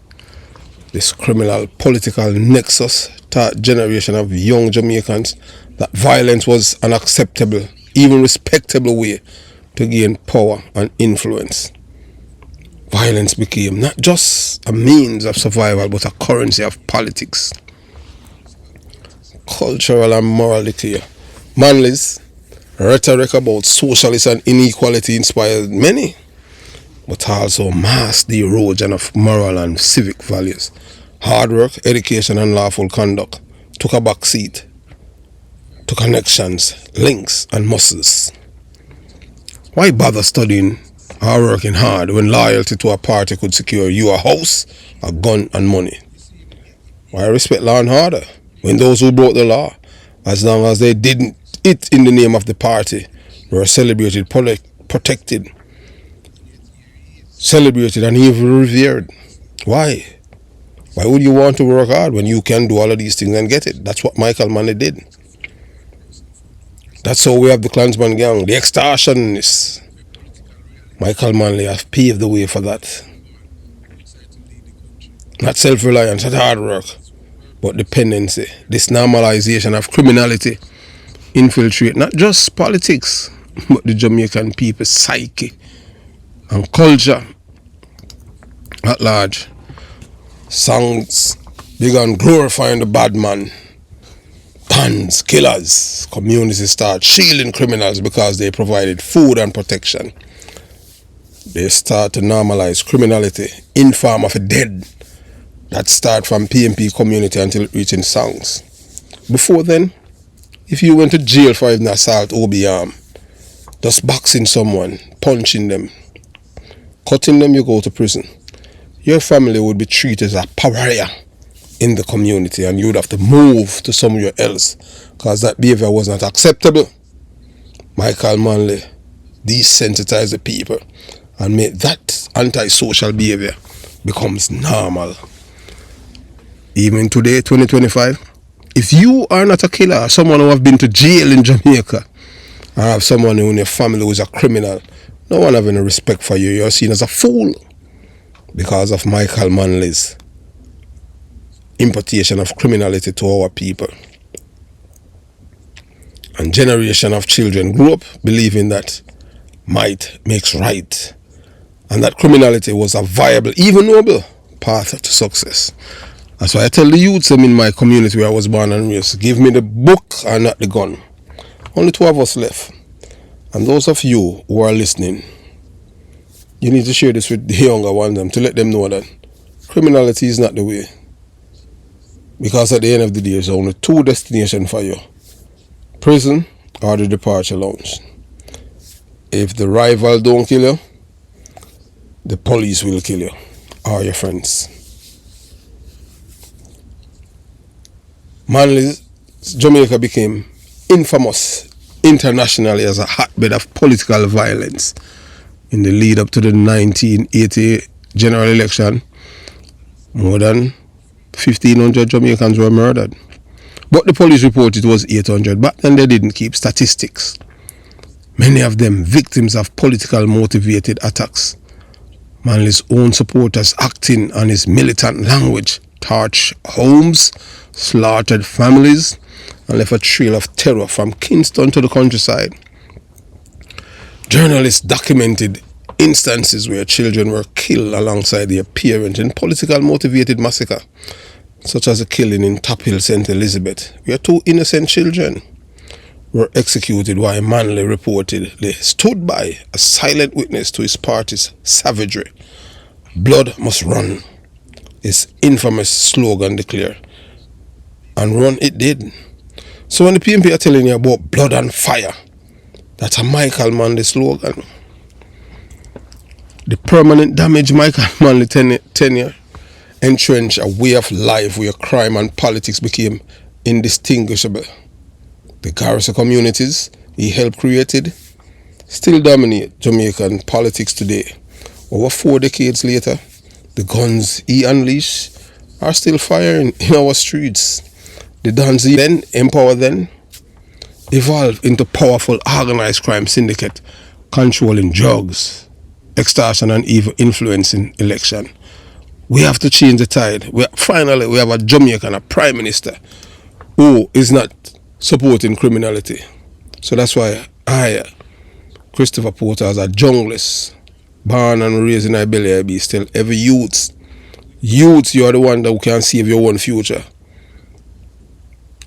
This criminal political nexus taught generation of young Jamaicans that violence was an acceptable, even respectable way to gain power and influence. Violence became not just a means of survival but a currency of politics. Cultural and moral decay. Manley's rhetoric about socialism and inequality inspired many, but also masked the erosion of moral and civic values. Hard work, education and lawful conduct took a back seat to connections, links and muscles. Why bother studying or working hard when loyalty to a party could secure you a house, a gun and money? Why respect law and order when those who broke the law, as long as they didn't it in the name of the party, were celebrated, protected, celebrated and even revered? Why? Why would you want to work hard when you can do all of these things and get it? That's what Michael Manley did. That's how we have the Klansman gang, the extortionists. Michael Manley has paved the way for that. Not self-reliance, not hard work, but dependency. This normalization of criminality infiltrate not just politics, but the Jamaican people's psyche and culture at large. Songs began glorifying the bad man, guns, killers. Communities start shielding criminals because they provided food and protection. They start to normalize criminality in form of a dead that start from PNP community until it reaching songs. Before then, if you went to jail for an assault or arm, just boxing someone, punching them, cutting them, you go to prison. Your family would be treated as a pariah in the community and you would have to move to somewhere else because that behavior was not acceptable. Michael Manley desensitized the people and made that antisocial behavior becomes normal. Even today, 2025, if you are not a killer, someone who have been to jail in Jamaica, or have someone in your family who is a criminal, no one have any respect for you. You're seen as a fool because of Michael Manley's importation of criminality to our people. And generation of children grew up believing that might makes right, and that criminality was a viable, even noble path to success. That's why I tell the youths in my community where I was born and raised, give me the book and not the gun. Only 2 of us left. And those of you who are listening, you need to share this with the younger ones to let them know that criminality is not the way. Because at the end of the day, there's only 2 destinations for you: prison or the departure lounge. If the rival don't kill you, the police will kill you or your friends. Manley's Jamaica became infamous internationally as a hotbed of political violence. In the lead up to the 1980 general election, more than 1,500 Jamaicans were murdered. But the police reported it was 800. Back then they didn't keep statistics. Many of them victims of political motivated attacks. Manley's own supporters acting on his militant language torched homes, slaughtered families, and left a trail of terror from Kingston to the countryside. Journalists documented instances where children were killed alongside their parents in political motivated massacre, such as a killing in Top Hill, St. Elizabeth, where 2 innocent children were executed while Manley reportedly stood by, a silent witness to his party's savagery. Blood must run, his infamous slogan declared. And run it did. So when the PNP are telling you about blood and fire, that's a Michael Manley slogan. The permanent damage Michael Manley tenure entrenched a way of life where crime and politics became indistinguishable. The Garrison communities he helped created still dominate Jamaican politics today. Over 4 decades later, the guns he unleashed are still firing in our streets. The dons he then empowered then evolved into powerful organized crime syndicate controlling drugs, extortion, and even influencing election. We have to change the tide. Finally, we have a Jamaican, a prime minister, who is not supporting criminality. So that's why I, Christopher Porter, as a junglist, born and raised in Iberia, be still every youth, you are the one that can save your own future.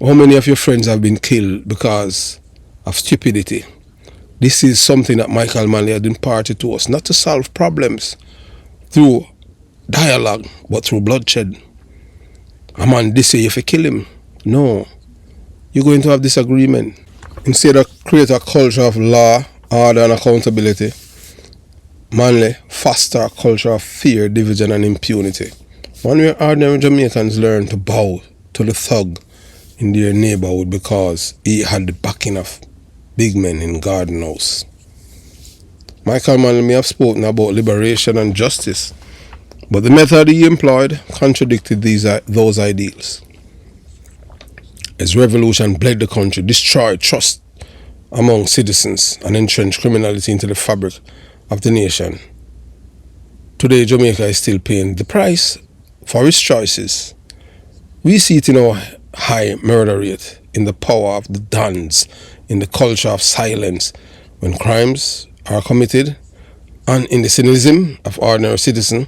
How many of your friends have been killed because of stupidity? This is something that Michael Manley had imparted to us, not to solve problems through dialogue, but through bloodshed. A man this say if you kill him, no, you're going to have disagreement. Instead of create a culture of law, order, and accountability, Manley foster a culture of fear, division, and impunity. One where ordinary Jamaicans learn to bow to the thug in their neighborhood because he had the backing of big men in Garden House. Michael Manley may have spoken about liberation and justice, but the method he employed contradicted those ideals. His revolution bled the country, destroyed trust among citizens, and entrenched criminality into the fabric of the nation. Today, Jamaica is still paying the price for its choices. We see it in our high murder rate, in the power of the dons, in the culture of silence when crimes are committed, and in the cynicism of ordinary citizens.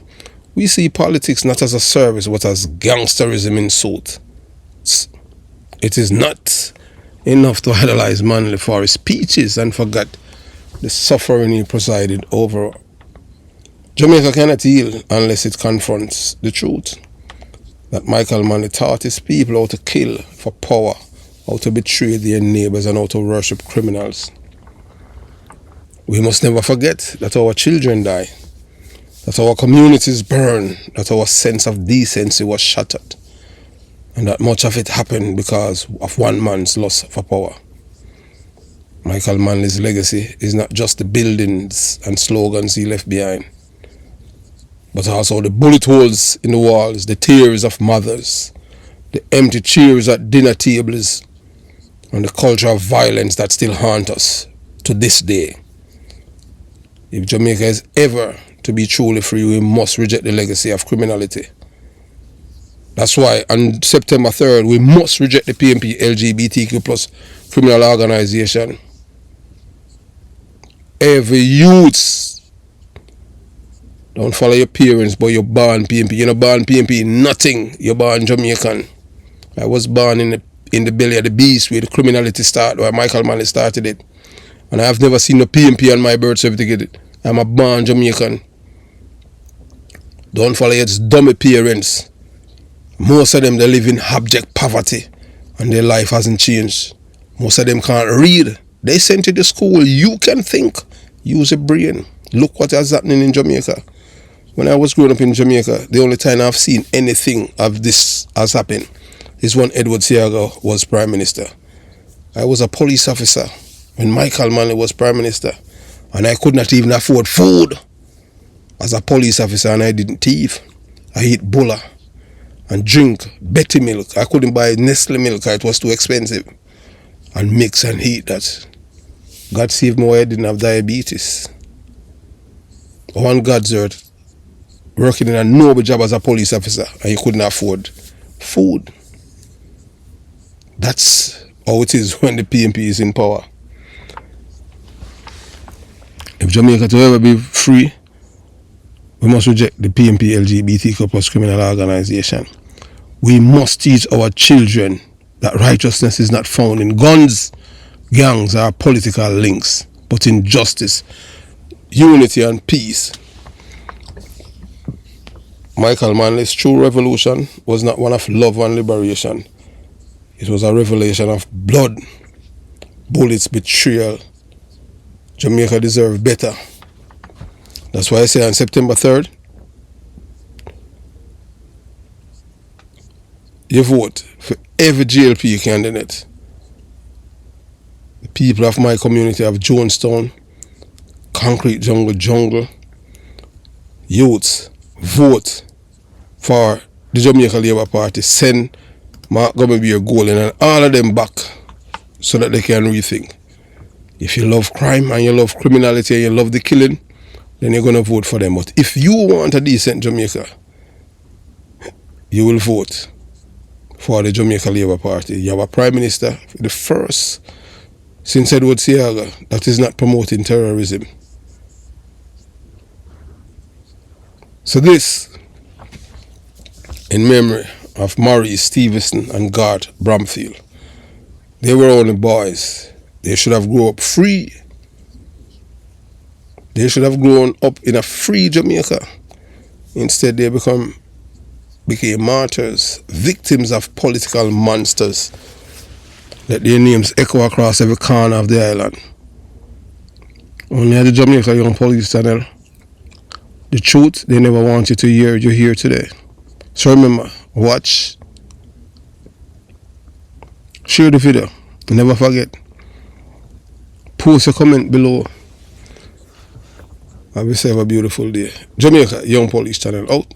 We see politics not as a service but as gangsterism in suit. It is not enough to idolize Manley for his speeches and forget the suffering he presided over. Jamaica cannot heal unless it confronts the truth that Michael Manley taught his people how to kill for power, how to betray their neighbors, and how to worship criminals. We must never forget that our children die, that our communities burn, that our sense of decency was shattered, and that much of it happened because of one man's lust for power. Michael Manley's legacy is not just the buildings and slogans he left behind, but also the bullet holes in the walls, the tears of mothers, the empty chairs at dinner tables, and the culture of violence that still haunt us to this day. If Jamaica is ever to be truly free, we must reject the legacy of criminality. That's why on September 3rd, we must reject the PNP LGBTQ plus criminal organization. Every youth, don't follow your parents, but you're born PNP. You're not born PNP, nothing. You're born Jamaican. I was born in the belly of the beast where the criminality started, where Michael Manley started it. And I have never seen no PNP on my birth certificate. I'm a born Jamaican. Don't follow your dummy parents. Most of them, they live in abject poverty and their life hasn't changed. Most of them can't read. They sent you to school. You can think. Use your brain. Look what is happening in Jamaica. When I was growing up in Jamaica, the only time I've seen anything of this has happened is when Edward Seaga was Prime Minister. I was a police officer when Michael Manley was Prime Minister, and I could not even afford food as a police officer, and I didn't thief. I eat bulla and drink Betty milk. I couldn't buy Nestle milk, it was too expensive, and mix and eat that. God saved me why I didn't have diabetes. On God's earth, working in a noble job as a police officer, and you couldn't afford food. That's how it is when the PNP is in power. If Jamaica to ever be free, we must reject the PNP LGBTQ plus criminal organization. We must teach our children that righteousness is not found in guns, gangs, or political links, but in justice, unity, and peace. Michael Manley's true revolution was not one of love and liberation. It was a revelation of blood, bullets, betrayal. Jamaica deserved better. That's why I say on September 3rd, you vote for every GLP candidate. The people of my community of Jonestown, Concrete Jungle, youths, vote for the Jamaica Labour Party. Send Mark Gummerbeer Golden and all of them back so that they can rethink. If you love crime and you love criminality and you love the killing, then you're going to vote for them. But if you want a decent Jamaica, you will vote for the Jamaica Labour Party. You have a Prime Minister, the first since Edward Seaga, that is not promoting terrorism. So this, in memory of Maurice Stevenson and Garth Bramfield. They were only boys. They should have grown up free. They should have grown up in a free Jamaica. Instead, they became martyrs, victims of political monsters. Let their names echo across every corner of the island. Only at the Jamaica Young Police Channel. The truth they never want you to hear, you hear today. So remember, watch, share the video, and never forget, post a comment below. Have yourself a beautiful day. Jamaica Young Police Channel out.